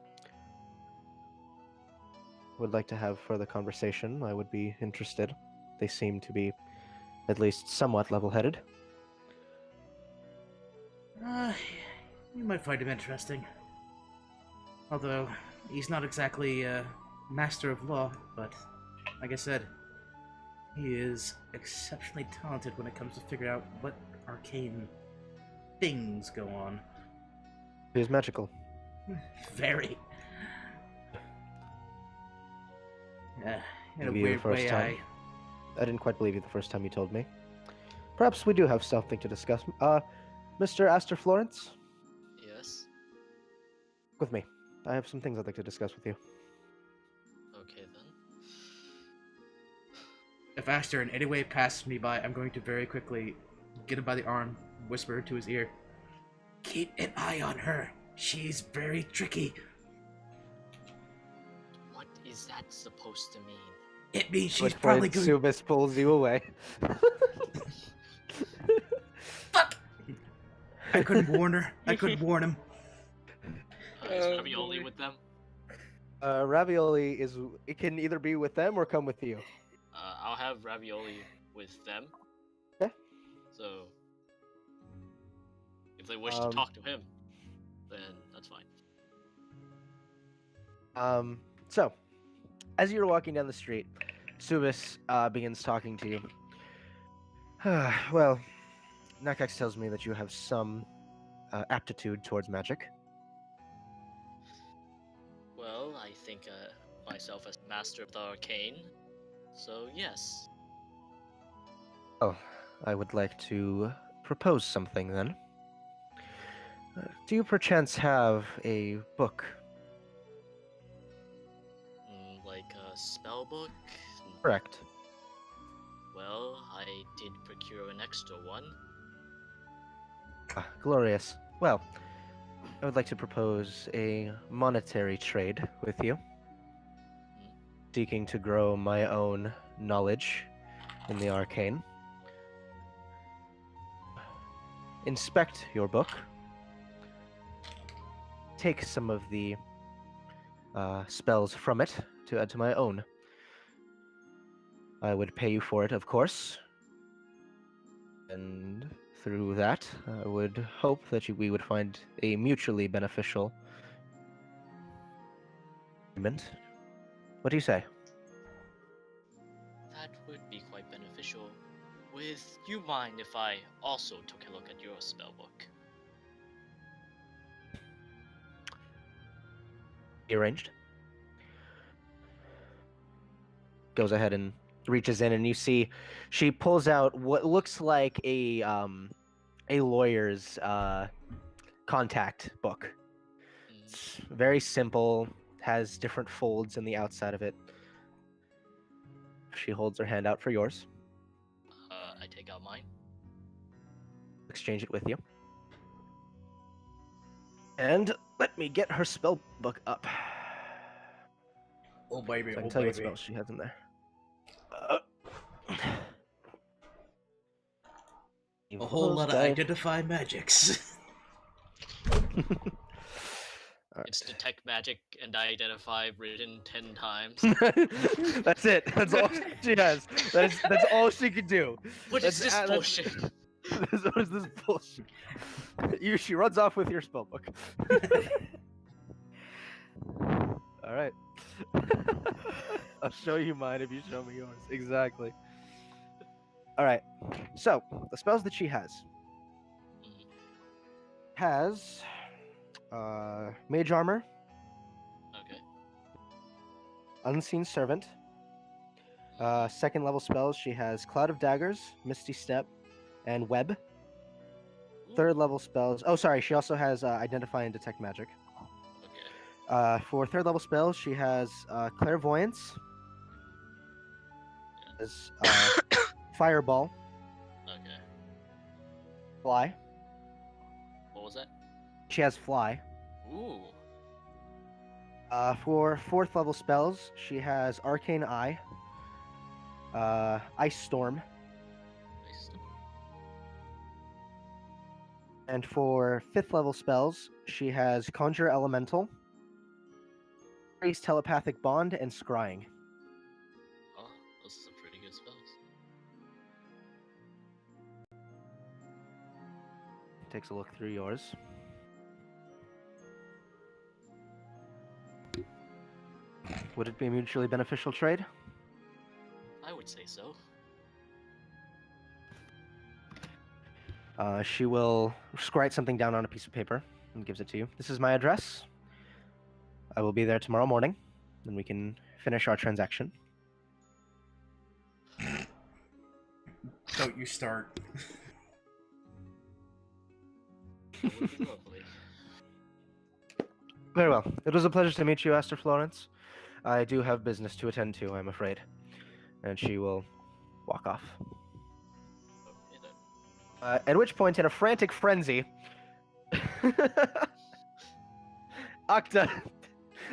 Would like to have further conversation. I would be interested. They seem to be at least somewhat level-headed. You might find him interesting. Although, he's not exactly a master of law, but like I said, he is exceptionally talented when it comes to figuring out what arcane things go on. He is magical. Very. In a Maybe weird the first way, time. I didn't quite believe you the first time you told me. Perhaps we do have something to discuss. Mr. Aster Florence? Yes. With me. I have some things I'd like to discuss with you. Okay then. If Aster in any way passes me by, I'm going to very quickly get him by the arm, whisper into his ear, "Keep an eye on her. She's very tricky." What is that supposed to mean? It means she's Which probably point going. Subis pulls you away. Fuck! I couldn't warn her. I couldn't warn him. Is Ravioli with them? Ravioli it can either be with them or come with you. I'll have Ravioli with them. Okay. So, if they wish to talk to him, then that's fine. So, as you're walking down the street, Subis begins talking to you. Well, Nakax tells me that you have some aptitude towards magic. Well, I think myself as master of the arcane, so yes. Oh, I would like to propose something then. Do you perchance have a book? Like a spell book? Correct. Well, I did procure an extra one. Ah, glorious. Well, I would like to propose a monetary trade with you, seeking to grow my own knowledge in the arcane. Inspect your book. Take some of the spells from it to add to my own. I would pay you for it, of course. And through that, I would hope that we would find a mutually beneficial agreement. What do you say? That would be quite beneficial. Would you mind if I also took a look at your spellbook? Arranged. Goes ahead and reaches in, and you see she pulls out what looks like a lawyer's contact book. It's very simple, has different folds in the outside of it. She holds her hand out for yours. I take out mine. Exchange it with you. And let me get her spell book up. Oh baby, So I can oh tell you what baby. spells she has in there. A whole lot of identify magics. Alright. It's detect magic and identify written 10 times. That's it. That's all she has. That's all she can do. What is this bullshit? What is this bullshit? She runs off with your spellbook. All right. I'll show you mine if you show me yours. Exactly. All right. So the spells that she has Mage Armor, Okay. Unseen Servant. Second level spells, she has Cloud of Daggers, Misty Step, and Web. Third level spells. Oh, sorry. She also has Identify and Detect Magic. Okay. For third level spells, she has Clairvoyance, has Fireball, Okay. Fly. What was that? She has fly. Ooh. For 4th level spells, she has Arcane Eye, Ice Storm, Nice. and for 5th level spells, she has Conjure Elemental, Raise Telepathic Bond, and Scrying. Oh, those are some pretty good spells. Takes a look through yours. Would it be a mutually beneficial trade? I would say so. She will write something down on a piece of paper and gives it to you. This is my address. I will be there tomorrow morning, and we can finish our transaction. Don't you start. That would be lovely. Very well. It was a pleasure to meet you, Aster Florence. I do have business to attend to, I'm afraid. And she will walk off. Okay then. At which point, in a frantic frenzy, Octa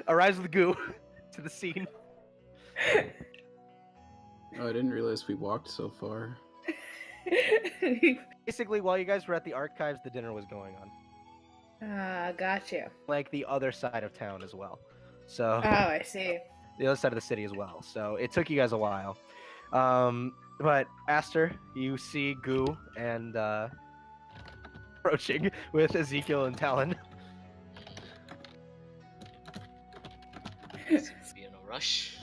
arrives with goo to the scene. Oh, I didn't realize we walked so far. Basically, while you guys were at the archives, the dinner was going on. Got you. Like the other side of town as well. So Oh, I see. the other side of the city as well. So it took you guys a while. But Aster, you see Goo and approaching with Ezekiel and Talon. Seems to be in a rush.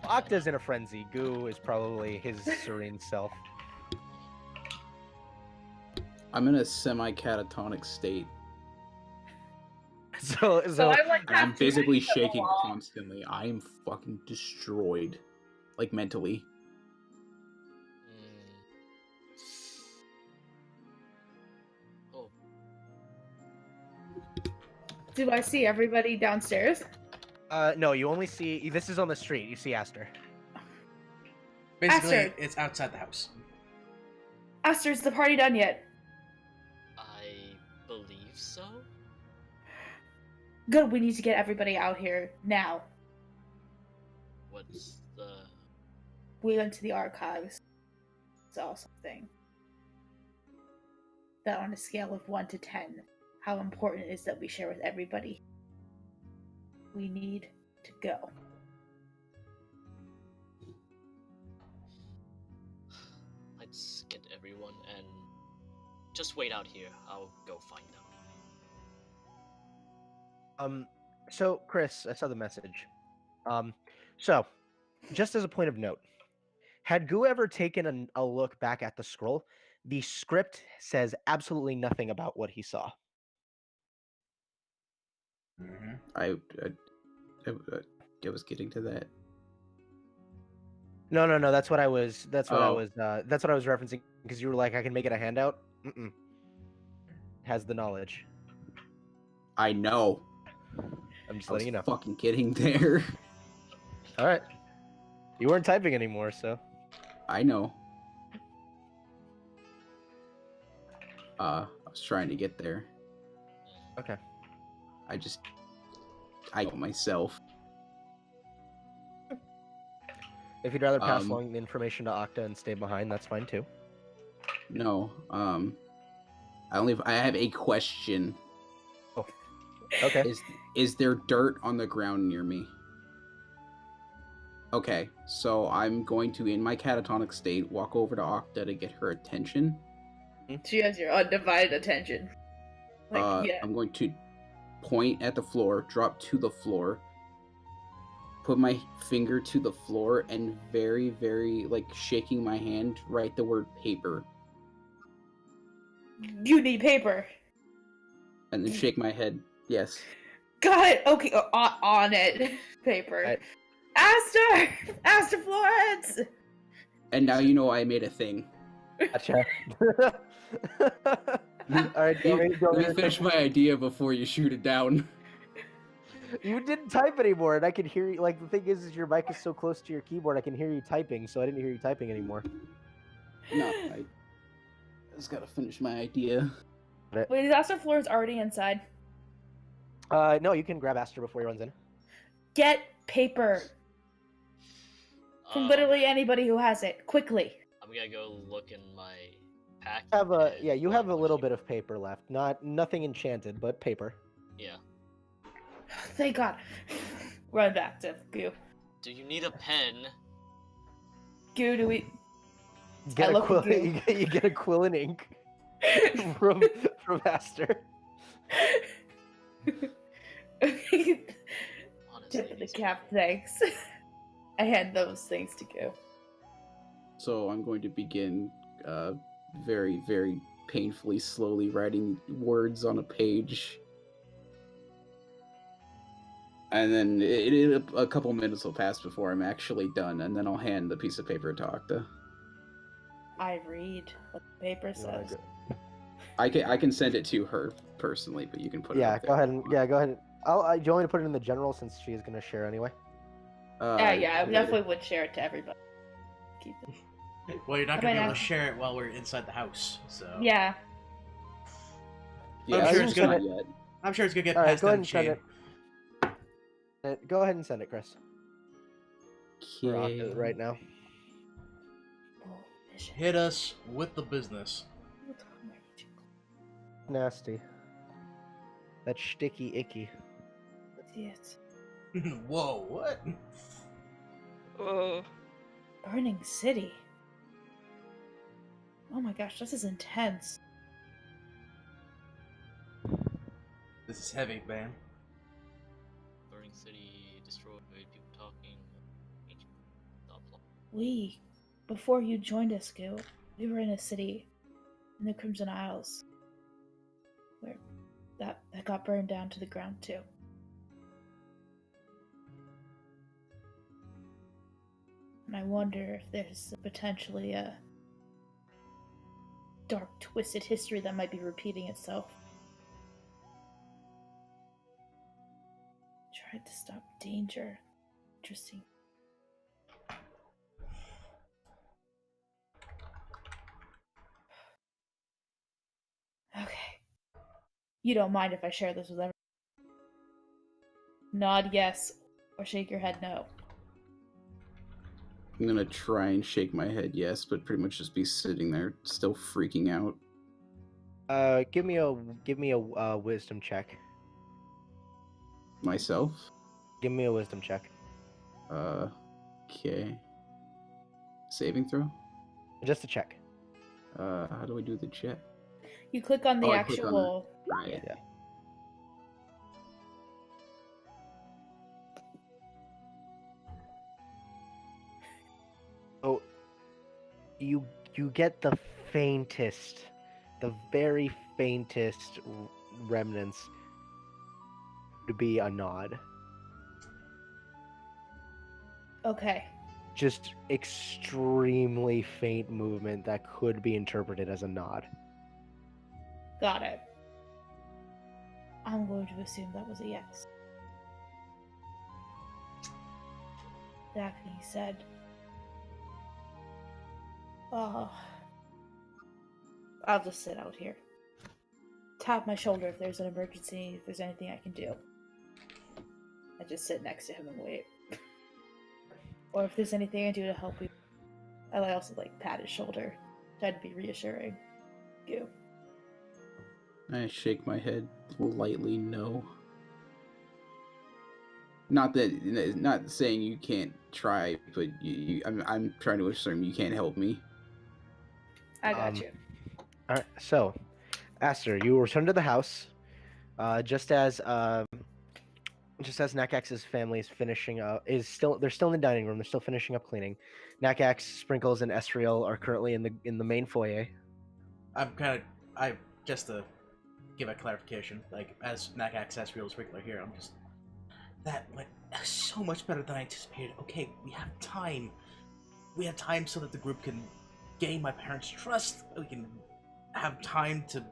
Octa's in a frenzy. Goo is probably his serene self. I'm in a semi-catatonic state. So I'm like, I'm half basically to the shaking wall. constantly. I am fucking destroyed. Like, mentally. Oh, Do I see everybody downstairs? no, you only see. This is on the street. You see Aster. Basically, Aster. it's outside the house. Aster, is the party done yet? I believe so. Good, we need to get everybody out here now. What's the... We went to the archives. Saw something. That on a scale of 1 to 10, how important it is that we share with everybody. We need to go. Let's get everyone and just wait out here. I'll go find them. So Chris, I saw the message. So, just as a point of note, had Goo ever taken a look back at the scroll, the script says absolutely nothing about what he saw. Mm-hmm. I was getting to that. No. That's what I was. That's what I Oh. was. That's what I was referencing because you were like, I can make it a handout. Mm-mm. Has the knowledge. I know. I'm just I was letting you know. fucking getting there. All right. You weren't typing anymore, so. I know. I was trying to get there. Okay. I got myself. If you'd rather pass along the information to Octa and stay behind, that's fine too. No. I have a question. Okay. Is there dirt on the ground near me? Okay, so I'm going to, in my catatonic state, walk over to Octa to get her attention. She has your undivided attention. I'm going to point at the floor, drop to the floor, put my finger to the floor, and very, very, shaking my hand, write the word paper. You need paper. And then shake my head. Yes. Got it. Okay, on it. Paper. Right. Aster Florence. And now you know I made a thing. Gotcha. All right, Let me finish my idea before you shoot it down. You didn't type anymore, and I could hear you. Like, the thing is your mic is so close to your keyboard, I can hear you typing, so I didn't hear you typing anymore. No, just gotta finish my idea. Wait, is Aster Flores already inside? No, you can grab Aster before he runs in. Get paper from literally anybody who has it, quickly. I'm gonna go look in my pack. You have a little bit of paper left. Nothing enchanted, but paper. Yeah. Thank God. Run back to Goo. Do you need a pen? Goo, do we... Get a quill. You get a quill and ink from Aster. Honestly, Tip of the cap, thanks. I had those things to go. So I'm going to begin very, very painfully, slowly writing words on a page. And then a couple minutes will pass before I'm actually done, and then I'll hand the piece of paper to Octa. I read what the paper says. I can send it to her personally, but you can put it up there. Go ahead. Go ahead. Do you want me to put it in the general since she is going to share anyway? I definitely would share it to everybody. Keep it. Well, you're not going to be able to share it while we're inside the house, so... Yeah. Yeah, I'm sure it's gonna get passed down the chain. Go ahead and send it, Chris. Okay. Right now. Hit us with the business. Nasty. That sticky icky. Yes. Whoa, what? Oh. Burning City. Oh my gosh, this is intense. This is heavy, man. Burning City, destroyed, people talking. Before you joined us, Gil, we were in a city in the Crimson Isles where that got burned down to the ground too. And I wonder if there's potentially a dark, twisted history that might be repeating itself. Tried to stop danger. Interesting. Okay. You don't mind if I share this with everyone? Nod yes, or shake your head no. I'm gonna try and shake my head yes, but pretty much just be sitting there, still freaking out. Give me a wisdom check. Myself? Give me a wisdom check. Okay. Saving throw? Just a check. How do I do the check? You click on the actual... Right. Yeah. Oh, you get the very faintest remnants to be a nod. Okay. Just extremely faint movement that could be interpreted as a nod. Got it. I'm going to assume that was a yes. That being said, I'll just sit out here. Tap my shoulder if there's an emergency, if there's anything I can do. I just sit next to him and wait. Or if there's anything I do to help you, I also pat his shoulder, try to be reassuring. You. I shake my head lightly no. Not saying you can't try, but I'm trying to assume you can't help me. I got you. All right, so Aster, you return to the house, just as Nakax's family is finishing up. They're still in the dining room. They're still finishing up cleaning. Nakax, Sprinkles, and Esriel are currently in the main foyer. Just to give a clarification, as Nakax, Esriel, Sprinkler here, that went so much better than I anticipated. Okay, we have time. We have time so that the group can gain my parents' trust. We can have time to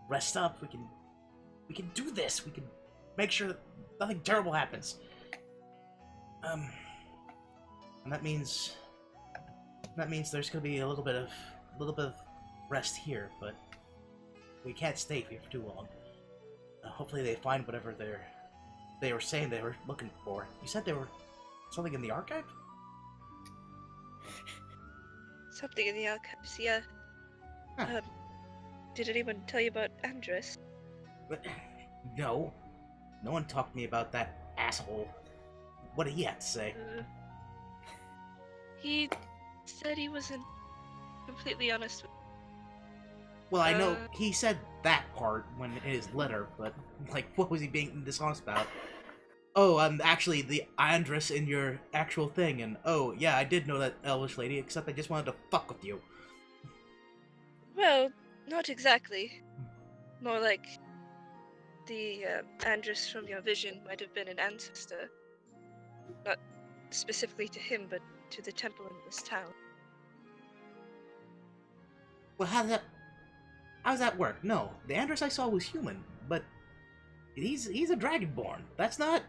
rest up. We can do this. We can make sure that nothing terrible happens. And that means there's gonna be a little bit of rest here, but we can't stay here for too long. Hopefully they find whatever they were saying they were looking for. You said there were something in the archive? Something in the archives, yeah. Huh. Did anyone tell you about Andrus? No. No one talked to me about that asshole. What did he have to say? He said he wasn't completely honest with Well, I know he said that part when in his letter, but, like, what was he being dishonest about? Oh, I'm actually the Andrus in your actual thing, and oh, yeah, I did know that elvish lady, except I just wanted to fuck with you. Well, not exactly. More like the Andrus from your vision might have been an ancestor. Not specifically to him, but to the temple in this town. Well, how does that work? No, the Andrus I saw was human, but he's a dragonborn. That's not...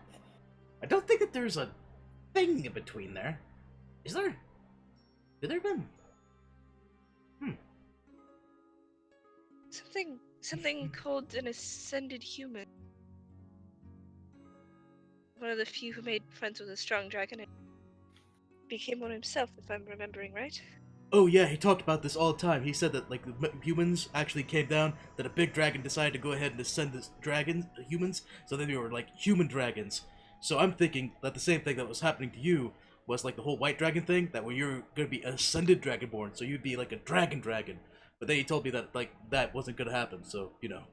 I don't think that there's a thing in between there. Is there? Did there been? Something called an ascended human. One of the few who made friends with a strong dragon and became one himself, if I'm remembering right. Oh yeah, he talked about this all the time. He said that like humans actually came down, that a big dragon decided to go ahead and ascend the humans, so then they were like human dragons. So I'm thinking that the same thing that was happening to you was like the whole white dragon thing, that where you're gonna be ascended dragonborn, so you'd be like a dragon. But then he told me that like that wasn't gonna happen, so you know.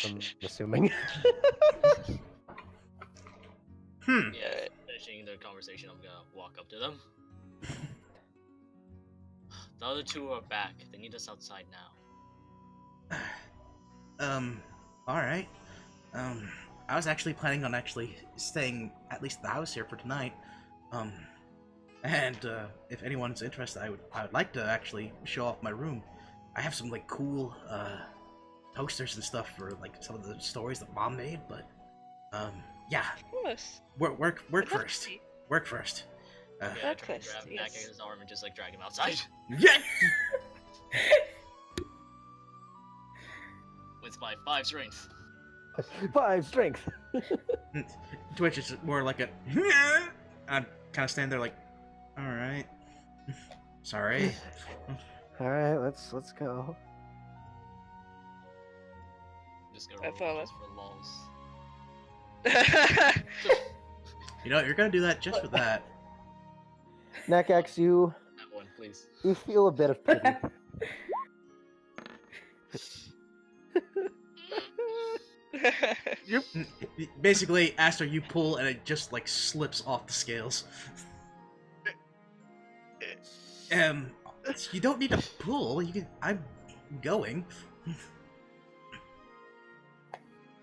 I'm assuming. Yeah, finishing their conversation, I'm gonna walk up to them. The other two are back. They need us outside now. Alright. I was actually planning on staying at least at the house here for tonight. And if anyone's interested, I would like to actually show off my room. I have some like cool posters and stuff for like some of the stories that Mom made, but yeah. Of course. Work first. Work first. Yeah, I try to Breakfast, grab yes. Nakax's arm and just like drag him outside. Yeah. With my 5 strength. 5 strength. Twitch is more like a. I'm kind of standing there like, all right, sorry. All right, let's go. I'm just gonna I roll follow. just for lols. You know, you're gonna do that just for that. Nakax, you That one, please. feel a bit of pity. Basically, Aster, you pull and it just like slips off the scales. You don't need to pull. You can. I'm going.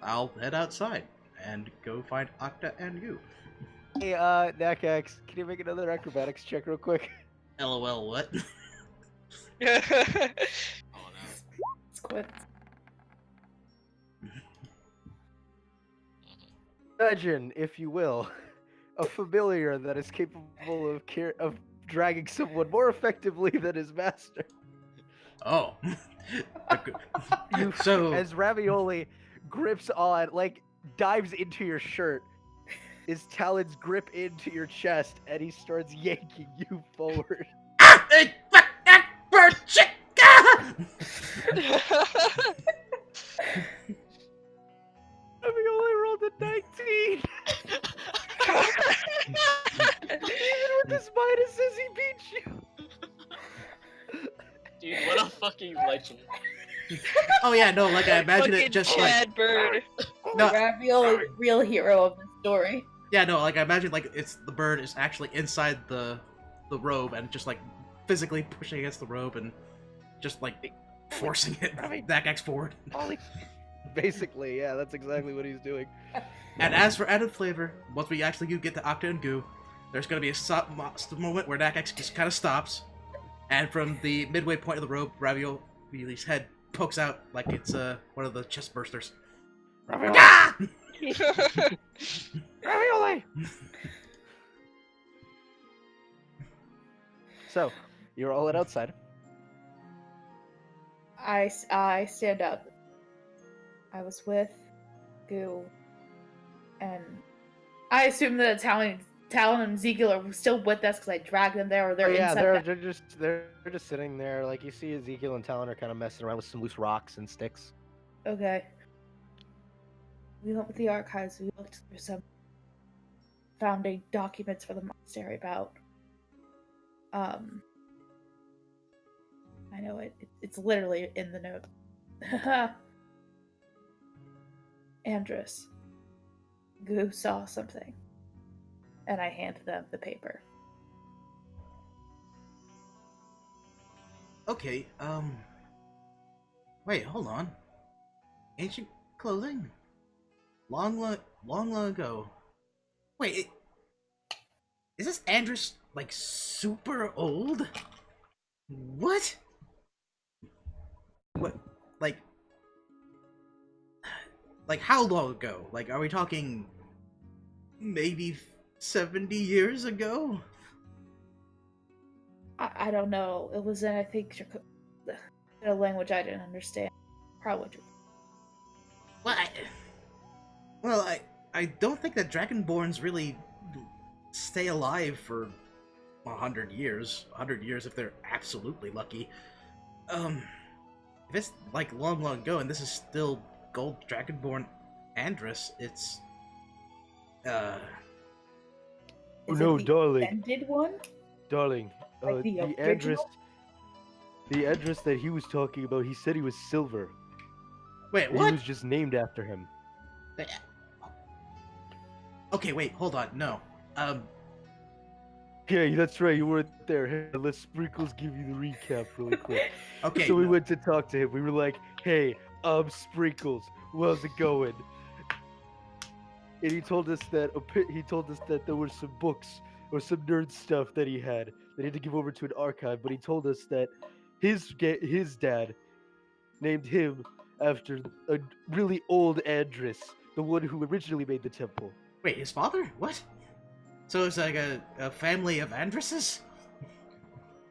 I'll head outside and go find Octa and you. Hey, Nakax, can you make another acrobatics check real quick? LOL, what? Oh no. Let's quit. Imagine, if you will, a familiar that is capable of dragging someone more effectively than his master. Oh. So As Ravioli grips on, like, dives into your shirt, his talons grip into your chest, and he starts yanking you forward. Ravioli rolled a 19! Even with his minuses, he beat you! Dude, what a fucking legend. Oh yeah, no, like I imagine it just like Bad bird. no, Ravioli, real hero of the story. yeah, no, like I imagine like it's the bird is actually inside the robe and just like physically pushing against the robe and just like forcing it Nakax forward. Basically, yeah, that's exactly what he's doing. And as for added flavor, once we actually do get to Octa and Goo, there's gonna be a moment where Nakax just kind of stops, and from the midway point of the rope, Ravioli's head pokes out like it's one of the chest bursters. Ravioli! Ah! Ravioli! So, you're all at outside. I stand up. I was with Goo, and I assume that Talon and Ezekiel are still with us because I dragged them there, or they're inside. They're just sitting there. Like you see, Ezekiel and Talon are kind of messing around with some loose rocks and sticks. Okay. We went with the archives. We looked through some founding documents for the monastery about. I know it's literally in the note. Andrus. Goo saw something. And I handed them the paper. Okay, wait, hold on. Ancient clothing? Long ago. Wait, is this Andrus, like, super old? What? What, like how long ago? Like, are we talking maybe 70 years ago? I don't know. It was in, I think, a language I didn't understand. Probably. Well, I don't think that Dragonborns really stay alive for 100 years. 100 years if they're absolutely lucky. If it's like long ago and this is still Gold Dragonborn Andrus, it's Oh no, darling. Ended one? Darling, Like the original? Andrus that he was talking about, he said he was silver. Wait, and what? He was just named after him. Okay, wait, hold on, no. Yeah, that's right, you weren't there. Hey, let Sprinkles give you the recap really quick. Okay. So we went to talk to him. We were like, hey, Sprinkles, how's it going? And he told us that there were some books or some nerd stuff that he had to give over to an archive, but he told us that his dad named him after a really old Andrus, the one who originally made the temple. Wait, his father? What? So it's like a family of Andruses?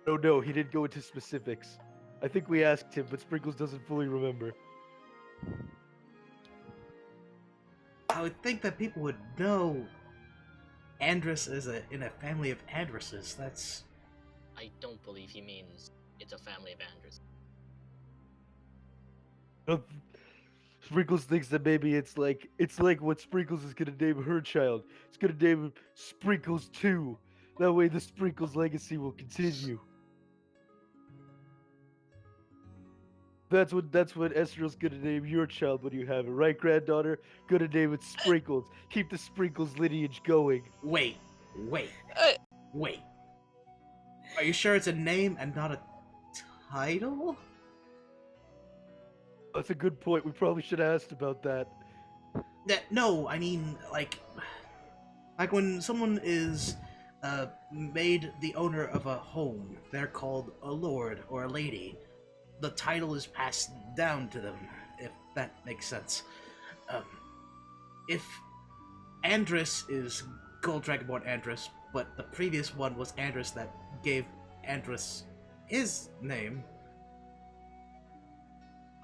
Oh no, he didn't go into specifics. I think we asked him, but Sprinkles doesn't fully remember. I would think that people would know Andrus is in a family of Andruses. That's... I don't believe he means it's a family of Andrews. Sprinkles thinks that maybe it's like what Sprinkles is gonna name her child. It's gonna name him Sprinkles 2. That way the Sprinkles legacy will continue. That's what Esriel's gonna name your child when you have it, right, granddaughter? Gonna name it Sprinkles. Keep the Sprinkles lineage going. Wait. Are you sure it's a name and not a title? That's a good point. We probably should have asked about that. No, I mean, like when someone is made the owner of a home, they're called a lord or a lady. The title is passed down to them, if that makes sense. If Andrus is Gold Dragonborn Andrus, but the previous one was Andrus that gave Andrus his name,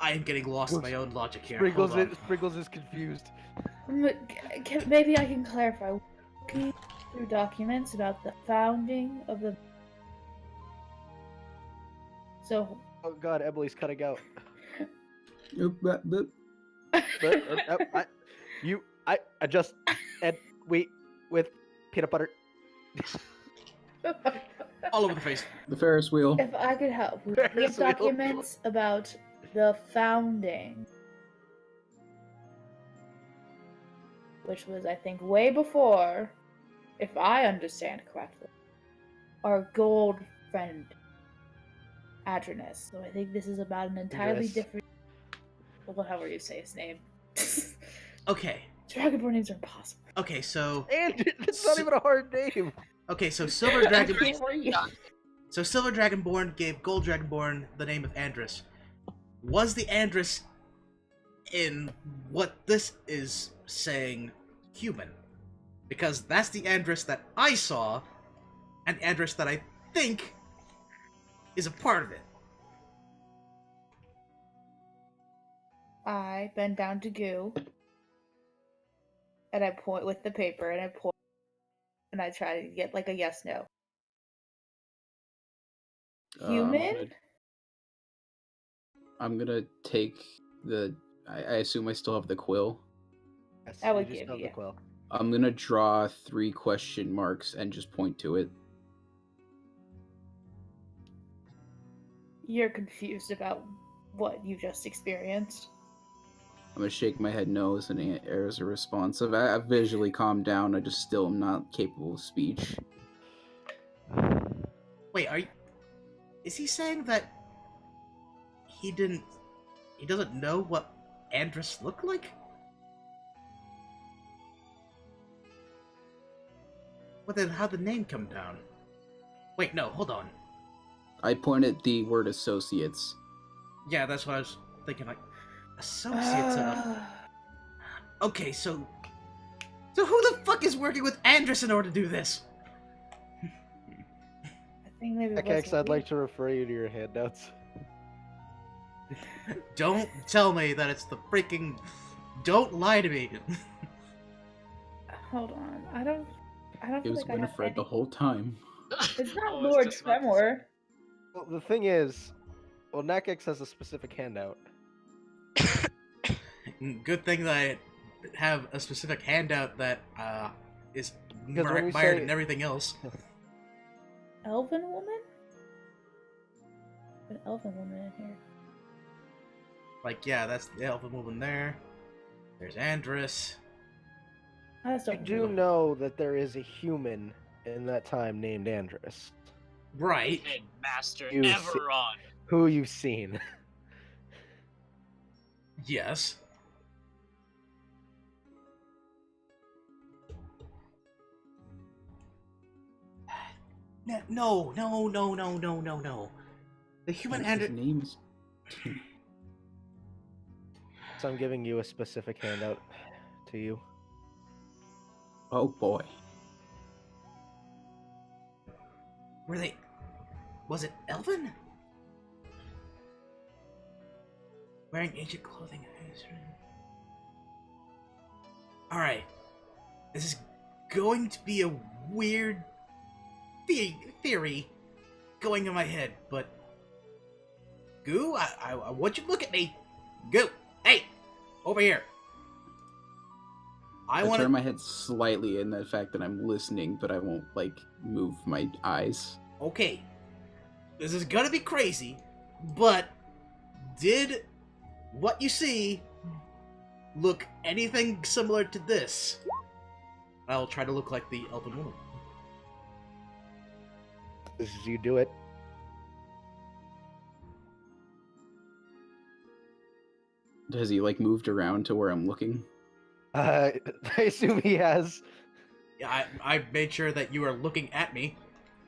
I am getting lost in my own logic here. Sprinkles is confused. Maybe I can clarify. Looking through documents about the founding of the... So... Oh god, Emily's cutting out. I just wait with peanut butter. All over the face. The Ferris wheel. If I could help, we have documents about the founding, which was, I think, way before, if I understand correctly, our gold friend, Adranus. So I think this is about an entirely different... Well, however you say his name. Okay. Dragonborn names are impossible. Okay, so... And it's not even a hard name! Okay, so Silver Dragonborn... So Silver Dragonborn gave Gold Dragonborn the name of Andrus. Was the Andrus in what this is saying human? Because that's the Andrus that I saw, and Andrus that I think is a part of it. I bend down to Goo, and I point with the paper, and I try to get like a yes no. Human? I'm gonna take the. I assume I still have the quill. Yes, I would you just give have you. the quill. I'm gonna draw 3 question marks and just point to it. You're confused about what you just experienced. I'm gonna shake my head no as a response. I visually calmed down. I just still am not capable of speech. Wait, is he saying that he doesn't know what Andrus looked like? Well, then how'd the name come down? Wait, no, hold on. I pointed the word associates. Yeah, that's what I was thinking, like, associates Okay, so who the fuck is working with Andrus in order to do this? I think maybe Nakax, I'd like to refer you to your handouts. Don't tell me that it's the freaking... Don't lie to me. Hold on. I don't It feel was like I have Winifred any... the whole time. It's not I was Lord just about to Tremor. Well, the thing is, Nakax has a specific handout. Good thing that I have a specific handout that is Because when you mired say- in everything else. Elven woman? An elven woman in here. Like, yeah, that's the elven woman there. There's Andrus. I just You don't do know that there is a human in that time named Andrus. Right. And Master You see- Everon. Who you've seen. Yes. No. The human His Andrus... name is. So I'm giving you a specific handout to you. Oh boy. Were they... Was it elven? Wearing ancient clothing. Alright. This is going to be a weird theory going in my head, but... Goo, I want you to look at me. Goo, hey! Over here. I want turn my head slightly in the fact that I'm listening, but I won't, like, move my eyes. Okay. This is gonna be crazy, but... Did what you see look anything similar to this? I'll try to look like the elven woman. This is you do it. Has he, like, moved around to where I'm looking? I assume he has. Yeah, I made sure that you are looking at me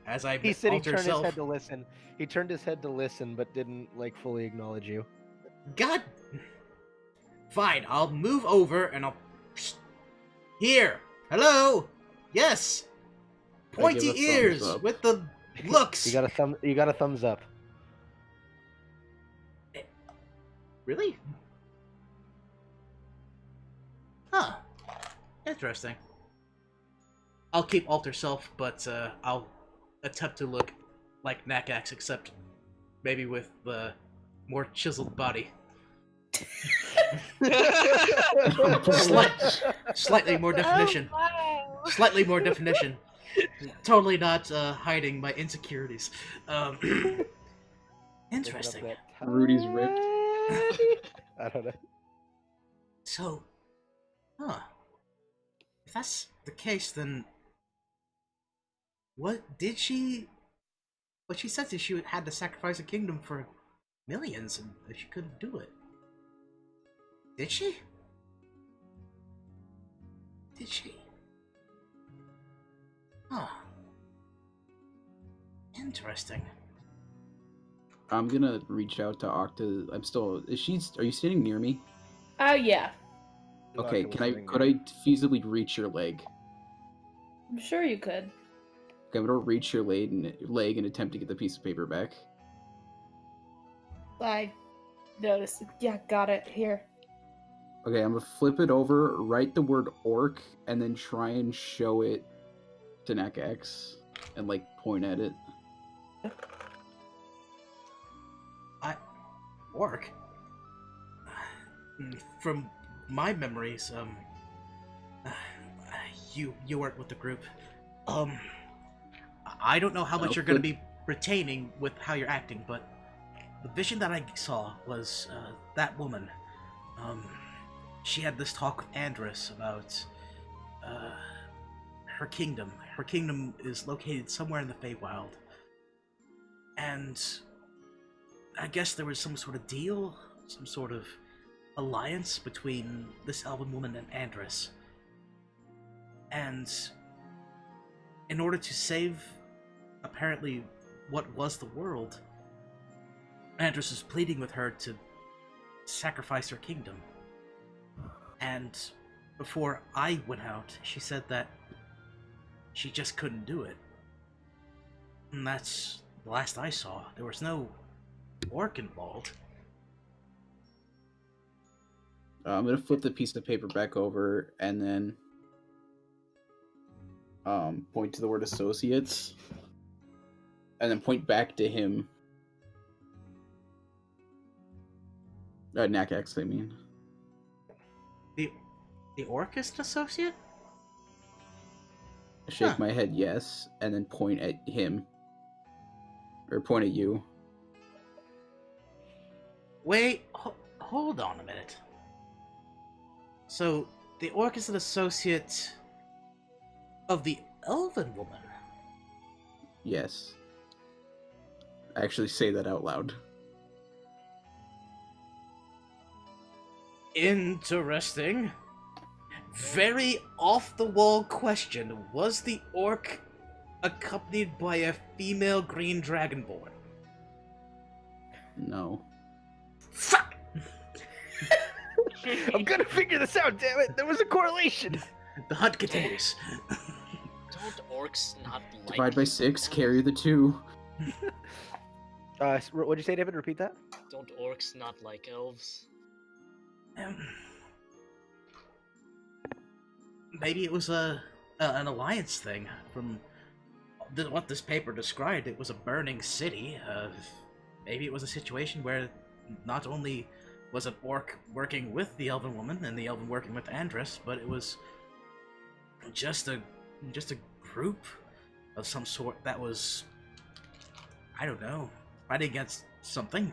as I He said he alter turned his self. head to listen. He turned his head to listen, but didn't like fully acknowledge you. God. Fine, I'll move over and I'll... Here! Hello! Yes! Pointy give a thumbs ears up. with the looks! You got a thumbs up. Really? Huh. Interesting. I'll keep alter self, but I'll attempt to look like Nakax, except maybe with the more chiseled body. Slightly more definition. Oh, wow. Slightly more definition. Totally not hiding my insecurities. Interesting. Rudy's ripped. I don't know. So, if that's the case, then what she said that she had to sacrifice a kingdom for millions, and that she couldn't do it. Did she? Did she? Huh. Interesting. I'm gonna reach out to Octa. Are you sitting near me? Oh yeah. Okay, could I feasibly reach your leg? I'm sure you could. Okay, I'm gonna reach your leg and attempt to get the piece of paper back. I noticed. Yeah, got it. Here. Okay, I'm gonna flip it over, write the word orc, and then try and show it to Nakax and like point at it. Orc? From my memories, you weren't with the group. I don't know how much you're going to be retaining with how you're acting, but the vision that I saw was that woman. She had this talk with Andrus about her kingdom. Her kingdom is located somewhere in the Feywild, and I guess there was some sort of deal, some sort of alliance between this elven woman and Andrus. And in order to save, apparently, what was the world, Andrus is pleading with her to sacrifice her kingdom. And before I went out, she said that she just couldn't do it. And that's the last I saw. There was no orc involved. I'm gonna flip the piece of paper back over and then point to the word associates, and then point back to him. Nakax, I mean. The orc is an associate? Shake my head yes, and then point at him. Or point at you. Wait, hold on a minute. So, the orc is an associate of the elven woman? Yes. Actually say that out loud. Interesting. Very off-the-wall question. Was the orc accompanied by a female green dragonborn? No. Fuck! I'm gonna figure this out, damn it! There was a correlation! The hunt continues. Don't orcs not like Divide by 6, carry the 2. What'd you say, David? Repeat that? Don't orcs not like elves? Maybe it was an alliance thing. From what this paper described, it was a burning city. Maybe it was a situation where not only was an orc working with the elven woman and the elven working with Andrus, but it was just a group of some sort that was, I don't know, fighting against something.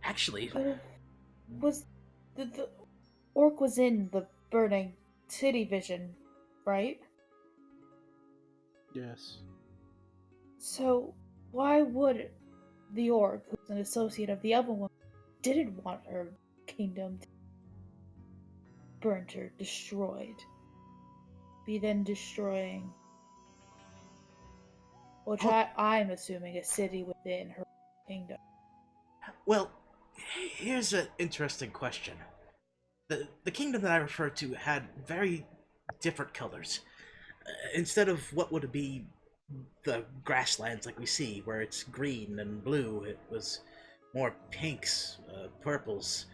Actually, Was the orc was in the burning city vision, right? Yes. So why would the orc, who's an associate of the elven woman, didn't want her kingdom burnt or destroyed, be then destroying, which I'm assuming a city within her kingdom? well, here's an interesting question. The kingdom that I referred to had very different colors. Instead of what would be the grasslands like we see, where it's green and blue, it was more pinks, purples,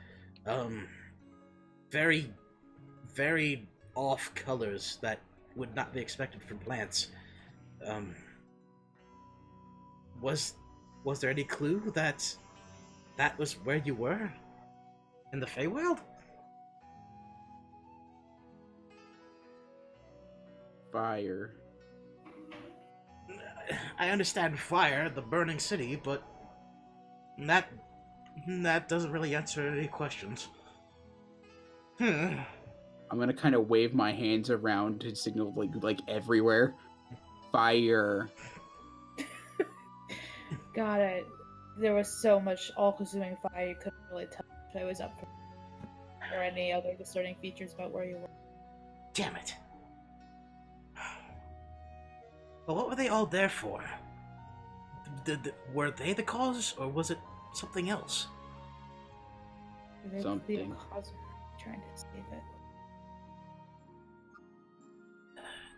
very, very off colors that would not be expected from plants. Was there any clue that was where you were? In the Feywild? Fire. I understand fire, the burning city, but that doesn't really answer any questions. I'm gonna kind of wave my hands around to signal like everywhere. Fire. Got it. There was so much all-consuming fire you couldn't really tell if I was up for or any other discerning features about where you were. Damn it. Well, what were they all there for? Were they the cause, or was it something else? They Something. could be the cause of trying to save it.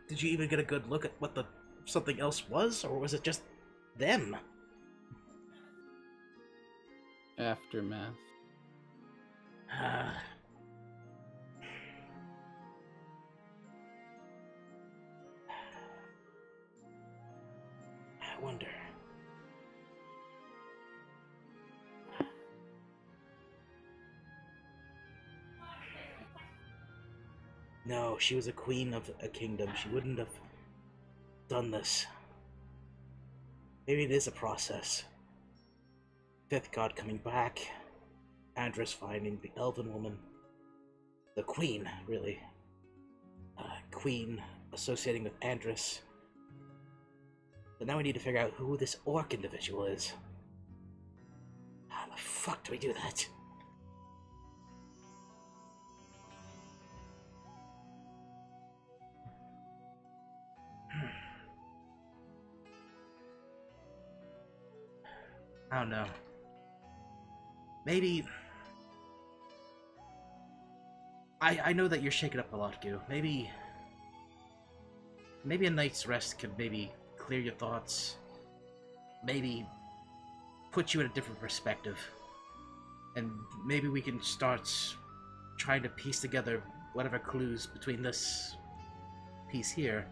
Did you even get a good look at what the something else was, or was it just them? Aftermath. I wonder. No, she was a queen of a kingdom. She wouldn't have done this. Maybe it is a process. Fifth god coming back. Andrus finding the elven woman. The queen, really. Queen associating with Andrus. But now we need to figure out who this orc individual is. How the fuck do we do that? I don't know. Maybe... I know that you're shaken up a lot, Goo. Maybe a night's rest could maybe clear your thoughts. Maybe put you in a different perspective. And maybe we can start trying to piece together whatever clues between this piece here,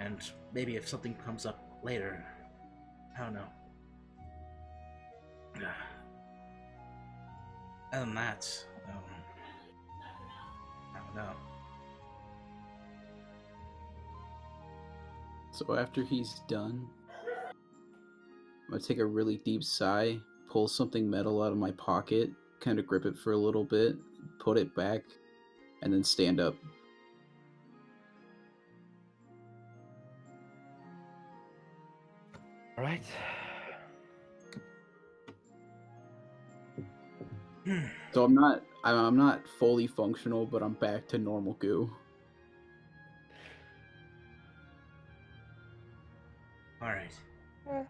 and maybe if something comes up later. I don't know. Other than that, I don't know. So after he's done, I'm gonna take a really deep sigh, pull something metal out of my pocket, kind of grip it for a little bit, put it back, and then stand up. All right. So I'm not fully functional, but I'm back to normal goo. Alright. Well,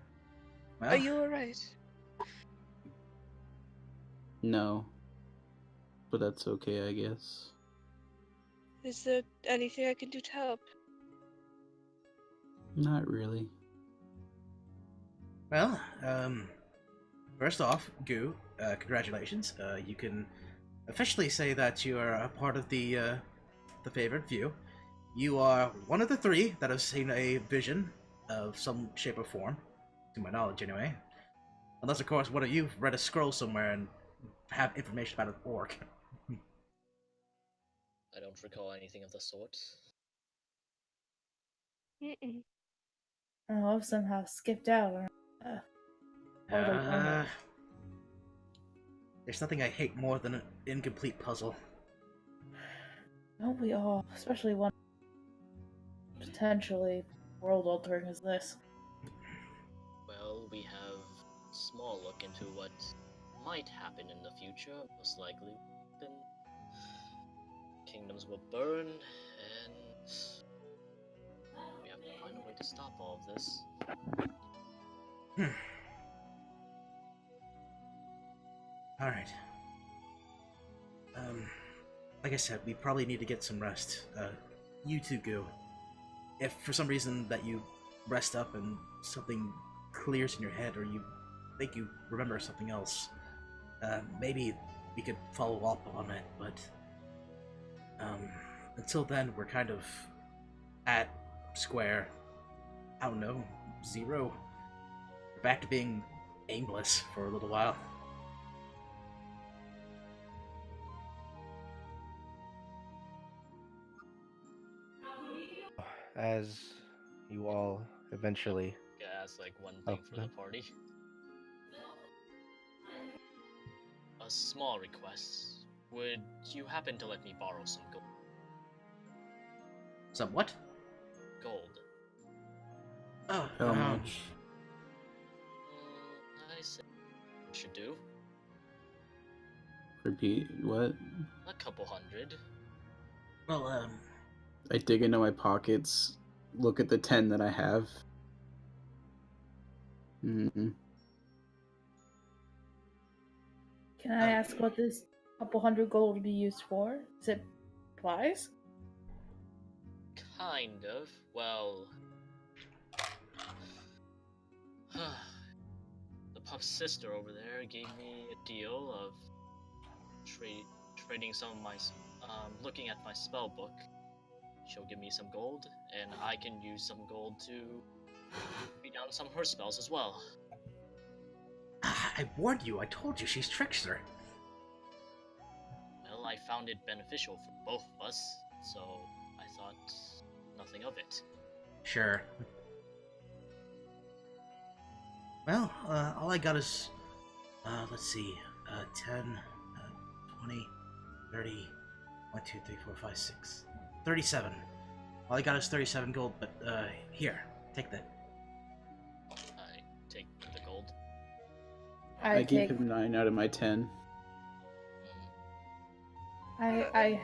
Well, are you alright? No. But that's okay, I guess. Is there anything I can do to help? Not really. Well, first off, Goo, congratulations. You can officially say that you are a part of the favored few. You are one of the three that have seen a vision of some shape or form, to my knowledge anyway. Unless, of course, one of you read a scroll somewhere and have information about an orc. I don't recall anything of the sort. Mm-mm. Oh, somehow skipped out. There's nothing I hate more than an incomplete puzzle. Don't we all? Especially one potentially world-altering as this. Well, we have a small look into what might happen in the future. Most likely, then kingdoms will burn, and we have to find a way to stop all of this. Alright. Like I said, we probably need to get some rest. You two go. If for some reason that you rest up and something clears in your head, or you think you remember something else, maybe we could follow up on it, but until then, we're kind of at square, I don't know, zero. We're back to being aimless for a little while. As you all eventually... Yeah, that's like one thing for the party. A small request. Would you happen to let me borrow some gold? Some what? Gold. Oh, How much? I said should do. Repeat, what? A couple hundred. Well, I dig into my pockets, look at the 10 that I have. Mm-hmm. Can I ask what this couple hundred gold would be used for? Is it supplies? Kind of. Well, the Puff's sister over there gave me a deal of trading some of my, looking at my spell book. She'll give me some gold, and I can use some gold to beat down some of her spells as well. I warned you. I told you she's trickster. Well, I found it beneficial for both of us, so I thought nothing of it. Sure. Well, all I got is, let's see, 10, 20, 30, 1, 2, 3, 4, 5, 6, 37. All I got is 37 gold, but, here, take that. I take the gold. I gave him 9 out of my 10. I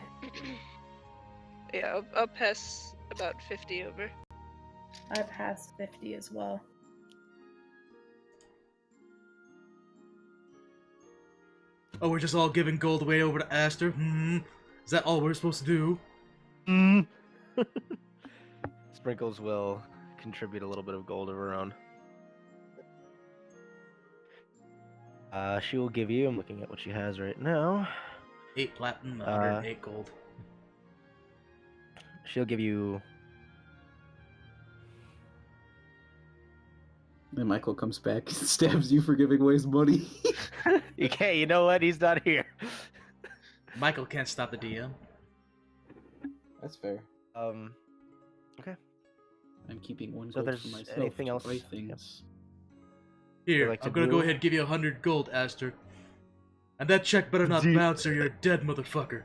Yeah, I'll pass about 50 over. I passed 50 as well. Oh, we're just all giving gold away over to Aster? Is that all we're supposed to do? Sprinkles will contribute a little bit of gold of her own. She will give you, I'm looking at what she has right now. 8 platinum, 108 gold. She'll give you... Then Michael comes back and stabs you for giving away his money. Okay, you know what? He's not here. Michael can't stop the DM. That's fair. Okay. I'm keeping 1 So gold there's for myself. anything to else? buy things. Here, like to I'm gonna go do? ahead and give you 100 gold, Aster. And that check better not bounce or you're dead, motherfucker.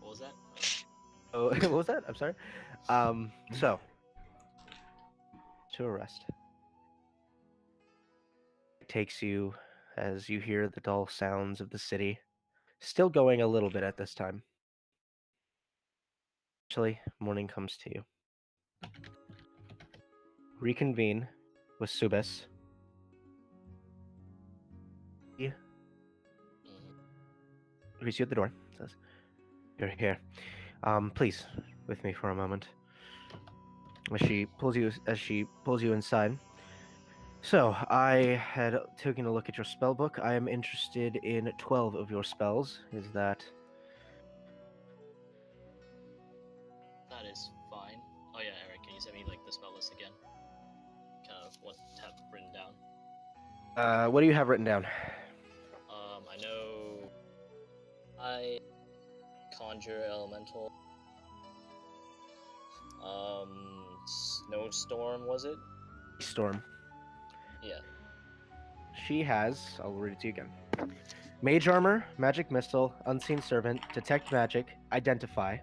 What was that? Oh, what was that? I'm sorry. So to arrest. It takes you as you hear the dull sounds of the city, still going a little bit at this time. Eventually, morning comes to you. Reconvene with Subis. He greets you at the door. Says, "You're here. Please, with me for a moment." As she pulls you inside. So, I had taken a look at your spell book. I am interested in 12 of your spells. Is that... That is fine. Oh yeah, Eric, can you send me like the spell list again? Kind of what to have written down. What do you have written down? I know I conjure elemental. Snowstorm, was it? Storm. Yeah. She has, I'll read it to you again. Mage Armor, Magic Missile, Unseen Servant, Detect Magic, Identify.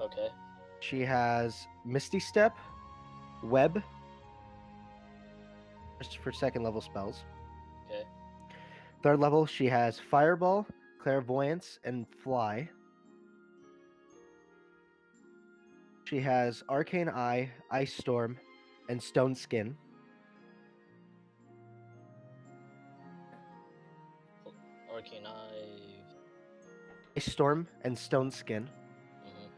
Okay. She has Misty Step, Web, just for second level spells. Okay. Third level, she has Fireball, Clairvoyance, and Fly. She has Arcane Eye, Ice Storm, and Stone Skin. Arcane Eye. Ice Storm and Stone Skin. Mm-hmm.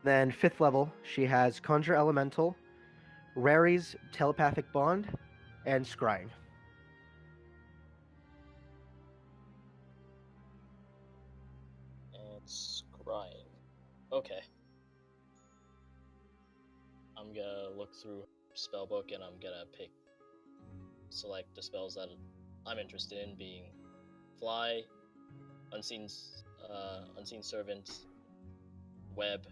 Then 5th level, she has Conjure Elemental, Rary's Telepathic Bond, and Scrying. And Scrying. Okay. I'm gonna look through spellbook and I'm gonna select the spells that I'm interested in, being Fly, Unseen Servant, Web.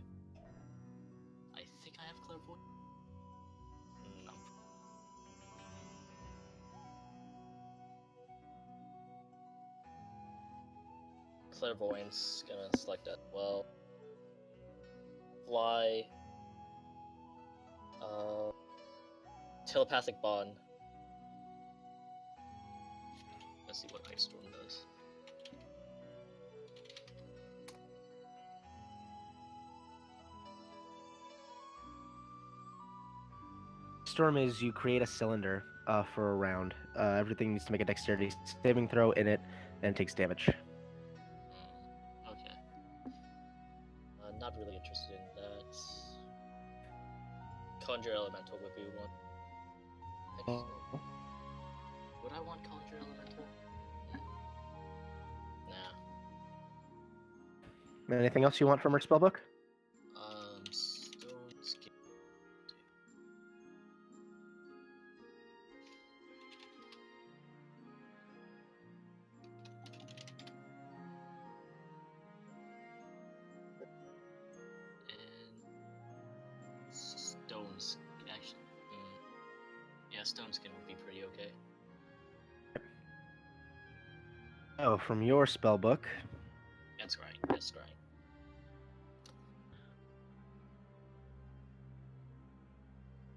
I think I have Clairvoyance. No. Clairvoyance, gonna select that. Well, Fly, Telepathic Bond. Let's see what Ice Storm does. Storm is you create a cylinder for a round. Everything needs to make a dexterity saving throw in it and takes damage. Okay. Not really interested in that. Conjure Elemental would be one. Oh. Would I want Conjure Elemental? Nah. Anything else you want from her spellbook? Stone Skin. And Stones. Actually, yeah, Stone Skin would be pretty okay. Oh, from your spellbook. That's right. That's right.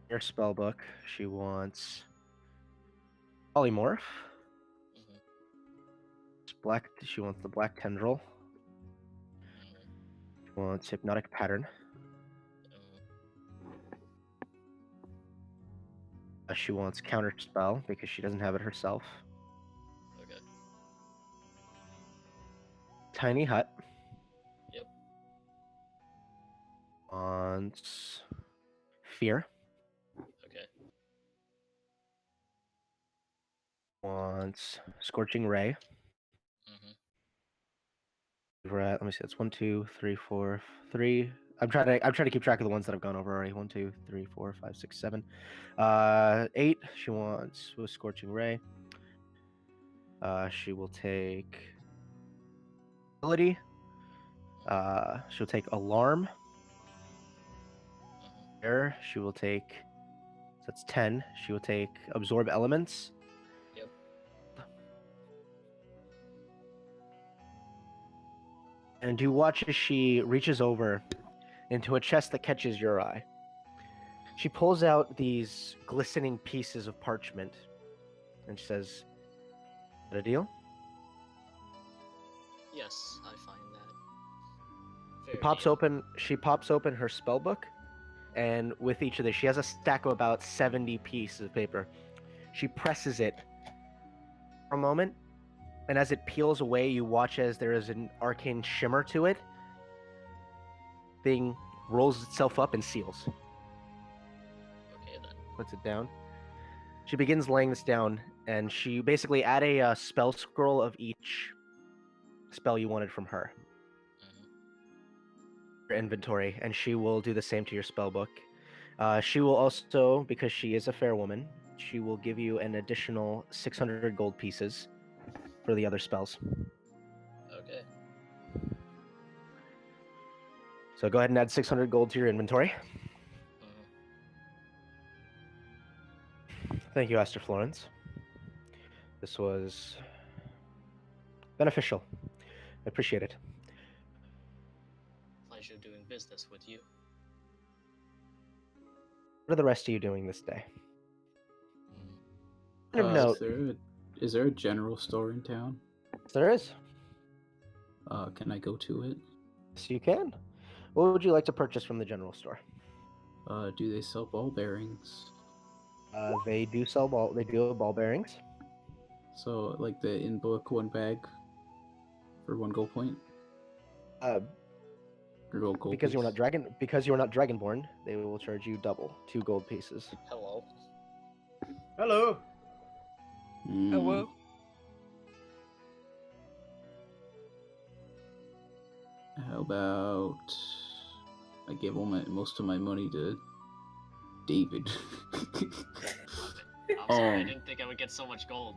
Your spellbook. She wants polymorph. Mhm. It's black. She wants the black tendril. She wants hypnotic pattern. She wants counter spell because she doesn't have it herself. Okay. Tiny hut. Yep. Wants fear. Okay. Wants scorching ray. Mhm. We're at, let me see, that's 1, 2, 3, 4, 3. I'm trying to keep track of the ones that I've gone over already. 1, 2, 3, 4, 5, 6, 7. 8. She wants with scorching ray. She will take ability. She'll take alarm. Error. She will take. So that's 10. She will take absorb elements. Yep. And you watch as she reaches over into a chest that catches your eye. She pulls out these glistening pieces of parchment and she says, "Is that a deal?" Yes, I find that. She pops open her spell book, and with each of these, she has a stack of about 70 pieces of paper. She presses it for a moment, and as it peels away, you watch as there is an arcane shimmer to it. Thing rolls itself up and seals. Okay then. Puts it down. She begins laying this down, and she basically add a spell scroll of each spell you wanted from her. Your inventory, and she will do the same to your spell book. She will also, because she is a fair woman, she will give you an additional 600 gold pieces for the other spells. Okay. So go ahead and add 600 gold to your inventory. Thank you, Aster Florence. This was beneficial. I appreciate it. Pleasure doing business with you. What are the rest of you doing this day? Note. Is there a general store in town? There is. Can I go to it? Yes, you can. What would you like to purchase from the general store? Do they sell ball bearings? They do sell ball. They do have ball bearings. So, like the in-book 1 bag for 1 gold point. Or gold because you're not dragonborn, they will charge you double, 2 gold pieces. Hello. Hello. Hello. How about I give most of my money to David? I'm sorry, I didn't think I would get so much gold.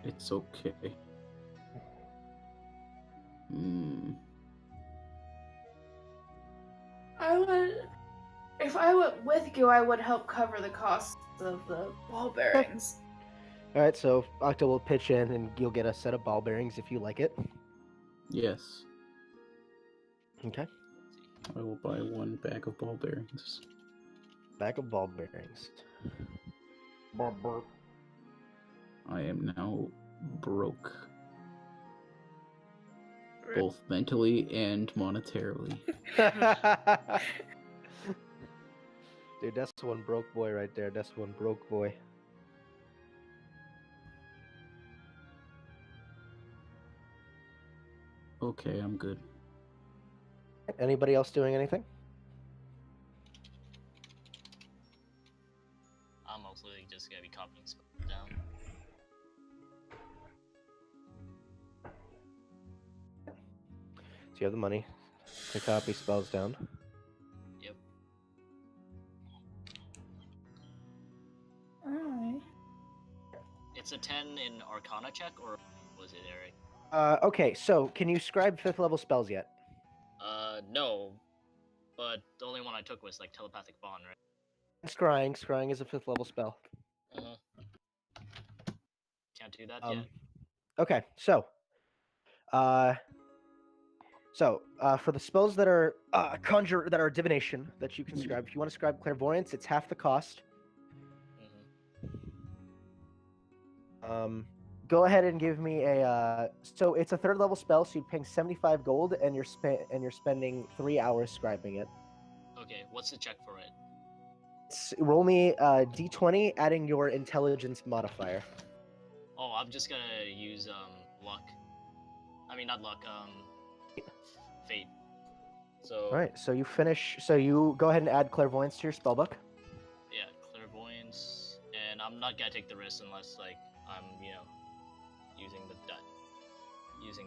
It's okay. If I went with you, I would help cover the cost of the ball bearings. Alright, so Octo will pitch in and you'll get a set of ball bearings if you like it. Yes. Okay. I will buy 1 bag of ball bearings. Bag of ball bearings. I am now broke. Both mentally and monetarily. Dude, that's one broke boy right there. That's one broke boy. Okay, I'm good. Anybody else doing anything? I'm mostly just gonna be copying spells down. So you have the money to copy spells down. Yep. Alright. It's a 10 in Arcana check, or was it Eric? Okay, so can you scribe 5th level spells yet? No. But the only one I took was like telepathic bond, right? Scrying. Scrying is a 5th level spell. Can't do that yet. Okay, so for the spells that are conjure that are divination that you can scribe, if you want to scribe clairvoyance, it's half the cost. Go ahead and give me a. So it's a 3rd level spell, so you're paying 75 gold, and you're spending 3 hours scribing it. Okay, what's the check for it? Roll me d20, adding your intelligence modifier. Oh, I'm just gonna use luck. I mean, not luck. Fate. So. All right, so you finish. So you go ahead and add clairvoyance to your spellbook. Yeah, clairvoyance, and I'm not gonna take the risk unless like I'm using the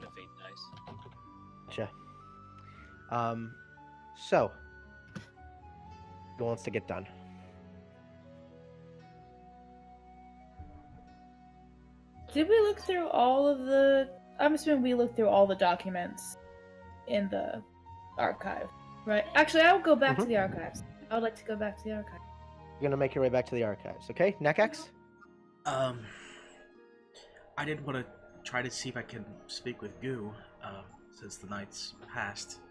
fate dice. Gotcha. So who wants to get done? Did we look through all of the... I'm assuming we looked through all the documents in the archive, right? Actually, I'll go back to the archives. I would like to go back to the archive. You're gonna make your way back to the archives, okay? Nakax? I did want to try to see if I can speak with Goo, since the night's passed.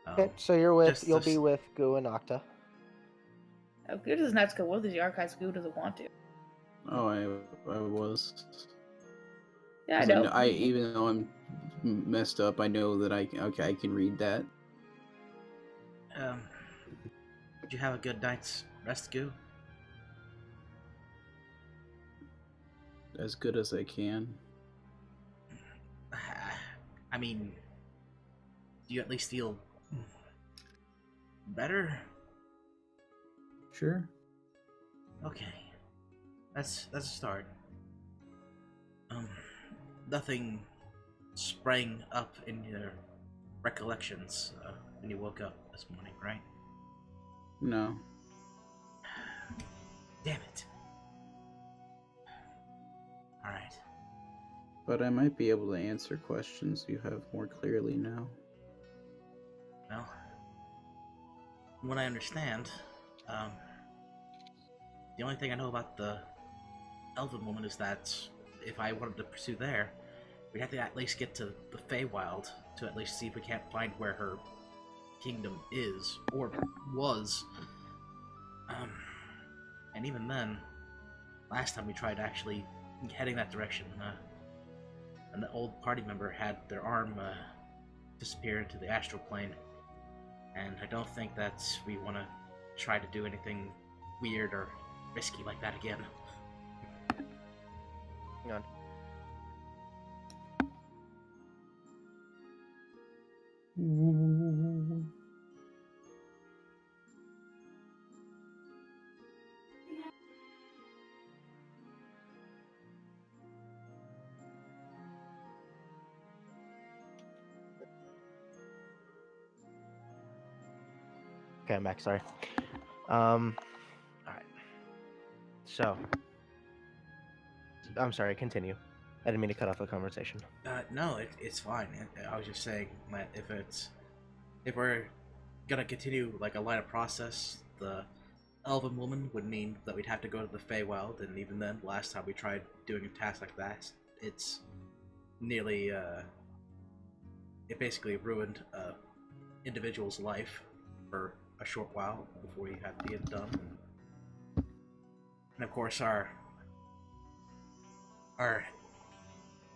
Okay, so you'll be with Gu and Octa. Oh, Goo doesn't have to go with the archives. Goo doesn't want to. Oh, I was. Yeah, I know. Even though I'm messed up, I know that I can read that. Did you have a good night's rest, Goo? As good as I can. I mean, do you at least feel better? Sure. Okay, that's a start. Nothing sprang up in your recollections when you woke up this morning, right? No. Damn it. Alright. But I might be able to answer questions you have more clearly now. Well, from what I understand, the only thing I know about the Elven woman is that if I wanted to pursue there, we'd have to at least get to the Feywild to at least see if we can't find where her kingdom is, or was. And even then, last time we tried actually heading that direction, an old party member had their arm disappear into the astral plane, and I don't think that we want to try to do anything weird or risky like that again. Hang on. Okay, I'm back. Sorry. All right. So, I'm sorry. Continue. I didn't mean to cut off the conversation. No, it's fine. I was just saying that if we're gonna continue like a line of process, the Elven woman would mean that we'd have to go to the Feywild, and even then, last time we tried doing a task like that, it's nearly it basically ruined individual's life for a short while before you had to get it done. And of course, our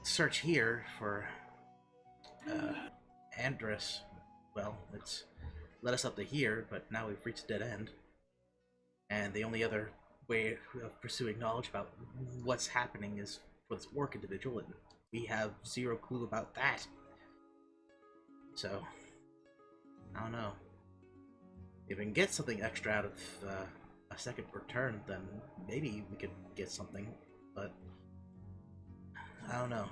search here for Andrus, well, it's led us up to here, but now we've reached a dead end. And the only other way of pursuing knowledge about what's happening is for this orc individual, and we have zero clue about that. So, I don't know. If we can get something extra out of a second return, then maybe we could get something. But I don't know.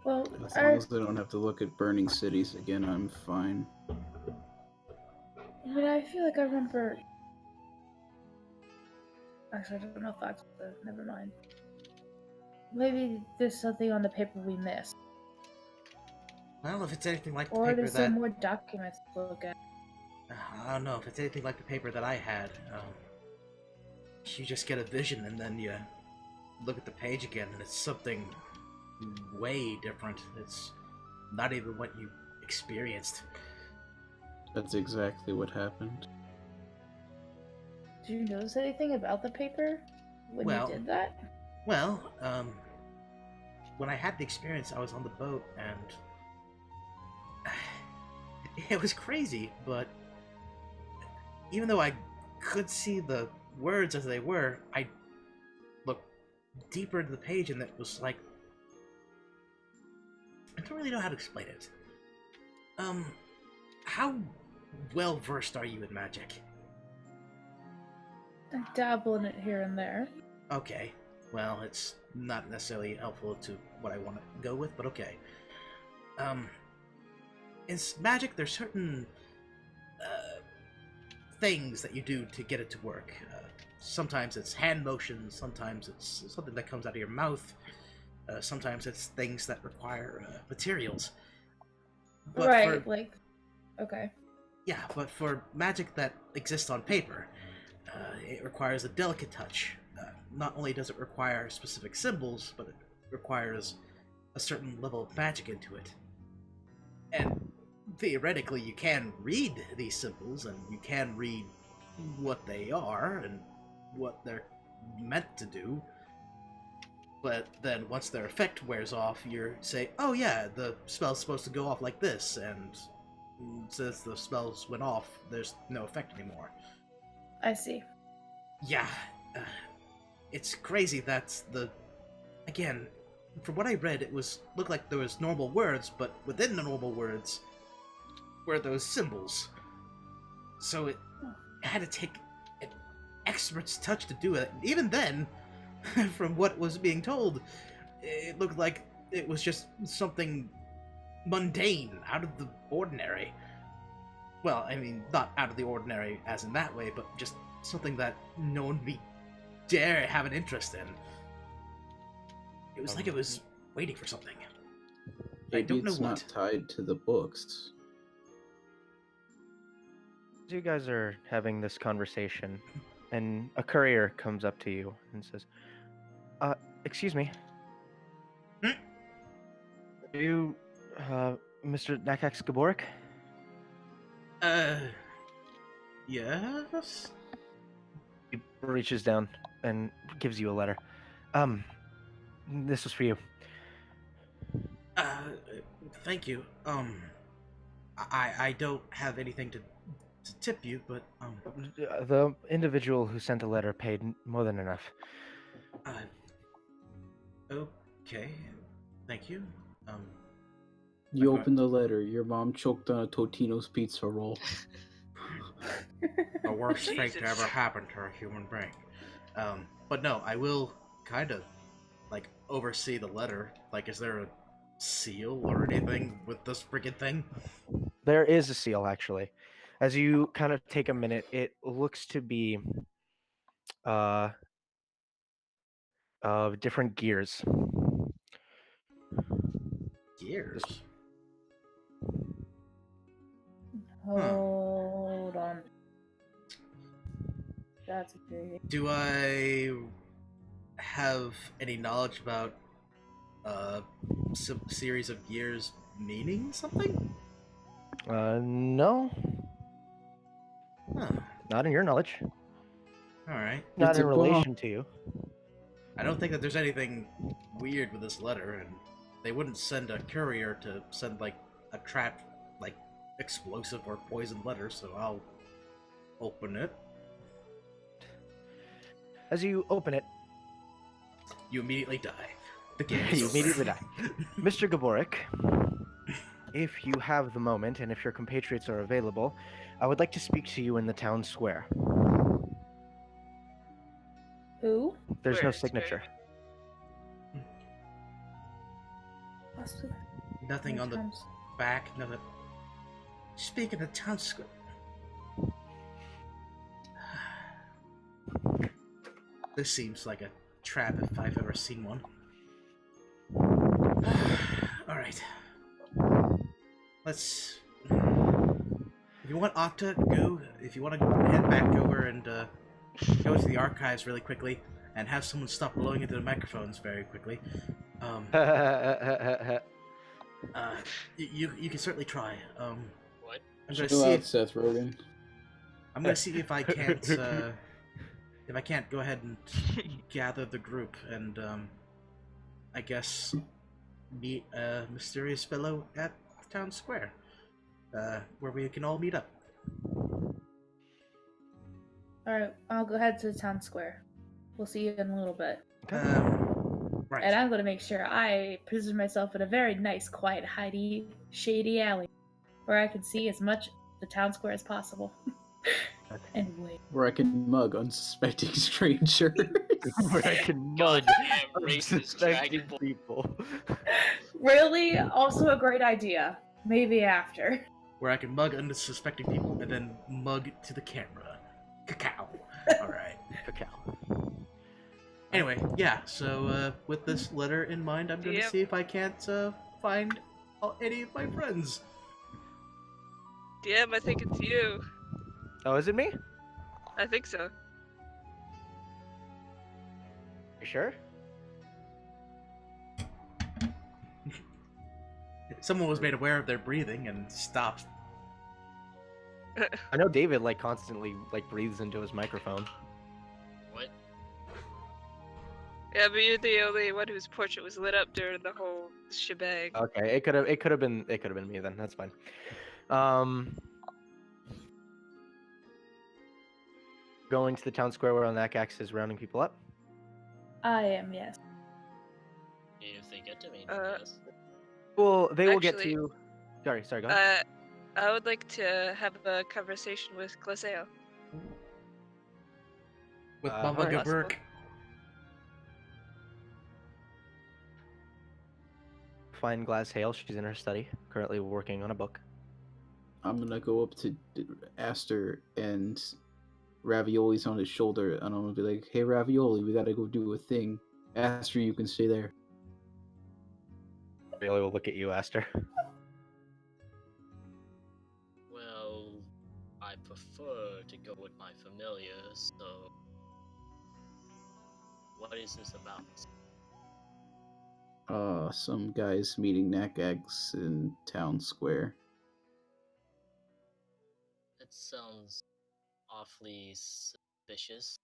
Well, As long as I don't have to look at burning cities again, I'm fine. But I feel like I remember. Actually, I don't know if that's the. Never mind. Maybe there's something on the paper we missed. Well, if it's anything like the Or paper there's that... some more documents to look at. I don't know, if it's anything like the paper that I had, you just get a vision and then you look at the page again and it's something way different. It's not even what you experienced. That's exactly what happened. Did you notice anything about the paper when you did that? Well, when I had the experience, I was on the boat and it was crazy, but even though I could see the words as they were, I looked deeper into the page and it was like... I don't really know how to explain it. How well-versed are you in magic? I dabble in it here and there. Okay, well, it's not necessarily helpful to what I want to go with, but okay. In magic, there's certain things that you do to get it to work. Sometimes it's hand motions, sometimes it's something that comes out of your mouth, sometimes it's things that require materials. But right, okay. Yeah, but for magic that exists on paper, it requires a delicate touch. Not only does it require specific symbols, but it requires a certain level of magic into it. And theoretically, you can read these symbols, and you can read what they are, and what they're meant to do. But then once their effect wears off, you say, oh yeah, the spell's supposed to go off like this, and since the spells went off, there's no effect anymore. I see. Yeah, it's crazy. That's the... Again, from what I read, it looked like there was normal words, but within the normal words were those symbols. So it had to take an expert's touch to do it. Even then, from what was being told, it looked like it was just something mundane, out of the ordinary. Well, I mean, not out of the ordinary as in that way, but just something that no one would dare have an interest in. It was like it was waiting for something. Maybe I don't know it's what. not tied to the books. As you guys are having this conversation, and a courier comes up to you and says, excuse me. Hmm? Are you, Mr. Nakax Gaburik? Yes? He reaches down and gives you a letter. This was for you. Thank you. I don't have anything to tip you, but, The individual who sent the letter paid more than enough. Okay. Thank you. You open the letter. Your mom choked on a Totino's pizza roll. The worst thing to ever happen to a human being. But no, I will kind of, oversee the letter. Is there a seal or anything with this freaking thing? There is a seal, actually. As you kind of take a minute, it looks to be different gears. Gears? Hold on. That's okay. Do I have any knowledge about some series of gears meaning something? No. Huh. Not in your knowledge. Alright. Not It's in a relation to you. I don't think that there's anything weird with this letter, and they wouldn't send a courier to send, a trap, explosive or poisoned letter, so I'll open it. As you open it, You immediately die. The game you is over. immediately die. Mr. Gaburik, if you have the moment and if your compatriots are available, I would like to speak to you in the town square. Who? There's Where no is signature. Nothing on the back. Nothing. Speak in the town square. This seems like a trap if I've ever seen one. Alright. Let's... If you want Octa, go. If you want to head back over and go to the archives really quickly and have someone stop blowing into the microphones very quickly. You can certainly try. What? I'm gonna Chill see. out, Seth Rogen. I'm gonna see if I can't. If I can't, go ahead and gather the group and I guess meet a mysterious fellow at the town square, where we can all meet up. Alright, I'll go head to the town square. We'll see you in a little bit. Right. And I'm gonna make sure I position myself in a very nice, quiet, hidey, shady alley where I can see as much the town square as possible. And wait. Where I can mug unsuspecting strangers. Where I can mug Goddamn racist unsuspecting dragon boy. people. Really? Also a great idea. Maybe after. Where I can mug unsuspecting people and then mug to the camera. Cacao. Alright. Cacao. Anyway, yeah, so with this letter in mind, I'm gonna Yep. see if I can't find any of my friends. DM, I think it's you. Oh, is it me? I think so. You sure? Someone was made aware of their breathing and stopped. I know David constantly breathes into his microphone. What? Yeah, but you're the only one whose portrait was lit up during the whole shebang. Okay, it could have been me then. That's fine. Going to the town square where Nakax is rounding people up. I am, yes. If they get to me, yes. Well, they will get Actually- to. Sorry, go ahead. I would like to have a conversation with Glazeo. With Uh, Baba alright. Gaburik. Find Glass Hale. She's in her study, currently working on a book. I'm gonna go up to Aster and Ravioli's on his shoulder, and I'm gonna be like, "Hey, Ravioli, we gotta go do a thing. Aster, you can stay there." Really will look at you, Aster. Well, I prefer to go with my familiars, so... What is this about? Some guys meeting Nakax in town square. It sounds awfully suspicious.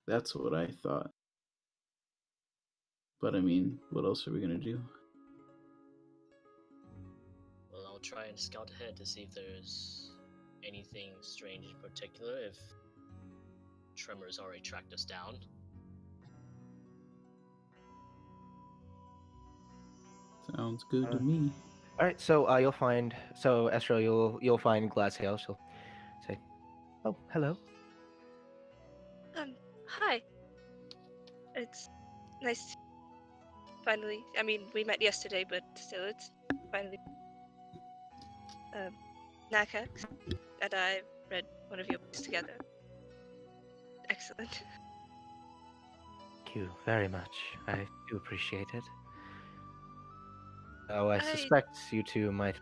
That's what I thought. But I mean, what else are we gonna do? Well, I'll try and scout ahead to see if there's anything strange in particular, if Tremor's already tracked us down. Sounds good to me. All right, so you'll find Aster, you'll find Glass Hale. She'll say, "Oh, hello." Hi. It's nice. Finally, I mean, we met yesterday, but still, it's finally. Nakax and I read one of your books together. Excellent. Thank you very much. I do appreciate it. Oh, I I- suspect you two might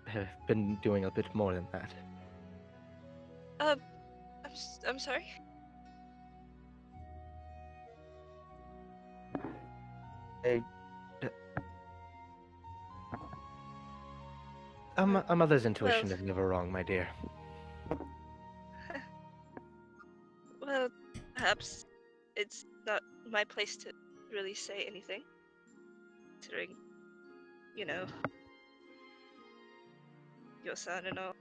have been doing a bit more than that. I'm sorry. A mother's intuition Well- is never wrong, my dear. Well, perhaps it's not my place to really say anything, considering, you know, your son and all.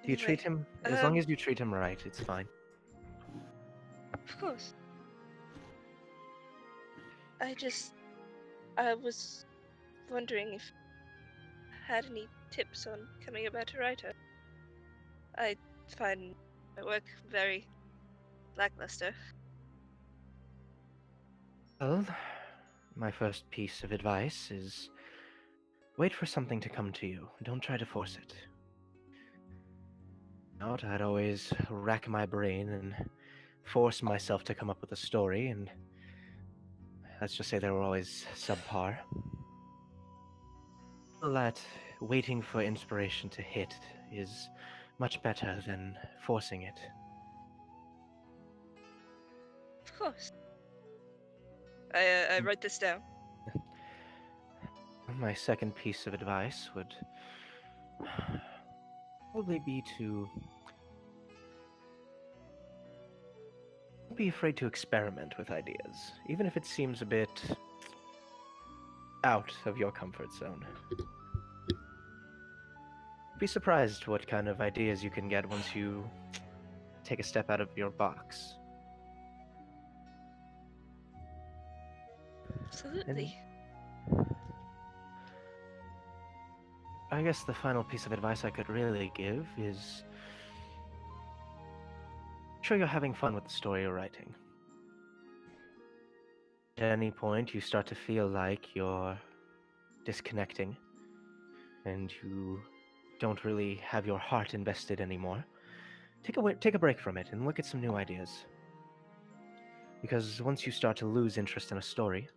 You treat him as um, long as you treat him right, it's fine. Of course. I just I was wondering if you had any tips on becoming a better writer. I find my work very lackluster. Well, my first piece of advice is wait for something to come to you. Don't try to force it. Out, I'd always rack my brain and force myself to come up with a story, and let's just say they were always subpar. That waiting for inspiration to hit is much better than forcing it. Of course. I wrote this down. My second piece of advice would probably be to don't be afraid to experiment with ideas, even if it seems a bit out of your comfort zone. Be surprised what kind of ideas you can get once you take a step out of your box. Absolutely. I guess the final piece of advice I could really give is make sure you're having fun with the story you're writing. At any point you start to feel like you're disconnecting and you don't really have your heart invested anymore, take a break from it and look at some new ideas. Because once you start to lose interest in a story,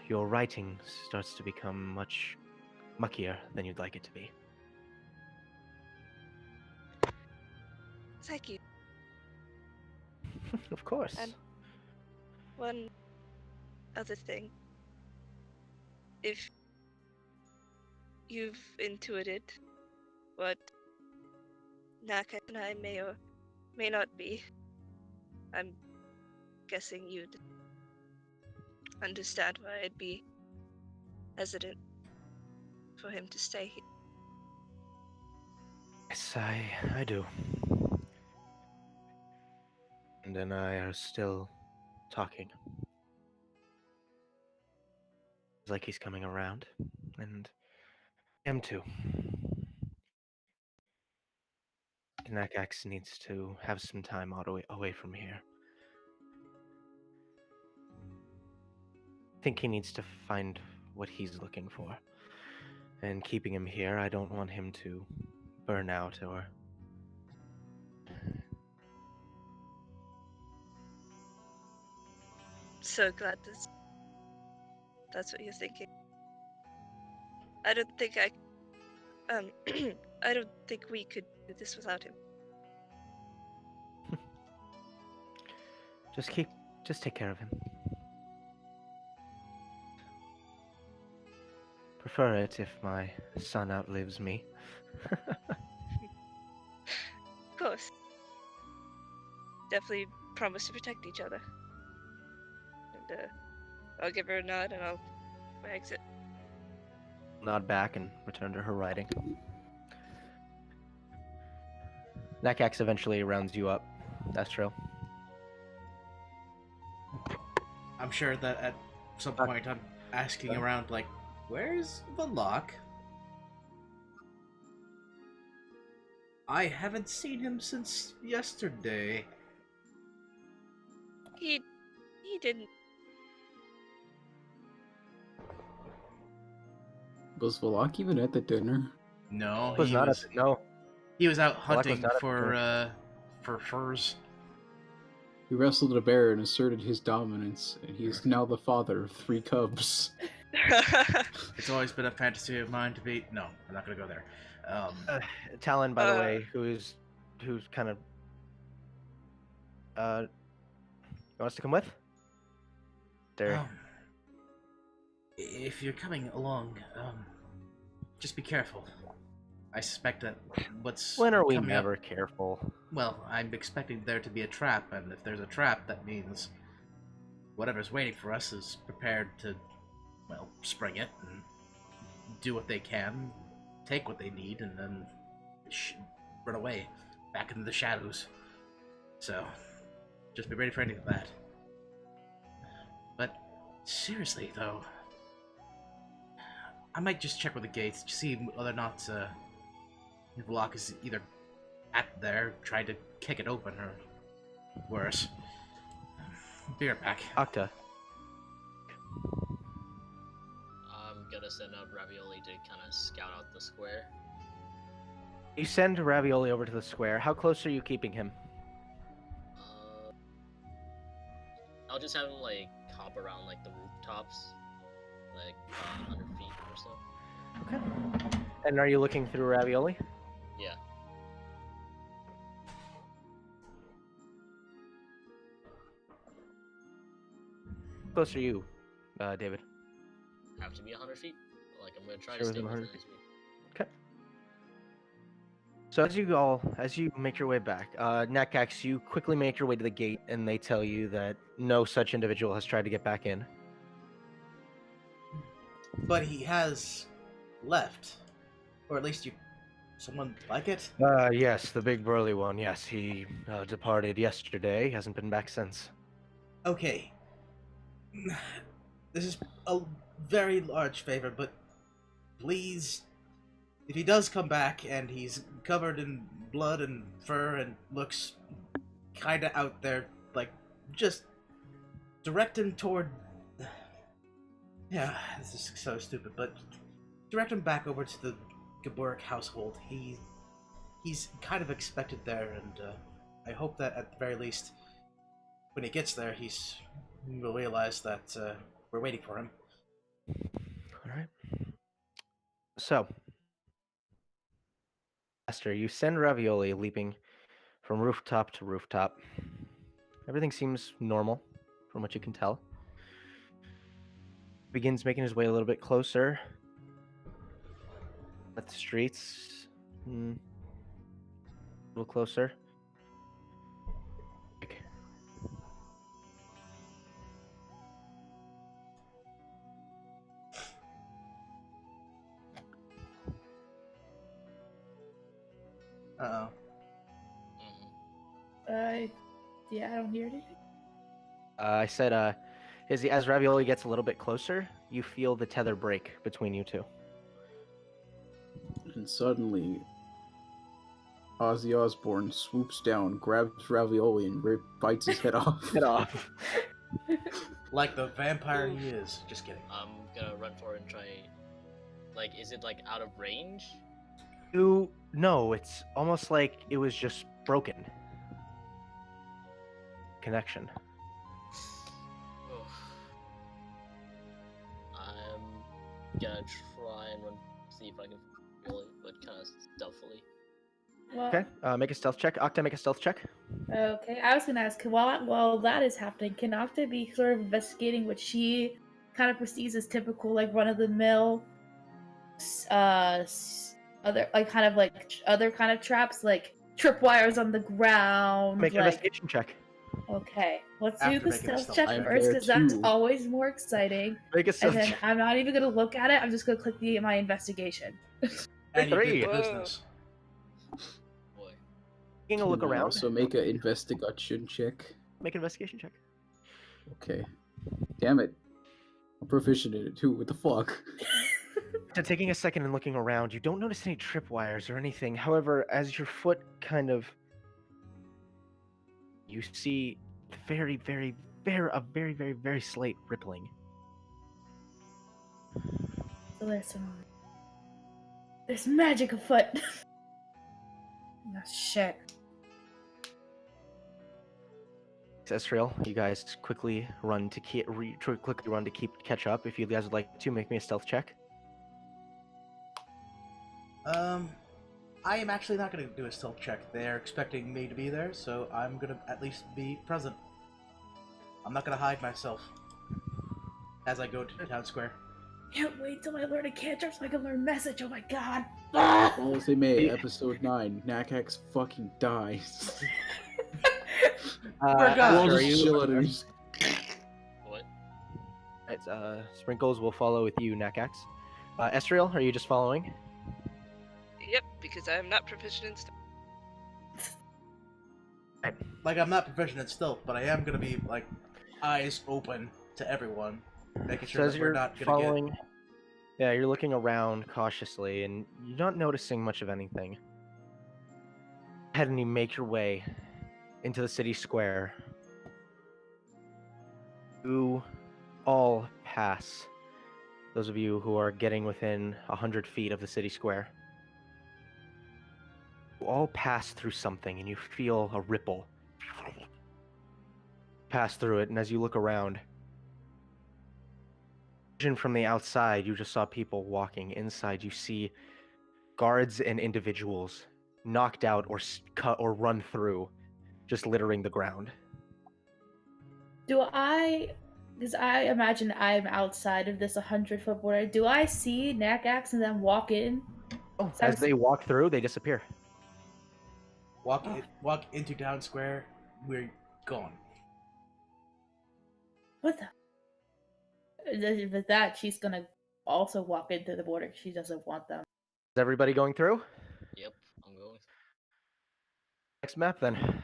your writing starts to become much muckier than you'd like it to be. Thank you. Of course. And one other thing. If you've intuited what Nakax and I may or may not be, I'm guessing you'd understand why I'd be hesitant for him to stay here. Yes, I do. And then I are still talking. It's like he's coming around, and him too. Nakax needs to have some time away from here. I think he needs to find what he's looking for. And keeping him here, I don't want him to burn out or... So glad that's what you're thinking. I don't think I don't think we could do this without him. Just take care of him. Prefer it if my son outlives me. Of course. Definitely promise to protect each other. And I'll give her a nod and I'll exit. Nod back and return to her writing. Nakax eventually rounds you up, Astro. I'm sure that at some point I'm asking around, like, where's the lock? I haven't seen him since yesterday. He didn't. Was Valak even at the dinner? No, No. He was out Valak was hunting not at the for furs. He wrestled a bear and asserted his dominance, and he is now the father of 3 cubs. It's always been a fantasy of mine to be. No, I'm not gonna go there. Talon, by the way, who's kind of wants to come with? There. If you're coming along, just be careful. I suspect that When are we never careful? Well, I'm expecting there to be a trap, and if there's a trap, that means whatever's waiting for us is prepared to, well, spring it and do what they can, take what they need, and then run away back into the shadows. So, just be ready for any of that. But Seriously, though, I might just check with the gates to see whether or not the lock is either at there, trying to kick it open, or worse. Be right back. Octa. I'm gonna send out Ravioli to kind of scout out the square. You send Ravioli over to the square. How close are you keeping him? I'll just have him like hop around like the rooftops, like 100 feet or so. Okay. And are you looking through Ravioli? Yeah. How close are you, David? Have to be 100 feet. Like I'm gonna try Sure, to stay within 100 within feet. feet. Okay. So as you make your way back, Nakax, you quickly make your way to the gate, and they tell you that no such individual has tried to get back in. But he has left, or at least someone like it. Yes, the big burly one. Yes, he departed yesterday. Hasn't been back since. Okay. This is a very large favor, but please, if he does come back and he's covered in blood and fur and looks kinda out there, like, just direct him toward... Yeah, this is so stupid, but direct him back over to the Gaburik household. He's kind of expected there, and I hope that at the very least, when he gets there, he will realize that we're waiting for him. All right. So, Master, you send Ravioli leaping from rooftop to rooftop. Everything seems normal, from what you can tell. Begins making his way a little bit closer. At the streets. A little closer. Uh-oh. Yeah, I don't hear anything. I said, as Ravioli gets a little bit closer, you feel the tether break between you two. And suddenly, Ozzy Osbourne swoops down, grabs Ravioli, and bites his head off. Head off. Like the vampire he is. Just kidding. I'm gonna run for it and try. Like, is it like out of range? No, it's almost like it was just broken. Connection. Oh. I'm gonna try and run, see if I can feel it, but kind of stealthily. Well, Okay, make a stealth check. Octa, make a stealth check. okay, I was gonna ask, while that is happening, can Octa be sort of investigating what she kind of perceives as typical, like run-of-the-mill, other kind of traps, like tripwires on the ground. Make an like... investigation check. Okay, let's After do the making a stealth stealth check check. first, because that's too. always more exciting. Make a And stealth then check. I'm not even gonna look at it. I'm just gonna click my investigation. And you Three. did the Whoa. business. Boy. Taking a look Can I around. Also, make an investigation check. Make an investigation check. Okay. Damn it. I'm proficient in it too. What the fuck? So taking a second and looking around, you don't notice any tripwires or anything. However, as your foot you see very, very, very slight rippling. So there's magic afoot. Oh, shit. Estriel, you guys quickly run to catch up. If you guys would like to, make me a stealth check. I am actually not going to do a stealth check. They're expecting me to be there, so I'm going to at least be present. I'm not going to hide myself as I go to the town square. Can't wait till I learn a cantrip so I can learn message. Oh my god. All they may, episode 9, Nakax fucking dies. Forgot. We'll Asher, just chill at it. What? It's, Sprinkles will follow with you, Nakax. Estriel, are you just following? Yep, because I'm not proficient in stuff. Like, I'm not proficient in stealth, but I am going to be, like, eyes open to everyone. making So sure as that we're you're not gonna following, yeah, you're looking around cautiously, and you're not noticing much of anything. Go ahead and you make your way into the city square. You all pass. Those of you who are getting within 100 feet of the city square. You all pass through something, and you feel a ripple pass through it, and as you look around, vision from the outside, you just saw people walking. Inside, you see guards and individuals knocked out or cut or run through, just littering the ground. Because I imagine I'm outside of this 100-foot border. Do I see Nakax and then walk in? Oh, as they walk through, they disappear. walk into town square. We're gone. What the? With that, she's gonna also walk into the border. She doesn't want them. Is everybody going through? Yep, I'm going. Next map, then.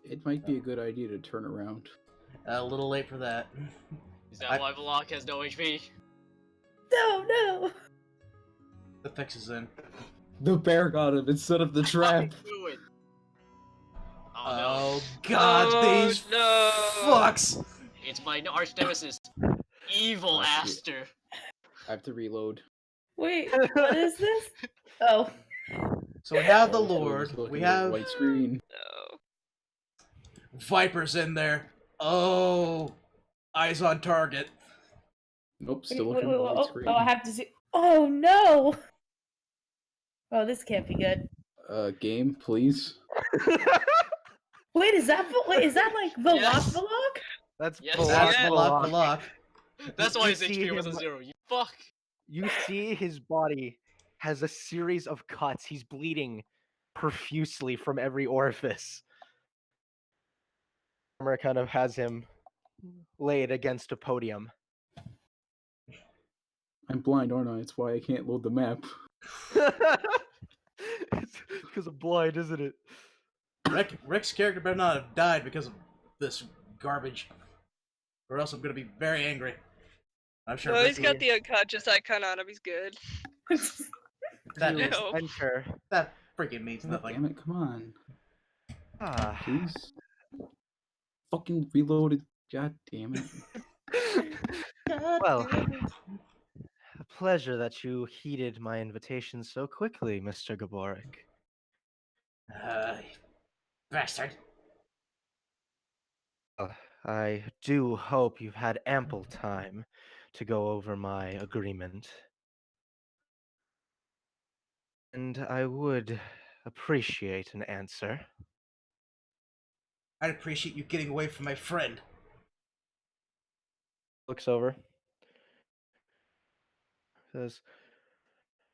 It might be a good idea to turn around. A little late for that. Is that why Block has no HP? No. The fix is in. The bear got him instead of the trap. Do it. Oh god, Oh, these no. fucks! It's my arch nemesis, Evil Aster. I have to reload. Wait, what is this? Oh. So we have the I was Lord, looking we at have white screen. No. Vipers in there. Oh, eyes on target. Nope, Wait, still looking at white screen. oh, I have to see. Oh no! Oh, this can't be good. Game, please. Wait, is that like Yes. Velok? That's Yes. That's Yeah. Malak. That's why You his see HP was a him- 0. You fuck. You see his body has a series of cuts. He's bleeding profusely from every orifice. Camera kind of has him laid against a podium. I'm blind, aren't I? It's why I can't load the map. It's because of blind, isn't it? Rick's character better not have died because of this garbage, or else I'm gonna be very angry. I'm sure. No, he's Ricky- got the unconscious icon on him. He's good. that You is No. enter. that freaking means God nothing. damn it, come on. Ah. Please. Fucking reloaded. God damn it. Well, a pleasure that you heeded my invitation so quickly, Mr. Gaburik. Bastard. I do hope you've had ample time to go over my agreement. And I would appreciate an answer. I'd appreciate you getting away from my friend. Looks over. Says,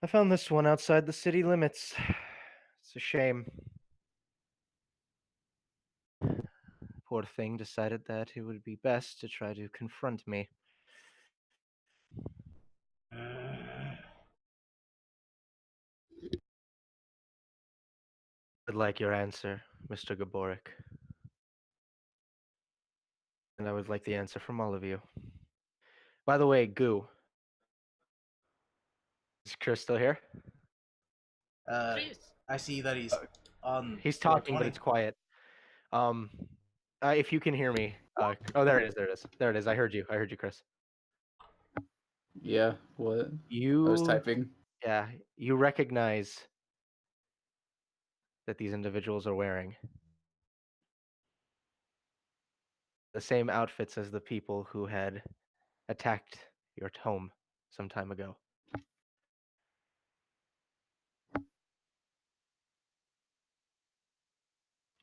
I found this one outside the city limits. It's a shame. Poor thing decided that it would be best to try to confront me. I'd like your answer, Mr. Gaborik. And I would like the answer from all of you. By the way, Goo. Is Chris still here? Please. I see that he's on. He's floor talking, but 20. it's quiet. If you can hear me. Oh, there it is. There it is. There it is. I heard you. I heard you, Chris. Yeah, what? You. I was typing. Yeah, you recognize that these individuals are wearing the same outfits as the people who had attacked your home some time ago.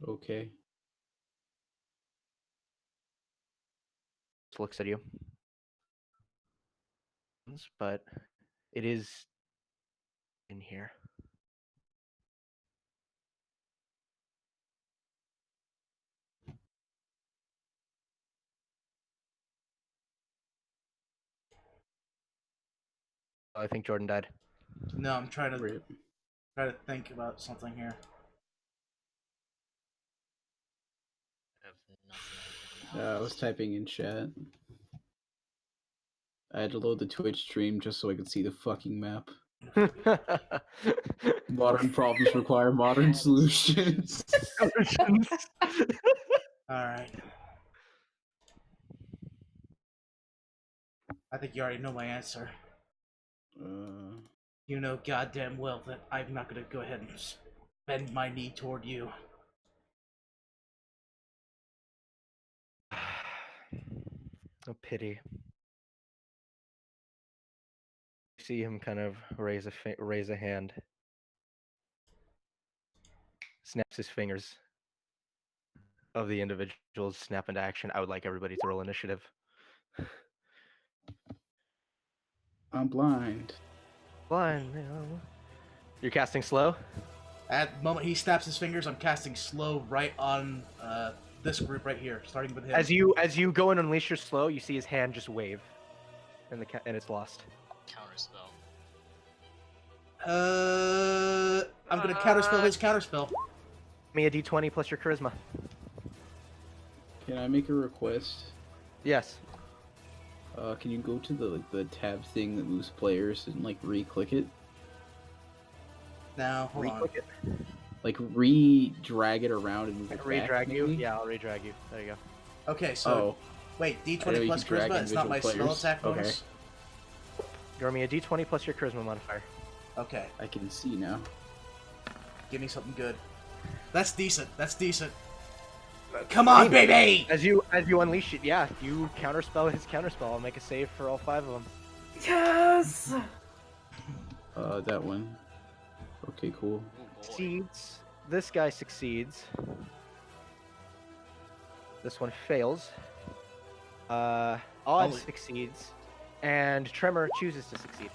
Okay. Just looks at you. But it is in here. Oh, I think Jordan died. No, I'm trying to Rip. think about something here. I have nothing. I was typing in chat. I had to load the Twitch stream just so I could see the fucking map. Modern problems require modern solutions. Alright. I think you already know my answer. You know goddamn well that I'm not gonna go ahead and bend my knee toward you. Oh, pity. You see him kind of raise a hand. Snaps his fingers. Of the individuals snap into action. I would like everybody to roll initiative. I'm blind. Blind. You're casting slow? At the moment he snaps his fingers, I'm casting slow right on this group right here, starting with him. As you go and unleash your slow, you see his hand just wave, and and it's lost. Counterspell. I'm gonna counterspell his counterspell. Give me a d20 plus your charisma. Can I make a request? Yes. Can you go to the tab thing that moves players and like re-click it? Now, hold on. It. Like re-drag it around and move it Re-drag back, you? maybe? Yeah, I'll re-drag you. There you go. Okay, so Oh, wait, I know D20 you plus can drag charisma. It's not my individual spell players. attack bonus. Give me a d20 plus your charisma modifier. Okay, I can see now. give me something good. That's decent. That's decent. Come on, baby! As you unleash it, yeah, you counterspell his counterspell. I'll make a save for all 5 of them. Yes! That one. Okay, cool. Oh boy. Succeeds. This guy succeeds. This one fails. Odd succeeds. And Tremor chooses to succeed.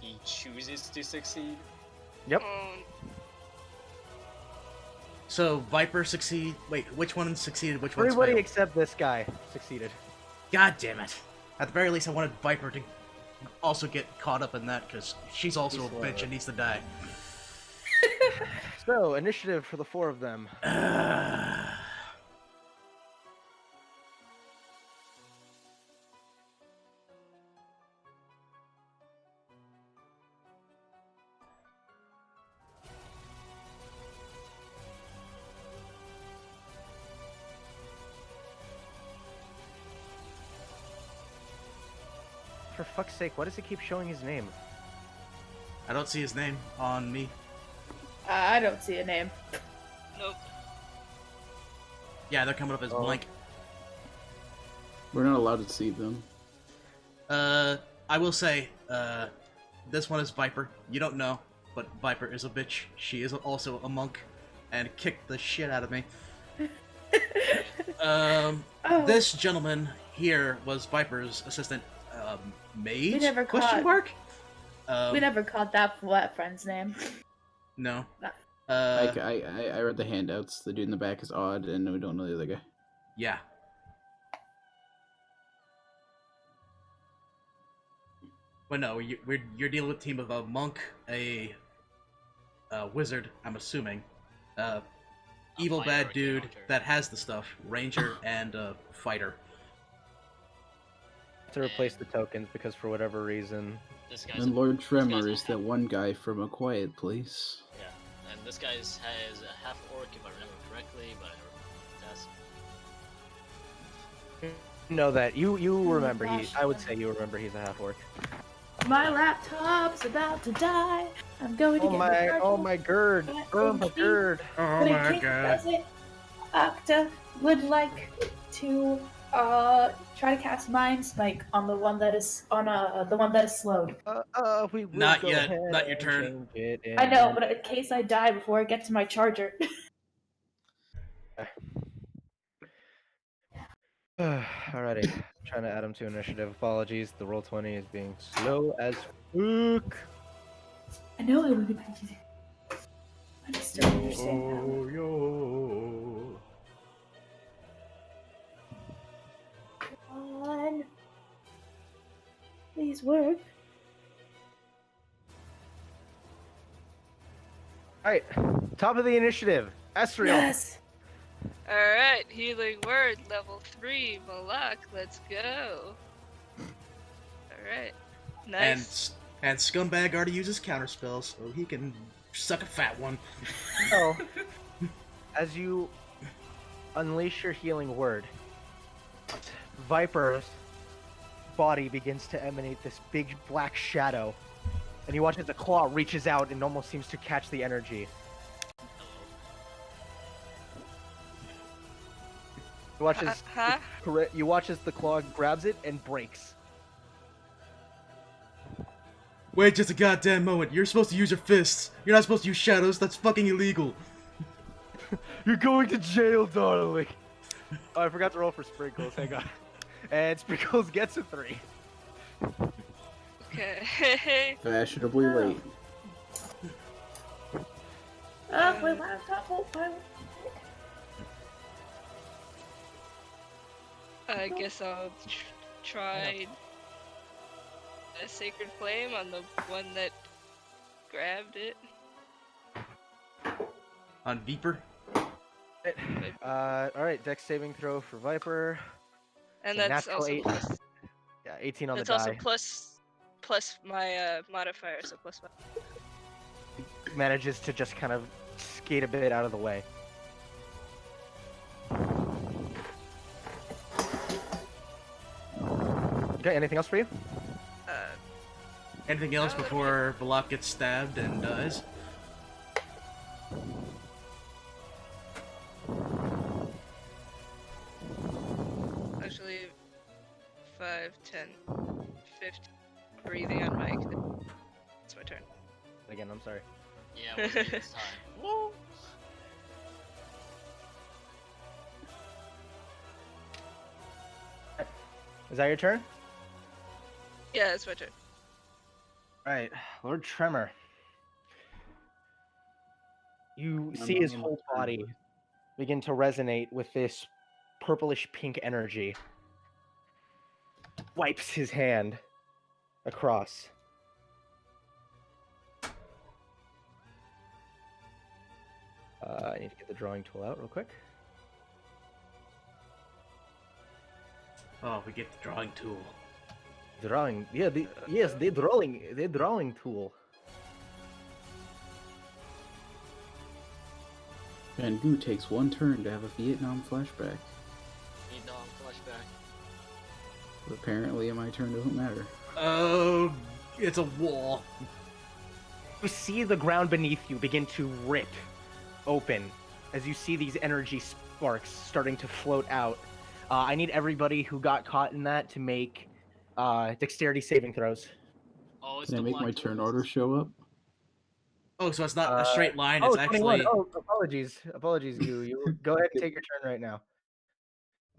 He chooses to succeed. Yep. So Viper succeed. Wait, which one succeeded? Which one Everybody failed? except this guy succeeded. God damn it! At the very least, I wanted Viper to also get caught up in that because she's also a bitch and needs to die. So, initiative for the 4 of them. For fuck's sake, why does it keep showing his name? I don't see his name on me. I don't see a name. Nope. Yeah, they're coming up as blank. We're not allowed to see them. I will say, this one is Viper. You don't know, but Viper is a bitch. She is also a monk, and kicked the shit out of me. This gentleman here was Viper's assistant, mage? We never Question caught- mark? We never caught that friend's name. No. I read the handouts. The dude in the back is odd, and we don't know the other guy. Yeah. But no, you're dealing with a team of a monk, a wizard, I'm assuming, evil fighter, bad a dude counter. that has the stuff, ranger, and a fighter. To replace the tokens because for whatever reason. This guy's And Lord Tremor guy's a is that half- one guy from A Quiet Place. Yeah, and this guy has a half orc if I remember correctly, but I don't that's Know that you remember I would say you remember he's a half orc. My laptop's about to die. I'm going to get the charger. My gird. Oh, My gird. Oh But in case it doesn't, Octa would like to try to cast Mind Spike on the one that is slowed. We will Not go yet. ahead Not your and turn. change it I know, in- but in case I die before I get to my charger. Alrighty. Trying to add him to initiative. Apologies. The roll 20 is being slow as fuck. I know I would be easy. I just don't understand how. Yo. Come on. Please work. Alright. Top of the initiative. Asriel. Yes. Alright, healing word, level 3, Malak, let's go. Alright. Nice. And Scumbag already uses counter spells, so he can suck a fat one. So, as you unleash your healing word, Viper's body begins to emanate this big black shadow, and you watch as the claw reaches out and almost seems to catch the energy. You watch as you watch as the claw grabs it and breaks. Wait just a goddamn moment. You're supposed to use your fists. You're not supposed to use shadows. That's fucking illegal. You're going to jail, darling. Oh, I forgot to roll for Sprinkles. Hang on. And Sprinkles gets a 3. Okay. Fashionably late. Wait, I guess I'll try a Sacred Flame on the one that grabbed it. On Viper? Alright, Dex saving throw for Viper. And So that's natural also 8. plus, Yeah, 18 on that's the also die. plus my modifier, so plus 5. Manages to just kind of skate a bit out of the way. Okay, anything else for you? Anything else before Balak gets stabbed and dies? Actually, 5, 10, 15. Breathing on mic. It's my turn. Again, I'm sorry. Yeah, we'll do this time. Woo! Is that your turn? Yeah, it's my turn. Alright, Lord Tremor. You see his whole body begin to resonate with this purplish pink energy. Wipes his hand across. I need to get the drawing tool out real quick. Oh, we get the drawing tool. Drawing, yeah, the drawing tool. Van Gogh takes one turn to have a Vietnam flashback. Vietnam flashback. But apparently, my turn doesn't matter. Oh, it's a wall. You see the ground beneath you begin to rip open as you see these energy sparks starting to float out. I need everybody who got caught in that to make dexterity saving throws. Oh, it's Can I the make my black turn twist. order show up? Oh, so it's not a straight line. It's 21. actually. Oh, apologies, Goo. You go ahead and take your turn right now.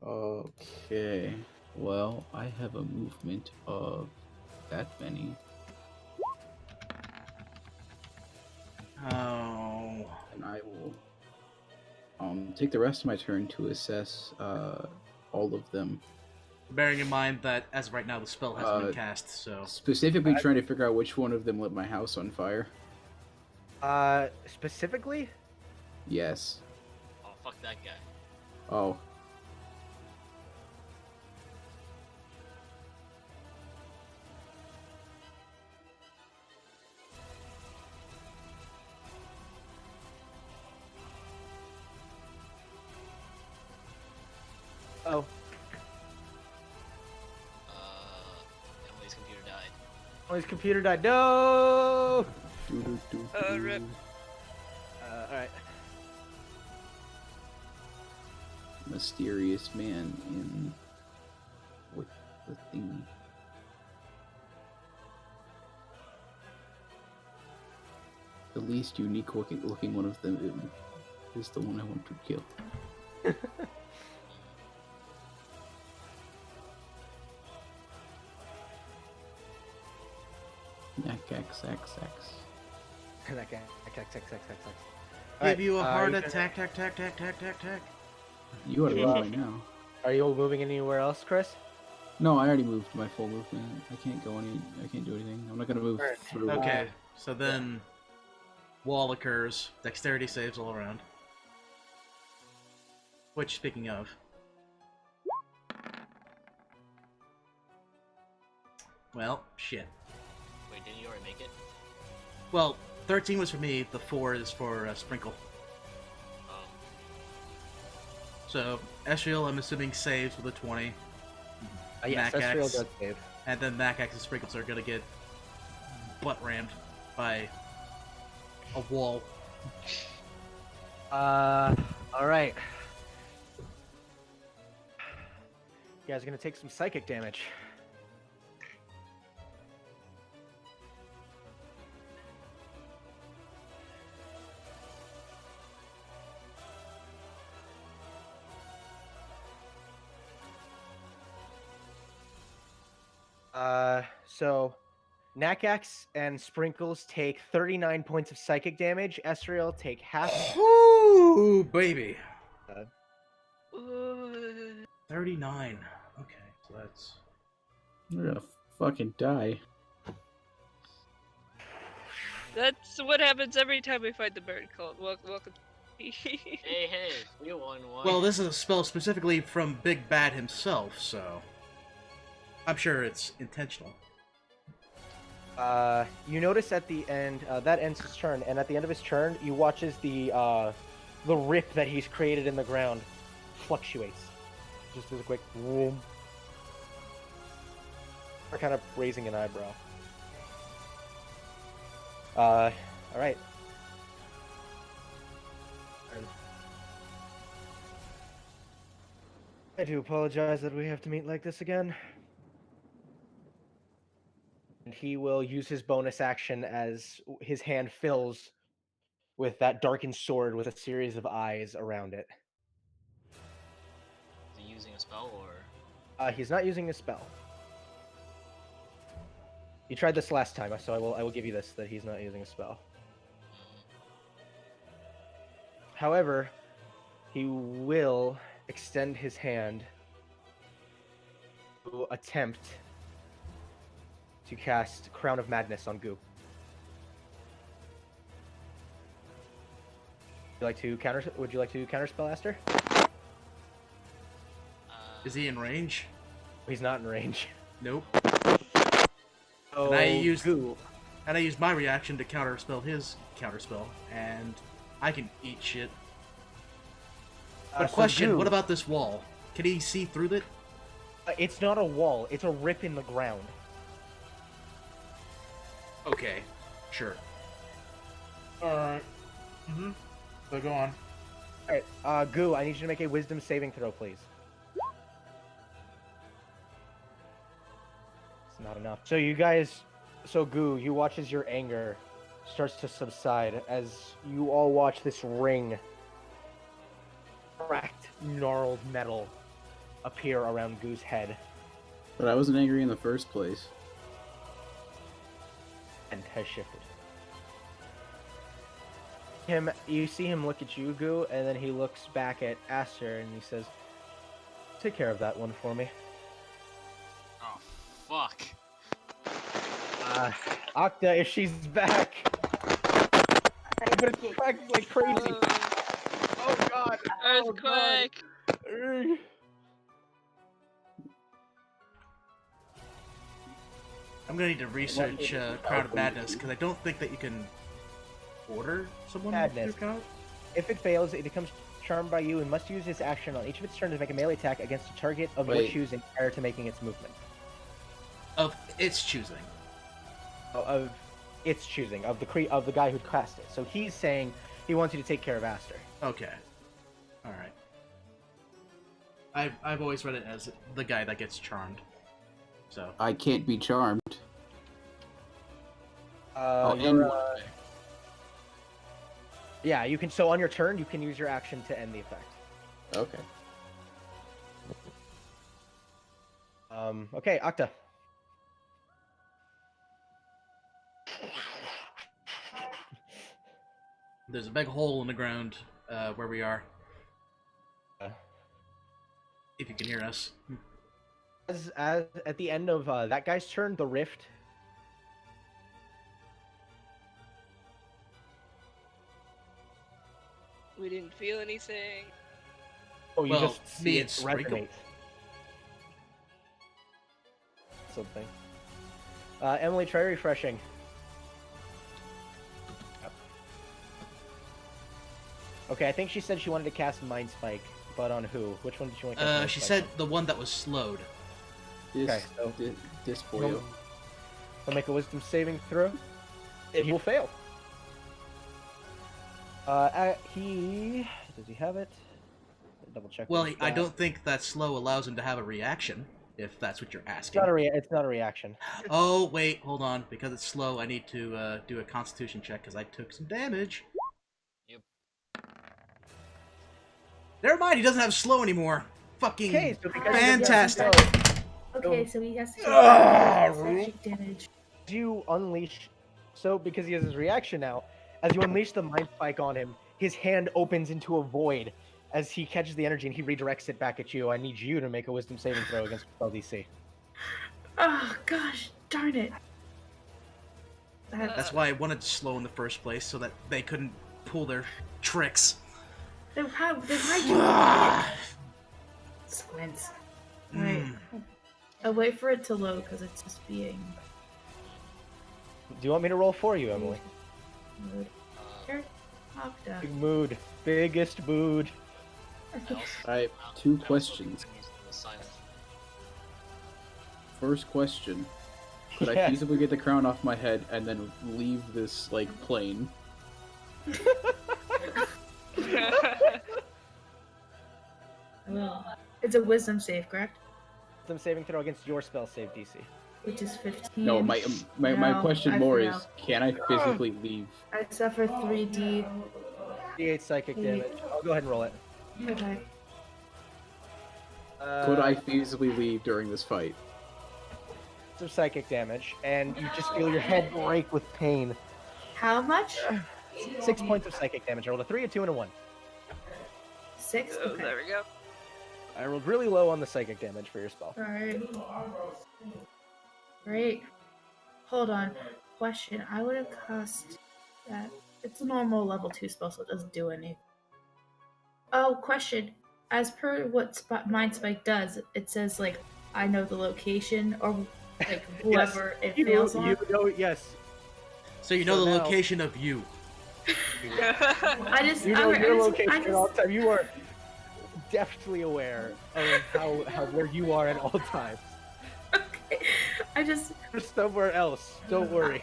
Okay. Well, I have a movement of that many. Oh. And I will take the rest of my turn to assess all of them. Bearing in mind that as of right now the spell hasn't been cast, so. Specifically trying to figure out which one of them lit my house on fire. Specifically? Yes. Oh, fuck that guy. Oh. Oh. Emily's computer died. Oh, his computer died. No! Rip. Alright. Mysterious man in with the thingy. The least unique looking one of them is the one I want to kill. Nakax. Give you a heart attack, tack. You ought to run right now. Are you moving anywhere else, Chris? No, I already moved my full movement. I can't do anything. I'm not gonna move through. Okay, so then wall occurs. Dexterity saves all around. Which, speaking of, Well, shit. Wait, didn't you already make it? Well, 13 was for me, the 4 is for Sprinkle. Um, So, Esriel, I'm assuming, saves with a 20. Yes, Nakax. Esriel does save. And then Nakax and Sprinkles are gonna get butt rammed by a wall. Alright. You guys are gonna take some psychic damage. So Nakax and Sprinkles take 39 points of psychic damage. Esriel take half. Ooh, baby. Ooh. 39. Okay, so that's... We're gonna fucking die. That's what happens every time we find the bird cult. Welcome. hey, you won one. Well, this is a spell specifically from Big Bad himself, so... I'm sure it's intentional. You notice at the end, that ends his turn, and at the end of his turn, you watch as the rip that he's created in the ground fluctuates. Just as a quick boom. Or kind of raising an eyebrow. Alright. I do apologize that we have to meet like this again. And he will use his bonus action as his hand fills with that darkened sword with a series of eyes around it. Is he using a spell or? He's not using a spell. You tried this last time, so I will give you this, that he's not using a spell. However, he will extend his hand to attempt to cast Crown of Madness on Goo. Would you like to counterspell, Aster? Is he in range? He's not in range. Nope. Oh, And I used Goo. And I used my reaction to counterspell his counterspell, and I can eat shit. But So question, Goo, what about this wall? Can he see through it? It's not a wall, it's a rip in the ground. Okay, sure. Alright. Mm-hmm. So go on. Alright, Goo, I need you to make a wisdom saving throw, please. It's not enough. So Goo, you watch as your anger starts to subside as you all watch this ring, cracked, gnarled metal appear around Goo's head. But I wasn't angry in the first place. And has shifted. You see him look at you, Goo, and then he looks back at Aster and he says, "Take care of that one for me." Oh, fuck. Octa, if she's back. But it's cracked like crazy. Oh god. Earthquake! Oh, god. I'm gonna need to research Crown of Madness, because I don't think that you can order someone Madness. to count. If it fails, it becomes charmed by you and must use its action on each of its turns to make a melee attack against a target of your choosing prior to making its movement. Of its choosing. Of its choosing, of the guy who cast it. So he's saying he wants you to take care of Aster. Okay. Alright. I've always read it as the guy that gets charmed. So. I can't be charmed. Yeah, you can. So on your turn, you can use your action to end the effect. Okay. Okay, Octa. There's a big hole in the ground where we are. If you can hear us. As at the end of that guy's turn, the rift. We didn't feel anything. Oh, you Well, just see me it and Sprinkle. resonate. Something. Emily, try refreshing. Okay, I think she said she wanted to cast Mind Spike, but on who? Which one did she want to cast Mind She Spike said on? the one that was slowed. Okay, so this boyo. He'll make a Wisdom saving throw. It will fail. Does he have it? Double check. Well, I don't think that slow allows him to have a reaction, if that's what you're asking. It's not a reaction. Oh, wait, hold on. Because it's slow, I need to do a constitution check, because I took some damage. Yep. Never mind, he doesn't have slow anymore. Fucking Okay, so because fantastic. Okay, so he has to take damage. You unleash. So because he has his reaction now, as you unleash the Mind Spike on him, his hand opens into a void. As he catches the energy and he redirects it back at you, I need you to make a Wisdom saving throw against LDC. Oh gosh, darn it! That's why I wanted to slow in the first place, so that they couldn't pull their tricks. They might squints. Right. I'll wait for it to load because it's just being. Do you want me to roll for you, Emily? Mood. Here, Octa. Big mood. Biggest mood. Alright, 2 questions. First question. Could I feasibly get the crown off my head and then leave this, like, plane? It's a Wisdom save, correct? Wisdom saving throw against your spell save DC. Which is 15. No, my question I more fail. is, can I physically leave? I suffer 3d. D8 psychic damage. I'll go ahead and roll it. Okay. Could I feasibly leave during this fight? Some psychic damage, and you just feel your head break with pain. How much? 6 points of psychic damage. I rolled a 3, a 2, and a 1. 6? Oh, Okay. there we go. I rolled really low on the psychic damage for your spell. Alright. Great. Hold on. Question. I would have cast that. It's a normal level 2 spell, so it doesn't do anything. Oh, question. As per what Mind Spike does, it says, like, I know the location, or, like, whoever it fails on. Yes. So you know So the now- location of you. I just, You know your location I at all times. You are deftly aware of how where you are at all times. Okay. You're somewhere else. Don't worry.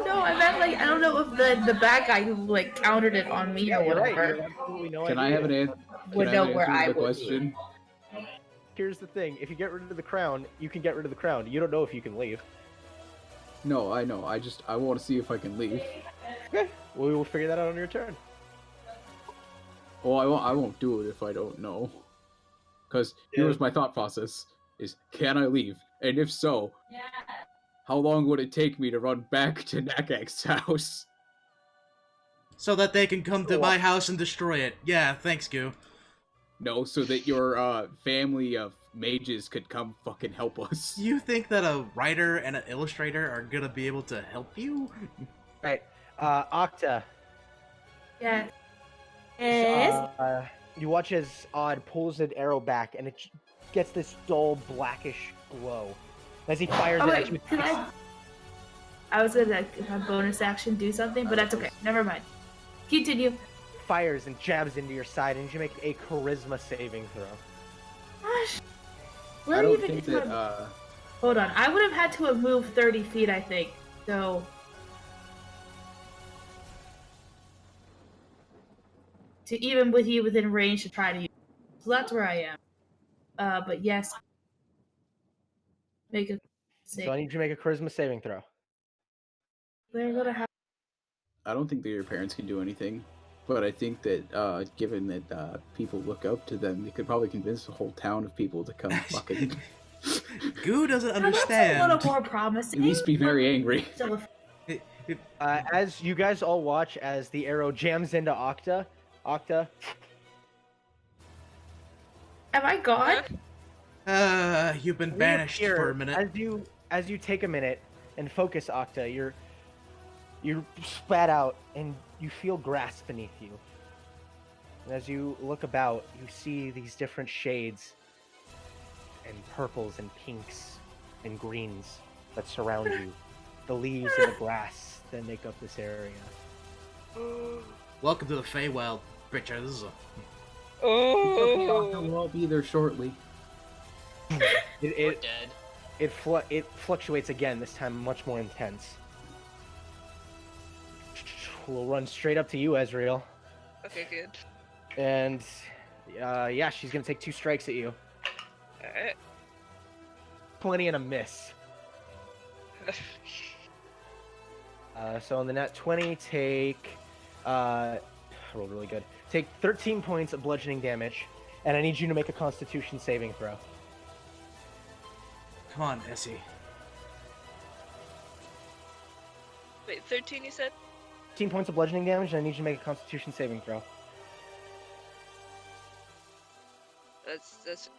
No, I meant, like, I don't know if the bad guy who, like, countered it on me or You're right. whatever You have absolutely no Can idea. I have an answer? would know where I the would question? be. Here's the thing: if you get rid of the crown, you can get rid of the crown. You don't know if you can leave. No, I know. I want to see if I can leave. Okay. We will figure that out on your turn. Well, I won't do it if I don't know. Because here's my thought process: is can I leave? And if so, how long would it take me to run back to Nakax's house? So that they can come to my house and destroy it. Yeah, thanks, Goo. No, so that your family of mages could come fucking help us. You think that a writer and an illustrator are gonna be able to help you? Right. Octa. Yeah. Yes. You watch as Odd pulls an arrow back, and it gets this dull blackish glow as he fires Oh, it wait, at you. can I was gonna have bonus action do something, but that's okay. Never mind. Continue. Fires and jabs into your side, and you make a charisma saving throw. Gosh. I Where don't even think is my... that. Hold on. I would have had to have moved 30 feet, I think. So. To even with you within range to try to use. So that's where I am. But yes. Make a So I need you to make a charisma saving throw. They're gonna have. I don't think that your parents can do anything, but I think that given that people look up to them, they could probably convince the whole town of people to come fucking. Goo doesn't That's a understand. little more promising. At least be very angry. Still a As you guys all watch as the arrow jams into Octa, Am I gone? You've been banished reappear. for a minute. As you take a minute and focus, Octa, you're spat out and you feel grass beneath you. And as you look about, you see these different shades and purples and pinks and greens that surround you, the leaves and the grass that make up this area. Welcome to the Feywild, bitches. Oh. We'll all be there shortly. We're dead. It fluctuates again, this time much more intense. We'll run straight up to you, Ezreal. Okay, good. And, yeah, she's gonna take 2 strikes at you. Alright. 20 and a miss. So on the net 20, take... rolled really good. Take 13 points of bludgeoning damage, and I need you to make a Constitution saving throw. Come on, Essie. Wait, 13 you said? 13 points of bludgeoning damage, and I need you to make a Constitution saving throw. That's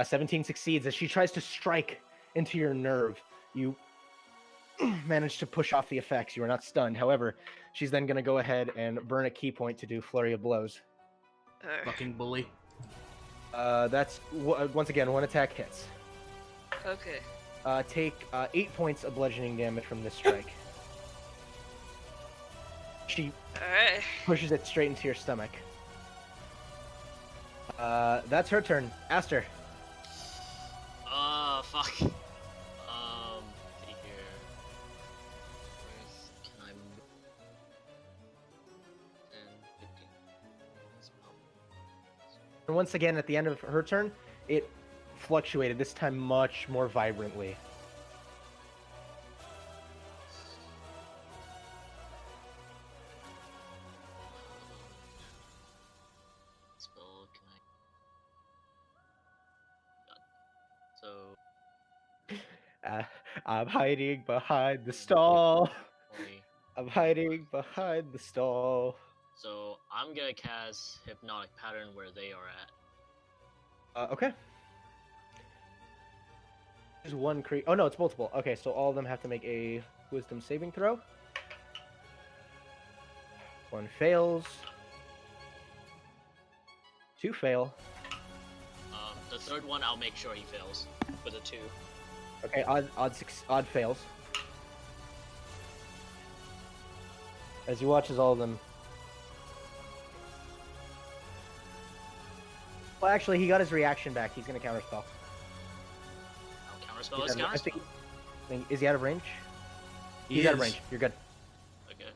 17 succeeds. As she tries to strike into your nerve, you manage to push off the effects. You are not stunned. However, she's then going to go ahead and burn a key point to do Flurry of Blows. alright. Fucking bully. That's, once again, 1 attack hits. Okay. Take 8 points of bludgeoning damage from this strike. She Alright. pushes it straight into your stomach. That's her turn. Aster. Fuck. See here. Can I move? 10, 15. And once again, at the end of her turn, it fluctuated, this time much more vibrantly. Spell, can I? So, I'm hiding behind the stall. 20. I'm hiding behind the stall. So, I'm gonna cast Hypnotic Pattern where they are at. Okay. There's one creep. Oh no, it's multiple. Okay, so all of them have to make a Wisdom saving throw. 1 fails. 2 fail. The third one, I'll make sure he fails with a 2. Okay, odd fails. As you watch as all of them. Well, actually, he got his reaction back. He's gonna counterspell. I'll counterspell his counterspell. Is he out of range? He's out of range. You're good. Okay.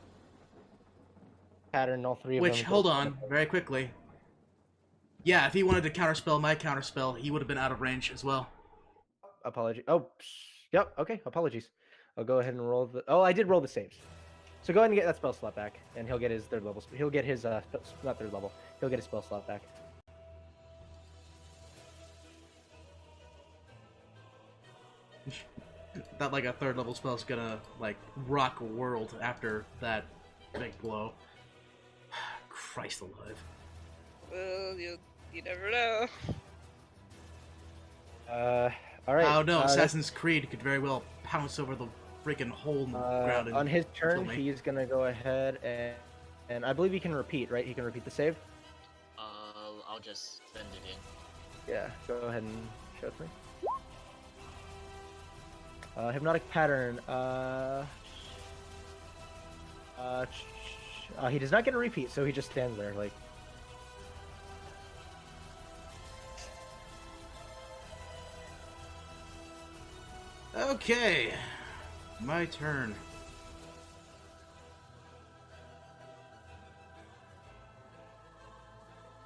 Pattern, all 3 of them. Which, hold on, very quickly. Yeah, if he wanted to counterspell my counterspell, he would have been out of range as well. Apology. Oh, yep. Okay. Apologies. I'll go ahead and roll the. Oh, I did roll the saves. So go ahead and get that spell slot back, and he'll get his 3rd level. He'll get his not 3rd level. He'll get his spell slot back. That like a 3rd level spell is gonna like rock a world after that big blow. Christ alive. Well, you never know. All right. Oh no, Assassin's Creed could very well pounce over the freaking hole in the ground. And on his turn, kill me. he's gonna go ahead and I believe he can repeat, right? He can repeat the save. I'll just send it in. Yeah. Go ahead and show it to me. Hypnotic Pattern. He does not get a repeat, so he just stands there like. Okay, my turn.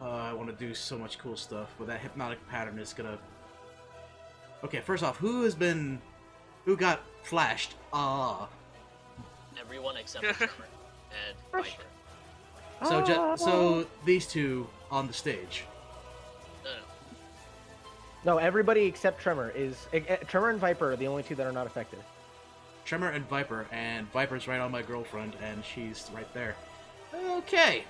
I want to do so much cool stuff, but that Hypnotic Pattern is gonna... Okay, first off, who got flashed? Everyone except for Trevor and Viper. So these two on the stage. No, everybody except Tremor is. Tremor and Viper are the only 2 that are not affected. Tremor and Viper's right on my girlfriend, and she's right there. Okay.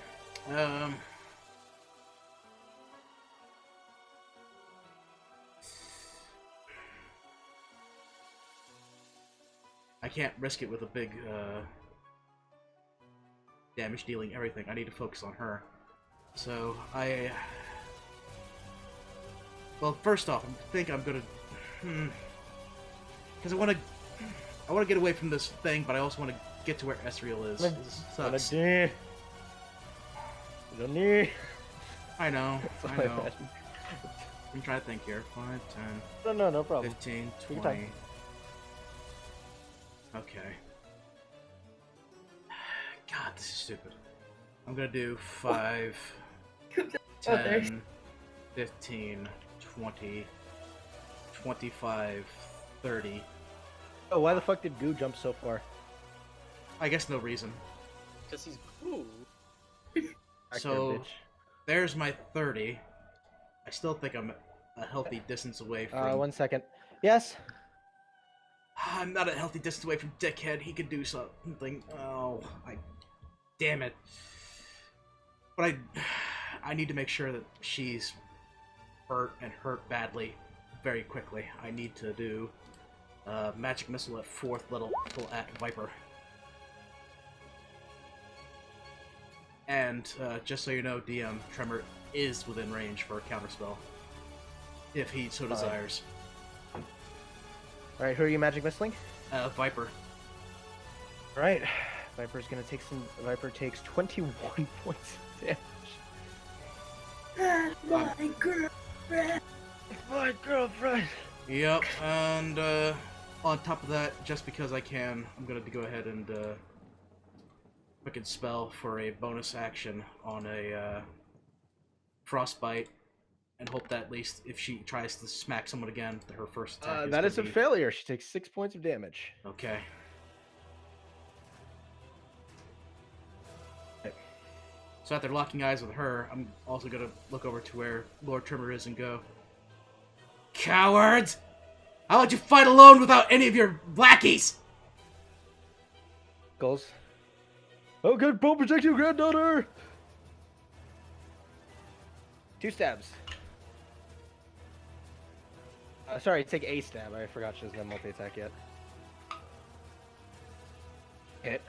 I can't risk it with a big, damage dealing everything. I need to focus on her. So, well, first off, I think I'm gonna... Because I want to I want to get away from this thing, but I also want to get to where Esriel is. This sucks. I know. I'm trying to think here. 5, 10, No problem. 15, Take your 20. time. Okay. God, this is stupid. I'm gonna do 5, 10, 15, 20, 25, 30. Oh, why the fuck did Goo jump so far? I guess no reason. Because he's cool. So, there's my 30. I still think I'm a healthy distance away from... 1 second. Yes? I'm not a healthy distance away from Dickhead. He could do something. Oh, damn it. But I need to make sure that she's hurt and hurt badly very quickly. I need to do Magic Missile at 4th level at Viper. And just so you know, DM, Tremor is within range for a counterspell. If he so desires. Alright, who are you magic missling? Viper. Alright. Viper's gonna take some... Viper takes 21 points of damage. My girlfriend. My girlfriend! Yep, and on top of that, just because I can, I'm gonna go ahead and quicken spell for a bonus action on a frostbite, and hope that at least if she tries to smack someone again, her first attack That is a failure. She takes 6 points of damage. Okay. So after locking eyes with her, I'm also gonna look over to where Lord Trimmer is and go, "Cowards! How would you fight alone without any of your lackeys?" Goals. Oh, good. Bow protect your granddaughter! 2 stabs. Sorry, take a stab. I forgot she doesn't have multi-attack yet. Hit.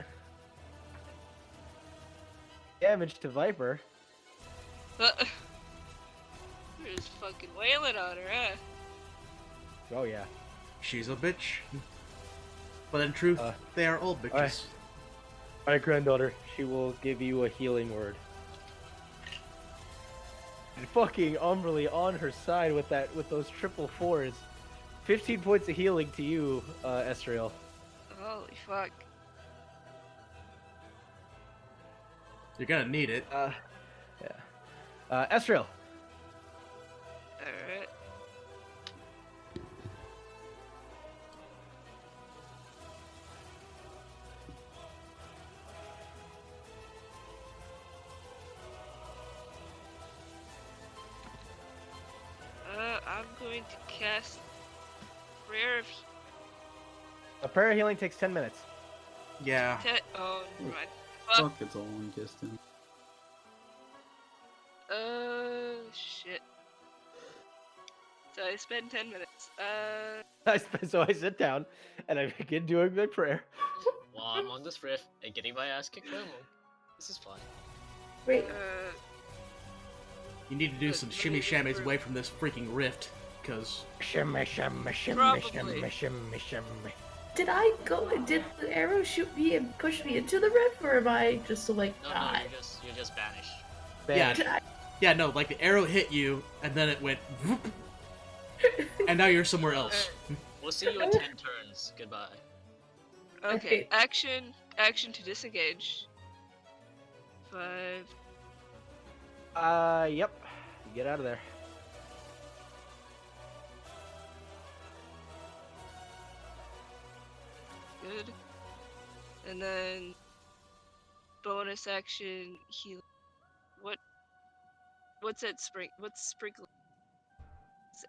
Damage to Viper. We're just fucking wailing on her, huh? Oh, yeah. She's a bitch. But in truth, they are all bitches. Alright, granddaughter. She will give you a healing word. Fucking Umberly on her side with those triple 4s. 15 points of healing to you, Esriel. Holy fuck. You're gonna need it. Yeah. Esriel. Alright. I'm going to cast Prayer of A prayer of healing takes 10 minutes. Yeah. Oh, never mind. Fuck, it's all in distance. Shit. So I spend 10 minutes. So I sit down and I begin doing my prayer. While I'm on this riff and getting my ass kicked by a monk. This is fun. Wait. You need to do some shimmy shammies away from this freaking rift, because... Shimmy, shimmy, shimmy, Probably. shimmy, shimmy, shimmy. Did I go? Did the arrow shoot me and push me into the rift, or am I just like No, not? you're just banished. Yeah, yeah, no, like the arrow hit you, and then it went... whoop, and now you're somewhere else. We'll see you in 10 turns. Goodbye. Okay, action to disengage. 5. Yep. Get out of there. Good. And then bonus action heal. What's that what's sprinkle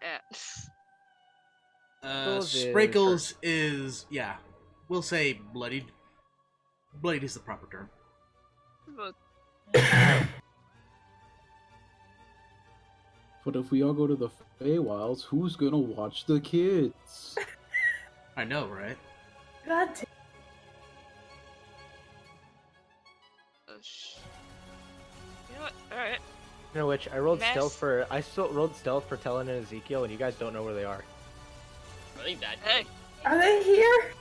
at? Sprinkles is... yeah. We'll say bloodied. Bloodied is the proper term. About But if we all go to the Feywilds, who's gonna watch the kids? I know, right? God You know what? Alright. You know which I rolled Mess. stealth for. I still rolled stealth for Talon and Ezekiel, and you guys don't know where they are. Really that Hey. good? Are they here?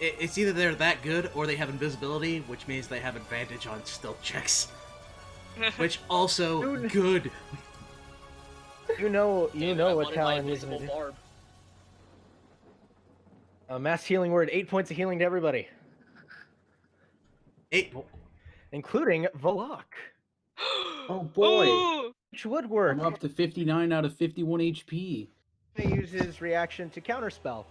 It's either they're that good or they have invisibility, which means they have advantage on stealth checks. Which also good. You know I what wanted my Talon is invisible gonna do. barb. A mass healing word, 8 points of healing to everybody, 8. including Valak. Oh boy. Ooh! Which would work. I'm up to 59 out of 51 HP. He uses his reaction to counterspell.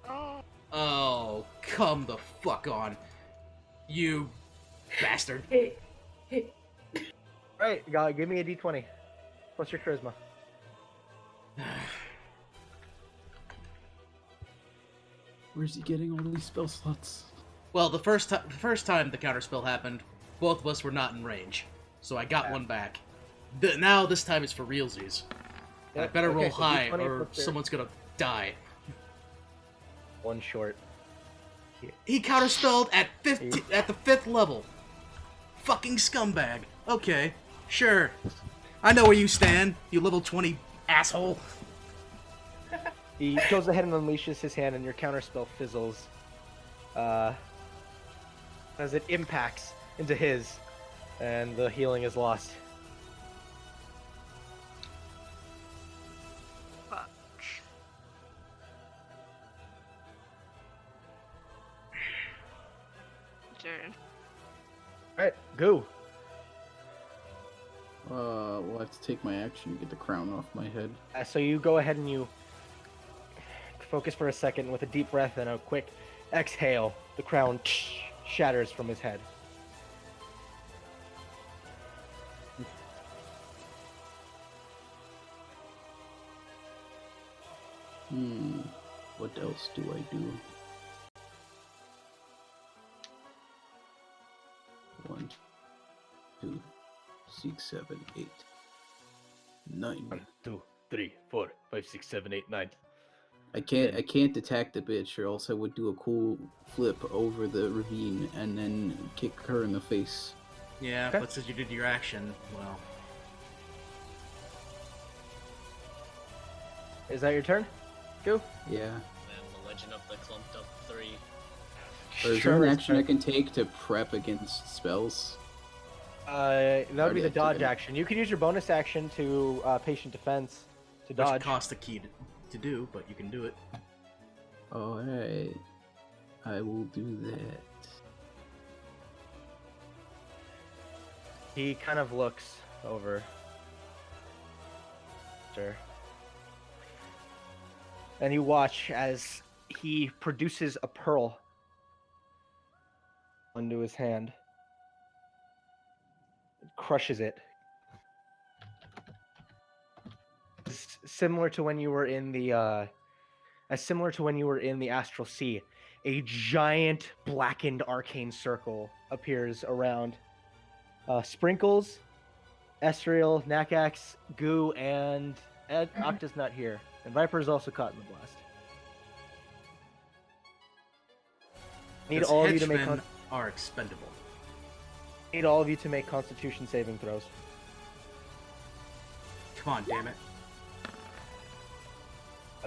Oh. Oh, come the fuck on. You bastard. Right, give me a d20. Plus your charisma. Where's he getting all these spell slots? Well, the first time the counterspell happened, both of us were not in range, so I got one back. Now this time it's for realsies. I better roll so high, D20 or plus your- someone's gonna die. One short. He counterspelled at the 5th level. Fucking scumbag. Okay, sure. I know where you stand, you level 20 asshole. He goes ahead and unleashes his hand, and your counterspell fizzles as it impacts into his, and the healing is lost. Fuck. Turn. Alright, go. We'll have to take my action to get the crown off my head. So you go ahead and you focus for a second with a deep breath and a quick exhale. The crown shatters from his head. What else do I do? 1, 2, 6, 7, 8, 9. 1, 2, 3, 4, 5, 6, 7, 8, 9. I can't attack the bitch, or else I would do a cool flip over the ravine and then kick her in the face. Yeah, Okay. but since you did your action, well... Is that your turn? Go. Yeah. And the Legend of the Clumped Up 3. Or is there an action I can take to prep against spells? That would be Already the dodge activated. action. You can use your bonus action to patient defense to Which dodge. cost a key to do, but you can do it. Alright. I will do that. He kind of looks over. Sure. And you watch as he produces a pearl onto his hand. Crushes it. Similar to when you were in the astral sea, a giant blackened arcane circle appears around Sprinkles, Esriel, Nakax, Goo, and Octa's not here. And Viper is also caught in the blast. Need Because all of you to make henchmen are expendable. Constitution saving throws. Come on, damn it.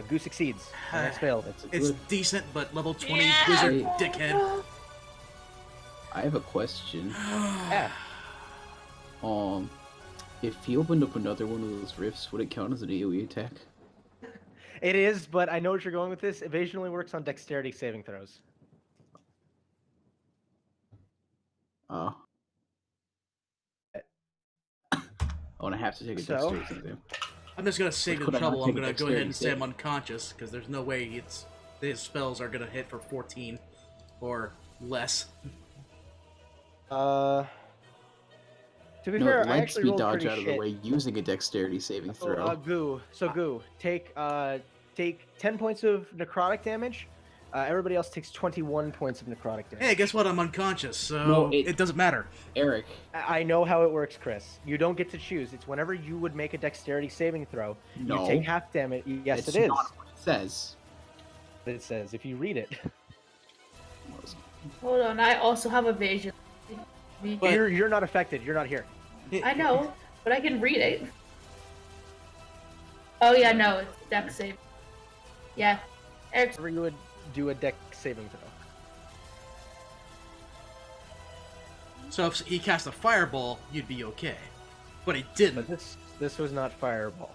Goo succeeds. Nakax failed. That's a It's good. decent, but level 20 Yeah! wizard Hey. dickhead. I have a question. Yeah. If he opened up another one of those rifts, would it count as an AoE attack? It is, but I know what you're going with this. Evasion only works on dexterity saving throws. Oh. Oh, and I have to take a So? dexterity saving. I'm just gonna save you Could the I not trouble. I'm take a gonna go ahead and dexterity say I'm save? unconscious, because there's no way his spells are gonna hit for 14 or less. To be No, fair, it I lets actually me rolled dodge pretty out of shit. the way using a dexterity saving throw. Goo. So Goo, take 10 points of necrotic damage. Everybody else takes 21 points of necrotic damage. Hey, guess what? I'm unconscious, so No, it doesn't matter. Eric, I know how it works, Chris. You don't get to choose. It's whenever you would make a dexterity saving throw, no. you take half damage. Yes, it's it is. not what it says. It says if you read it. Hold on, I also have evasion. But- You're not affected. You're not here. I know, but I can read it. Oh yeah, no, it's dex save. Yeah, Eric's Whenever you would do a dex saving throw. So if he cast a fireball, you'd be okay. But he didn't. But this was not fireball.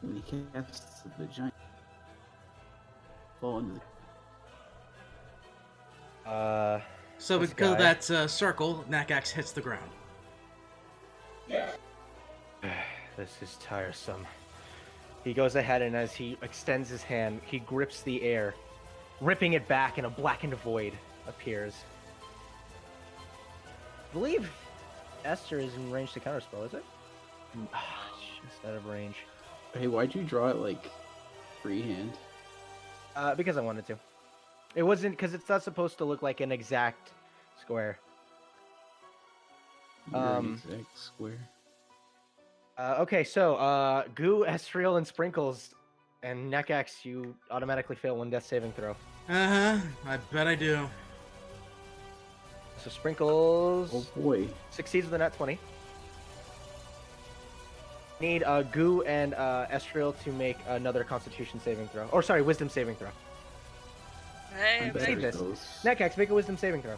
When he casts the giant fall into the... So this because of guy- that circle, Nakax hits the ground. This is tiresome. He goes ahead, and as he extends his hand, he grips the air, ripping it back, and a blackened void appears. I believe Esther is in range to counterspell, is it? Just out of range. Hey, why'd you draw it like freehand? Because I wanted to. It wasn't, because it's not supposed to look like an exact square. You're an exact square. Okay, so, Goo, Estriel, and Sprinkles, and Nekax, you automatically fail one death saving throw. Uh-huh. I bet I do. So Sprinkles Oh boy. succeeds with a nat 20. Need Goo and Estriel to make another Constitution saving throw. Or sorry, Wisdom saving throw. Hey, Better Save this. those. Nekax, make a Wisdom saving throw.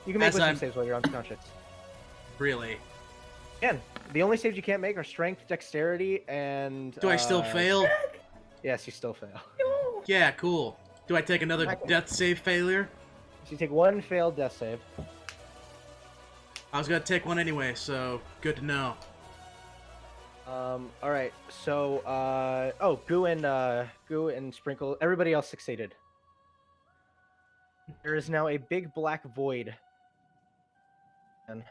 You can make As Wisdom I'm- saves while you're unconscious. Really. Again, the only saves you can't make are Strength, Dexterity, and... Do I still fail? Yes, you still fail. Yeah, cool. Do I take another Okay. death save failure? So you take one failed death save. I was gonna take one anyway, so good to know. Alright, so, oh, Goo and Sprinkle, everybody else succeeded. There is now a big black void. And,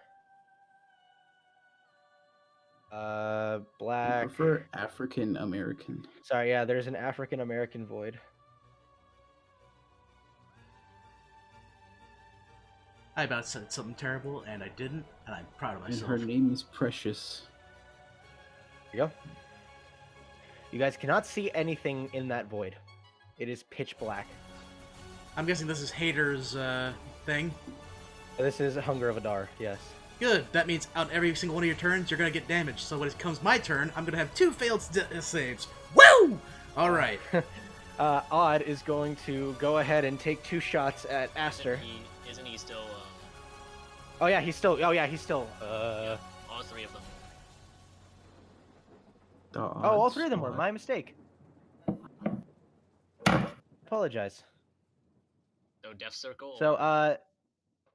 I black, prefer African American. sorry, yeah, there's an African American void. I about said something terrible, and I didn't, and I'm proud of And myself. her name is Precious. There you go. You guys cannot see anything in that void. It is pitch black. I'm guessing this is Hater's thing. This is Hunger of Adar, yes. Good. That means out every single one of your turns, you're gonna get damaged. So when it comes my turn, I'm gonna have 2 failed saves. Woo! All right. Odd is going to go ahead and take 2 shots at Aster. Isn't he still? Oh yeah, he's still. All 3 of them. All 3 of them were my mistake. Apologize. No death circle. So,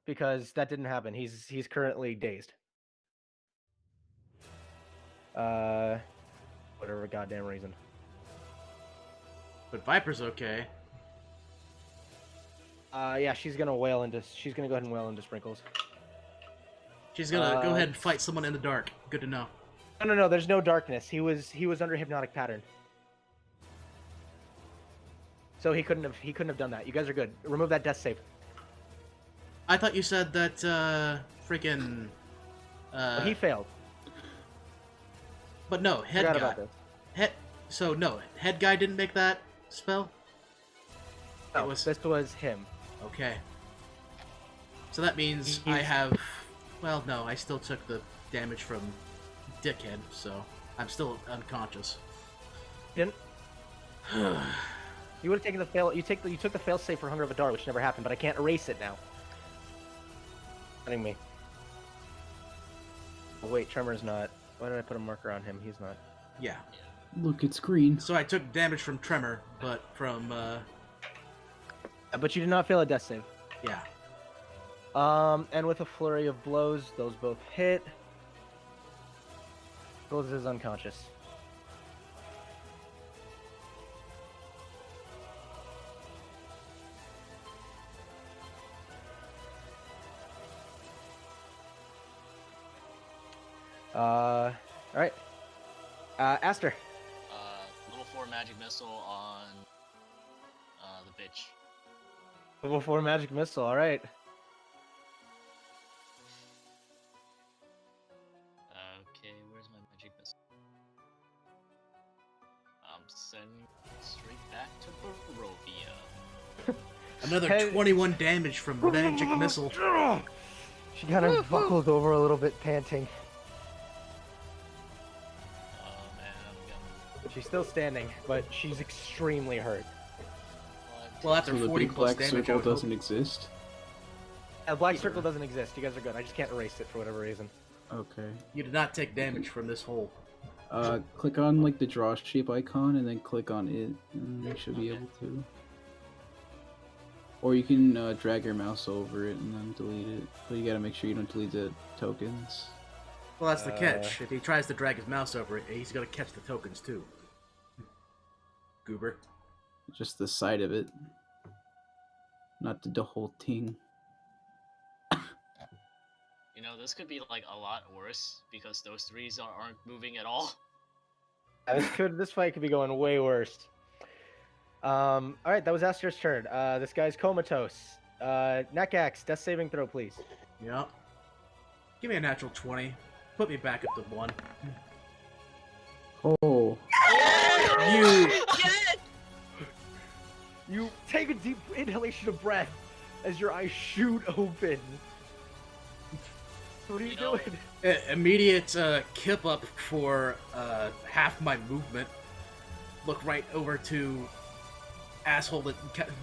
because that didn't happen. He's currently dazed. Whatever goddamn reason. But Viper's okay. Yeah, she's gonna go ahead and wail into Sprinkles. She's gonna go ahead and fight someone in the dark. Good to know. No, there's no darkness. He was under hypnotic pattern. So he couldn't have done that. You guys are good. Remove that death save. I thought you said that freaking. He failed. But no, head Forgot guy. about this. So no, head guy didn't make that spell. No, It was- this was him. Okay. So that means I He's- have. Well, no, I still took the damage from Dickhead, so I'm still unconscious. Didn't. You would have taken the fail. You took the fail save for Hunger of Adar, which never happened, but I can't erase it now. Kidding me. Oh, wait, Tremor's not. Why did I put a marker on him? He's not. Yeah. Look, it's green. So I took damage from Tremor, but from But you did not fail a death save. yeah. And with a flurry of blows, those both hit. Sprinkles is unconscious. Alright. Aster. Level 4 magic missile on the bitch. Level 4 magic missile, alright. Okay, where's my magic missile? I'm sending it straight back to Barovia. Another Hey. 21 damage from magic missile. She kind of buckled over a little bit, panting. Oh man, I'm gonna. She's still standing, but she's extremely hurt. Well, Well, after So the 40 big plus black damage, I circle would hope. doesn't exist? A black circle doesn't exist. You guys are good. I just can't erase it for whatever reason. Okay. You did not take damage from this hole. Click on like the draw shape icon and then click on it, and you should be able to. Or you can drag your mouse over it and then delete it. But you gotta make sure you don't delete the tokens. Well, that's the catch. If he tries to drag his mouse over it, he's gonna catch the tokens too. Goober. Just the side of it. Not the whole thing. You know, this could be like a lot worse because those threes aren't moving at all. This fight could be going way worse. All right, that was Aster's turn. This guy's comatose. Nakax, death saving throw, please. Yep. Give me a natural 20. Put me back up to 1. Oh. You take a deep inhalation of breath as your eyes shoot open. What are you doing? Immediate kip up for half my movement. Look right over to asshole that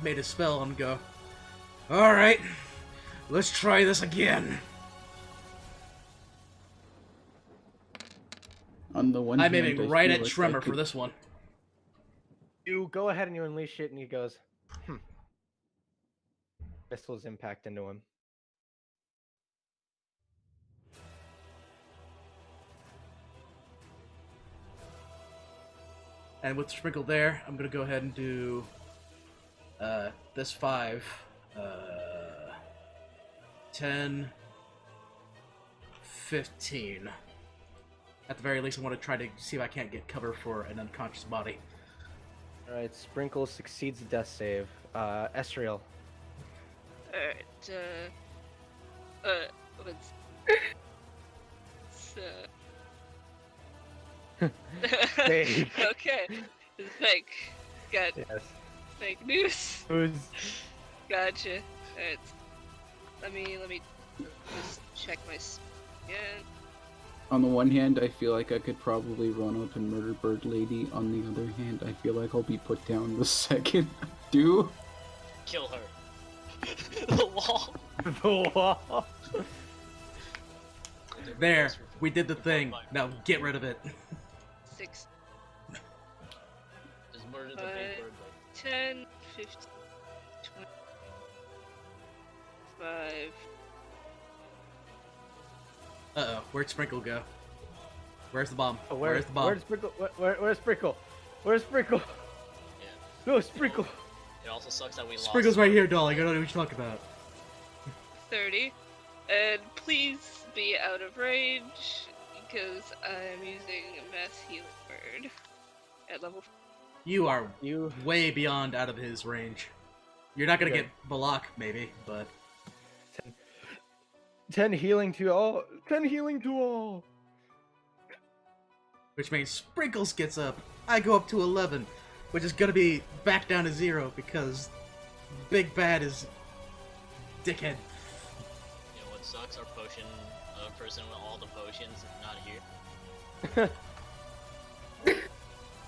made a spell and go, alright, let's try this again. On the one I'm hand, aiming I right feel at like Tremor I for could- this one. You go ahead and you unleash it, and he goes, Missiles impact into him. And with Sprinkle there, I'm gonna go ahead and do this 5, 10, 15. At the very least, I want to try to see if I can't get cover for an unconscious body. Alright, Sprinkle succeeds the death save. Esriel. Alright, what's... Fake. Okay, it's fake. Got Yes. fake news. Who's... Gotcha. Alright. Let me just check my again. On the one hand, I feel like I could probably run up and murder Bird Lady. On the other hand, I feel like I'll be put down the second I do. Kill her. The wall. The wall. There, we did the thing. Now get rid of it. 6, Just murder the big bird. 10, 15, 20, 5. Uh-oh, where'd Sprinkle go? Where's the bomb? Oh, Where's the bomb? Where's Sprinkle? Where's Sprinkle? Where's Sprinkle? Yeah. No, Sprinkle. It also sucks that we lost. Sprinkle's right here, darling. I don't know what you're talking about. 30. And please be out of range because I'm using Mass Healing Word at level 4. You are You... way beyond out of his range. You're not gonna Good. get Balak, maybe, but 10 healing to all. 10 healing to all. which means Sprinkles gets up. I go up to 11, which is gonna be back down to 0 because Big Bad is dickhead. You know what sucks? Our potion person with all the potions is not here.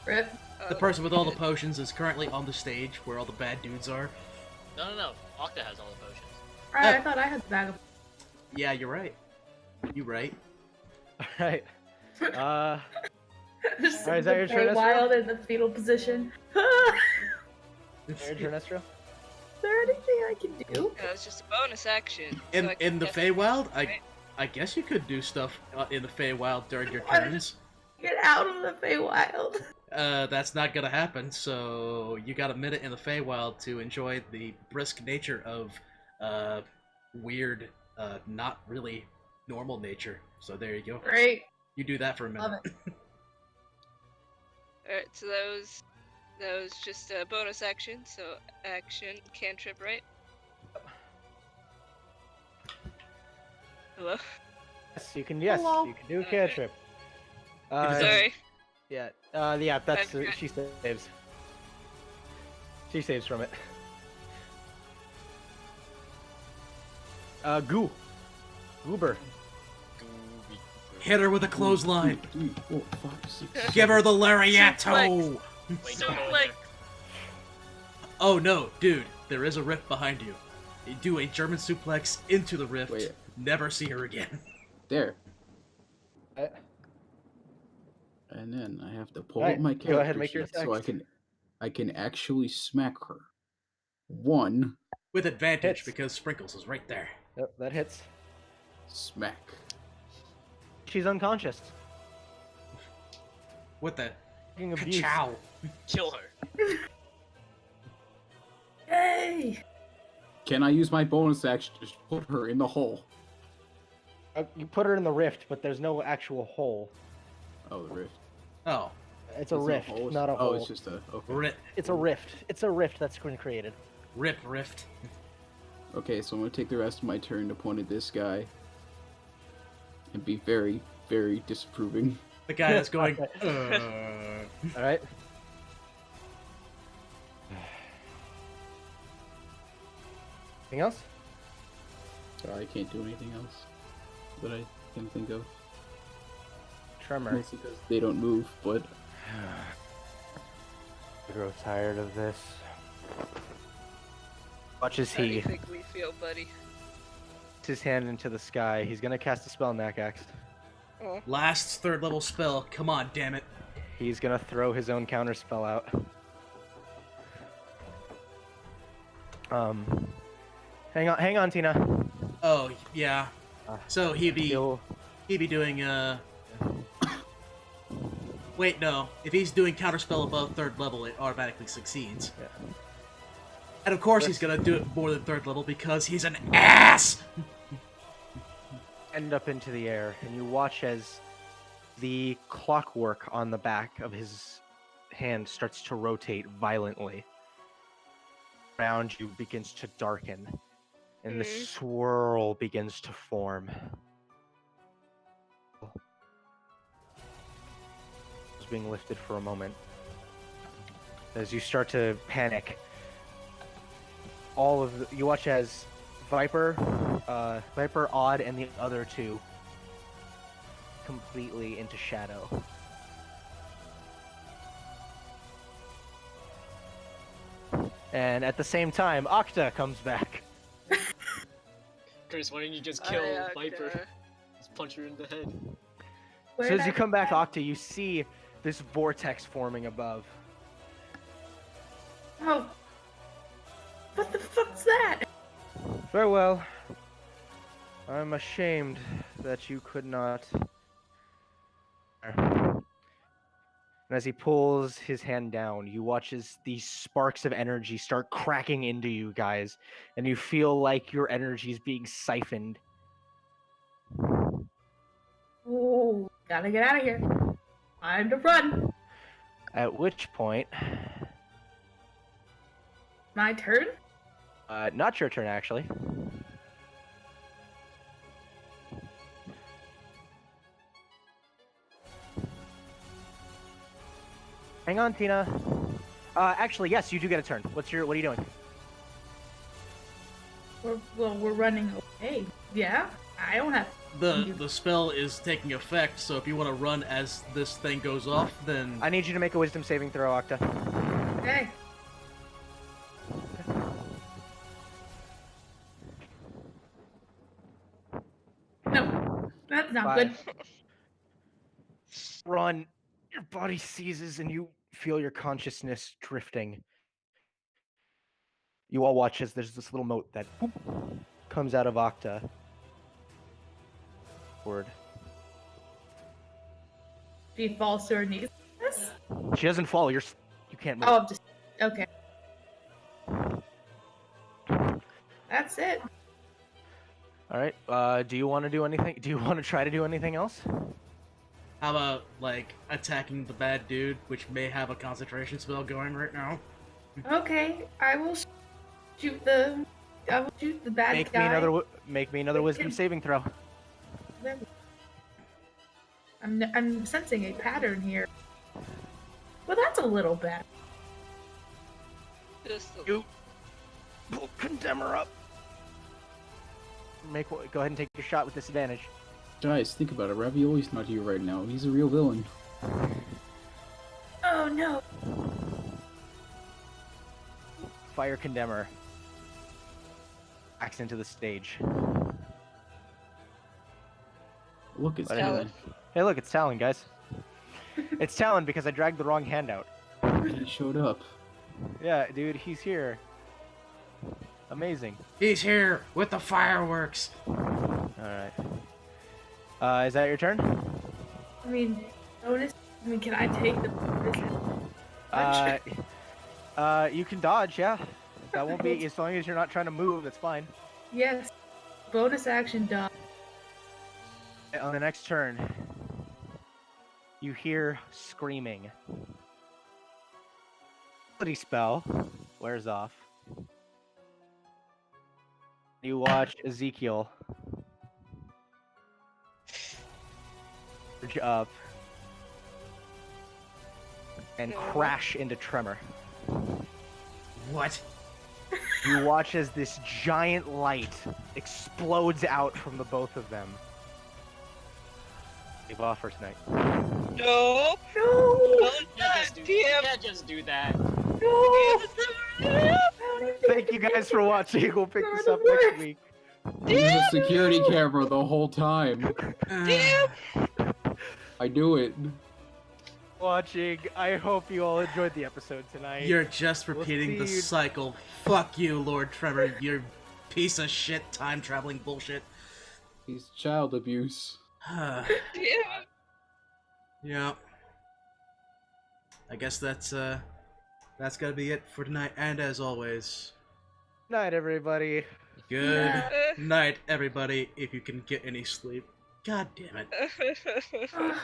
Rip. The person with all the potions is currently on the stage where all the bad dudes are. No. Octa has all the potions. Alright, I thought I had the bag of. Yeah, you're right. You right. Alright. Just Alright, is that your turn, Ezra? wild in the fetal position. Your turn, Estro? Is there anything I can do? Yeah, it's just a bonus action. In so I in can the get- Feywild, right? I guess you could do stuff in the Feywild during your What? turns. Get out of the Feywild. That's not gonna happen. So you got a minute in the Feywild to enjoy the brisk nature of weird, not really normal nature. So there you go. Great. You do that for a minute. Love it. Alright, so that was just a bonus action. So action cantrip, right? Hello. Yes, you can. Yes, Hello. you can do a cantrip. Sorry. Yeah. Yeah. That's Okay. she saves. She saves from it. Goober. Hit her with a clothesline. 2, 3, 4, 5, 6. Give her the lariato. Wait, So don't go in like Oh no, dude, there is a rift behind you. You do a German suplex into the rift. Wait. Never see her again. There. Uh, And then I have to pull Alright, up my go ahead and character make your sheet so attacks. I can actually smack her. 1 With advantage, Hits. because Sprinkles is right there. Yep, that hits. smack. She's unconscious. What the? Fucking abuse. Chow. Kill her. Yay! Can I use my bonus action to just put her in the hole? You put her in the rift, but there's no actual hole. Oh, the rift. Oh, It's a It's rift, hole? not a Oh, hole. it's just a okay. rip, It's a rift. It's a rift that's been created. rift. Okay, so I'm gonna take the rest of my turn to point at this guy and be very, very disapproving. The guy that's going. All right. Anything else? Sorry, I can't do anything else that I can think of. Tremor. Mostly because they don't move, but I grow tired of this. Watch as How do you he think we feel, buddy? puts his hand into the sky. He's gonna cast a spell, Nakax. Oh, Last 3rd level spell. Come on, damn it. He's gonna throw his own counter spell out. Hang on, Tina. Oh yeah. So he'd be He'll- doing Wait, no. If he's doing counterspell above 3rd level, it automatically succeeds. Yeah. And of course he's gonna do it more than 3rd level because he's an ass! end up into the air, and you watch as the clockwork on the back of his hand starts to rotate violently. Around you begins to darken, and the swirl begins to form. It's being lifted for a moment. As you start to panic, you watch as Viper, Odd, and the other two completely into shadow. And at the same time, Octa comes back. Chris, why don't you just kill Hi, Viper? Octa. Just punch her in the head. So as you come back, Octa, you see this vortex forming above. Oh. What the fuck's that? Farewell. I'm ashamed that you could not. And as he pulls his hand down, you watch as these sparks of energy start cracking into you guys, and you feel like your energy is being siphoned. Oh, gotta get out of here. Time to run. At which point, My turn? not your turn actually. Hang on, Tina. Actually, yes, you do get a turn. What are you doing? We're running away. Yeah? I don't have... The spell is taking effect, so if you want to run as this thing goes off, then... I need you to make a wisdom saving throw, Octa. Okay. No, that's not good. 5. Run. Your body seizes and you feel your consciousness drifting. You all watch as there's this little mote that whoop, comes out of Octa. Word. She falls to her knees. Yes? She doesn't fall. You can't move. Oh, I'm just... Okay. That's it. All right. Do you want to do anything? Do you want to try to do anything else? How about, like, attacking the bad dude, which may have a concentration spell going right now? Okay, I will shoot the... I will shoot the bad Make guy. me another wisdom saving throw. I'm sensing a pattern here. Well, that's a little bad. just a You pull Condemner up. Go ahead and take your shot with disadvantage. guys, think about it. Ravioli's not here right now. He's a real villain. Oh no. fire condemner backs into the stage. Look, it's What is Talon. it? Hey, look, it's Talon, guys. It's Talon because I dragged the wrong hand out. He showed up. Yeah, dude, he's here. Amazing. He's here with the fireworks. Alright. Is that your turn? I mean, bonus. I mean, can I take the bonus? You can dodge, yeah. That won't be, as long as you're not trying to move, that's fine. Yes. Bonus action done. On the next turn, you hear screaming. Ability spell wears off. You watch Ezekiel surge up and crash into Tremor. What? You watch as this giant light explodes out from the both of them. Leave off first night. No! No! You can't just do that. No! Thank you guys for watching. We'll pick this up next week. There's a security camera the whole time. I knew it. Watching. I hope you all enjoyed the episode tonight. You're just We'll repeating the see you- cycle. Fuck you, Lord Trevor. You piece of shit time traveling bullshit. He's child abuse. Yeah. Yeah. I guess that's gotta be it for tonight. And as always, Night, everybody. good night, everybody. If you can get any sleep. God damn it.